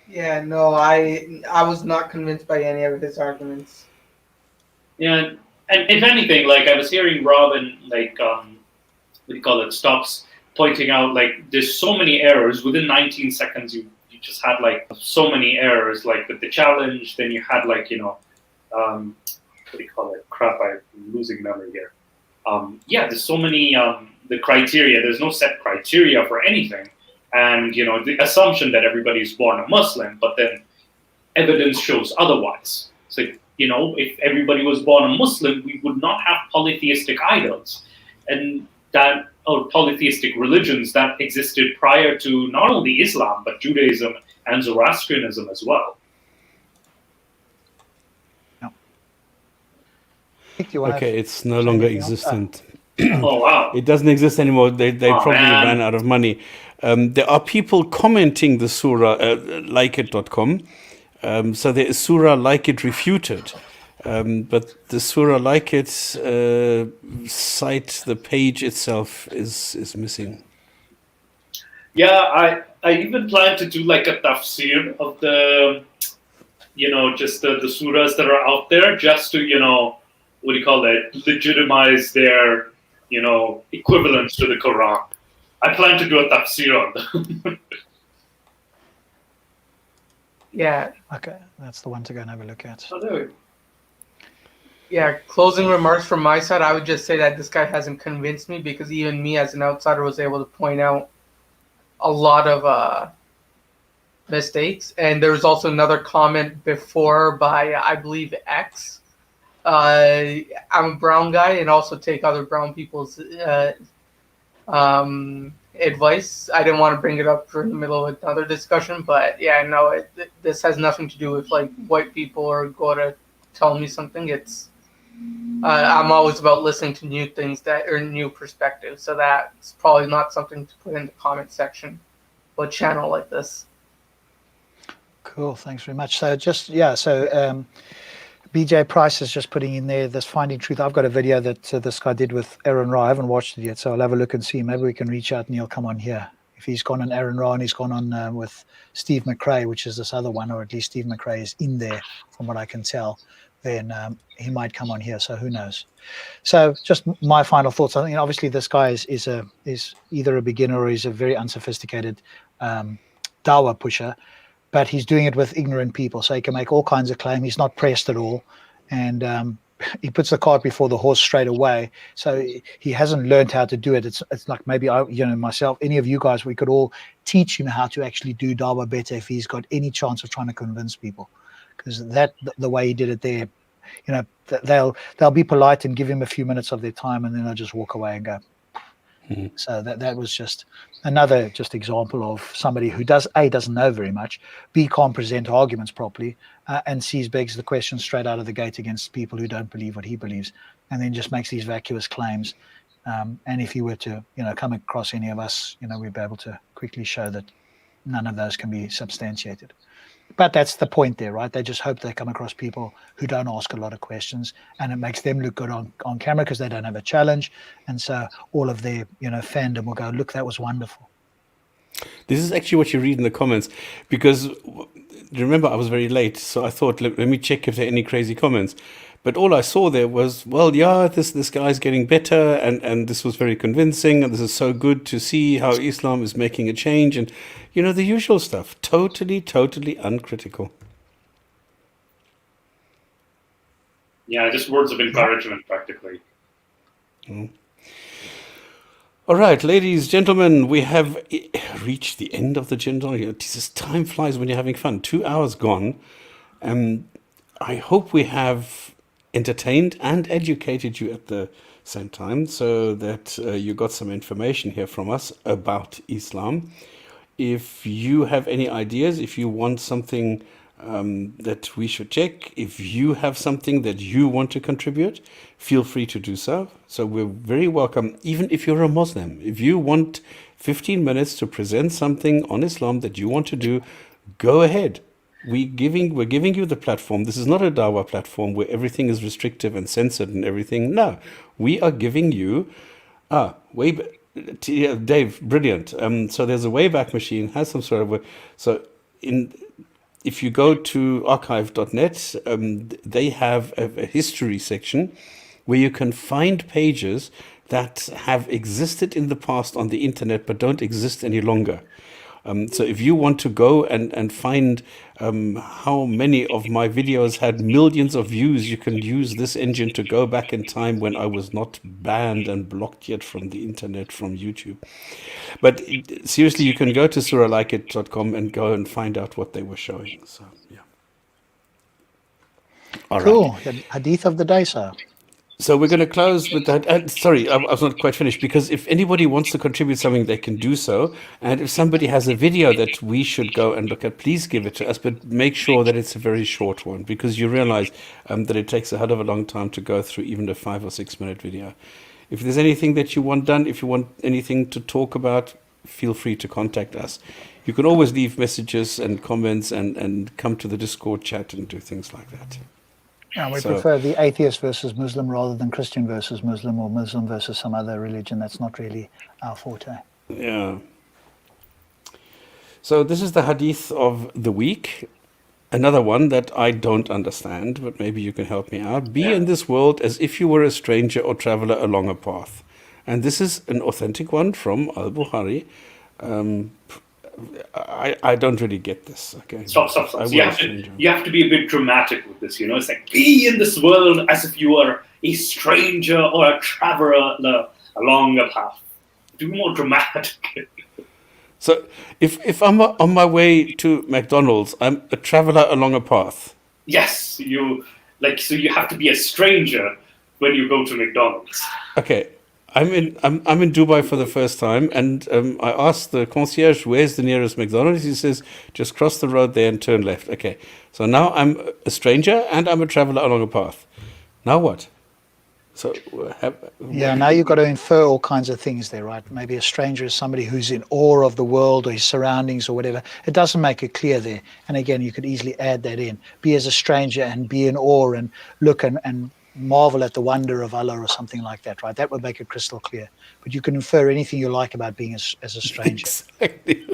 Yeah, no, I was not convinced by any of his arguments. Yeah, and if anything, I was hearing Robin, Stops pointing out, there's so many errors. Within 19 seconds, you just had, so many errors, with the challenge, then you had, Crap, I'm losing memory here. There's so many, the criteria, there's no set criteria for anything. And, the assumption that everybody's born a Muslim, but then evidence shows otherwise. So, if everybody was born a Muslim, we would not have polytheistic idols and polytheistic religions that existed prior to not only Islam, but Judaism and Zoroastrianism as well. Okay, it's no longer existent. Oh, wow. It doesn't exist anymore. They probably ran out of money. There are people commenting the surah, likeit.com. So there is Surah Like It Refuted. But the Surah Like It site, the page itself is missing. Yeah, I even plan to do a tafsir of the, just the surahs that are out there, just to, legitimize their, equivalence to the Quran. I plan to do a tafsir on them. Yeah. Okay, that's the one to go and have a look at. Oh, there we go. Yeah, closing remarks from my side, I would just say that this guy hasn't convinced me, because even me as an outsider was able to point out a lot of mistakes. And there was also another comment before by, I believe, X. I'm a brown guy and also take other brown people's advice. I didn't want to bring it up in the middle of another discussion, but yeah, no, this has nothing to do with white people or go to tell me something. It's I'm always about listening to new things that are new perspectives. So that's probably not something to put in the comment section of a channel like this. Cool, thanks very much. So BJ Price is just putting in there this Finding Truth. I've got a video that this guy did with Aaron Ra. I haven't watched it yet, so I'll have a look and see. Maybe we can reach out and he'll come on here. If he's gone on Aaron Ra and he's gone on with Steve McRae, which is this other one, or at least Steve McRae is in there from what I can tell, then he might come on here, so who knows. So just my final thoughts. I think obviously this guy is either a beginner or he's a very unsophisticated Dawah pusher, but he's doing it with ignorant people, so he can make all kinds of claims. He's not pressed at all, and he puts the cart before the horse straight away. So he hasn't learned how to do it. It's like maybe myself, any of you guys, we could all teach him how to actually do Dawah better if he's got any chance of trying to convince people, because the way he did it there, they'll be polite and give him a few minutes of their time, and then they'll just walk away and go. So that was just another example of somebody who doesn't know very much, B, can't present arguments properly, and C, begs the question straight out of the gate against people who don't believe what he believes, and then just makes these vacuous claims. And if he were to come across any of us, we'd be able to quickly show that none of those can be substantiated. But that's the point there, right? They just hope they come across people who don't ask a lot of questions, and it makes them look good on camera because they don't have a challenge. And so all of their, fandom will go, look, that was wonderful. This is actually what you read in the comments, because remember, I was very late. So I thought, let me check if there are any crazy comments. But all I saw there was, well, yeah, this guy's getting better, and this was very convincing, and this is so good to see how Islam is making a change, and the usual stuff. Totally uncritical. Yeah, just words of encouragement, practically. All All right, ladies, gentlemen, we have reached the end of the gin. This time flies when you're having fun. 2 hours gone. I hope we have entertained and educated you at the same time, so that you got some information here from us about Islam. If you have any ideas, if you want something that we should check, if you have something that you want to contribute, feel free to do so. So we're very welcome, even if you're a Muslim. If you want 15 minutes to present something on Islam that you want to do, go ahead. We're giving you the platform. This is not a Dawah platform where everything is restrictive and censored and everything. No, we are giving you Dave, brilliant. So there's a Wayback Machine, has some sort of if you go to archive.net, they have a history section where you can find pages that have existed in the past on the internet but don't exist any longer. So if you want to go and find how many of my videos had millions of views, you can use this engine to go back in time when I was not banned and blocked yet from the internet, from YouTube. But seriously, you can go to suralikeit.com and go and find out what they were showing. So, yeah. All Cool. right. The Hadith of the day, sir. So we're going to close with that. Sorry, I was not quite finished, because if anybody wants to contribute something, they can do so. And if somebody has a video that we should go and look at, please give it to us, but make sure that it's a very short one, because you realize that it takes a hell of a long time to go through even a 5 or 6 minute video. If there's anything that you want done, if you want anything to talk about, feel free to contact us. You can always leave messages and comments and come to the Discord chat and do things like that. We prefer the atheist versus Muslim rather than Christian versus Muslim or Muslim versus some other religion. That's not really our forte. Yeah. So this is the Hadith of the week. Another one that I don't understand, but maybe you can help me out. Be in this world as if you were a stranger or traveler along a path. And this is an authentic one from Al-Bukhari. I don't really get this. Okay. Stop. So you have to be a bit dramatic with this, It's like, be in this world as if you were a stranger or a traveler along a path. Do more dramatic. So if I'm on my way to McDonald's, I'm a traveler along a path. Yes, so you have to be a stranger when you go to McDonald's. Okay. I'm in Dubai for the first time, and I asked the concierge, where's the nearest McDonald's? He says, just cross the road there and turn left. Okay, so now I'm a stranger and I'm a traveler along a path. Now what? So now you've got to infer all kinds of things there, right? Maybe a stranger is somebody who's in awe of the world or his surroundings or whatever. It doesn't make it clear there. And again, you could easily add that in. Be as a stranger and be in awe and look and marvel at the wonder of Allah or something like that, right? That would make it crystal clear. But you can infer anything you like about being as a stranger. Exactly.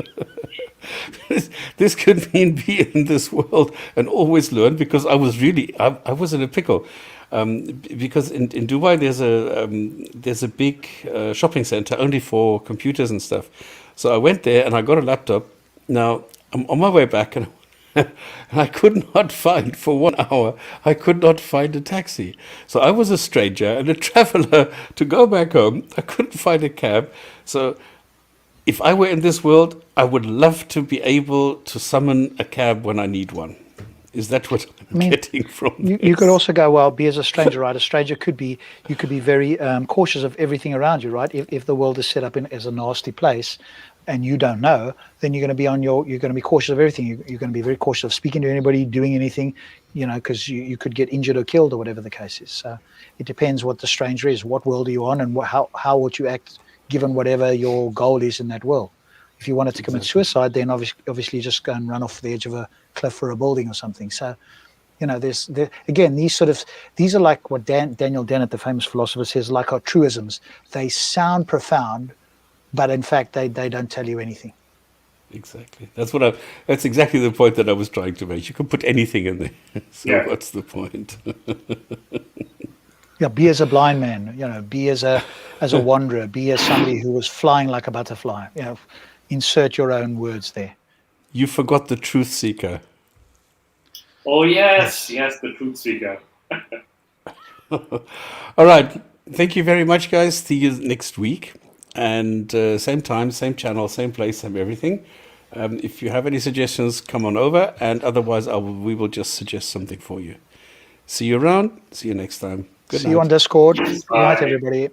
This could mean be in this world and always learn, because I was in a pickle. Because in Dubai there's a big shopping center only for computers and stuff. So I went there and I got a laptop. Now I'm on my way back and I could not find, for 1 hour, I could not find a taxi. So I was a stranger and a traveler to go back home. I couldn't find a cab. So if I were in this world, I would love to be able to summon a cab when I need one. Is that what I'm getting from this? You could also go, well, be as a stranger, right? A stranger could be very cautious of everything around you, right? If the world is set up as a nasty place, and you don't know, then you're going to be you're going to be cautious of everything. You're going to be very cautious of speaking to anybody, doing anything, because you could get injured or killed or whatever the case is. So it depends what the stranger is, what world are you on, and how would you act given whatever your goal is in that world. If you wanted to commit suicide, then obviously just go and run off the edge of a cliff or a building or something. So, these are like what Daniel Dennett, the famous philosopher, says, like our truisms. They sound profound, but in fact, they don't tell you anything. Exactly. That's exactly the point that I was trying to make. You can put anything in there. So what's the point? Yeah, be as a blind man, be as a wanderer, be as somebody who was flying like a butterfly. Insert your own words there. You forgot the truth seeker. Oh, yes, the truth seeker. All right. Thank you very much, guys. See you next week. and same time, same channel, same place, same everything. If you have any suggestions, come on over, and otherwise we will just suggest something for you. See you around. See you next time. Good See night. you on Discord. Good night, everybody.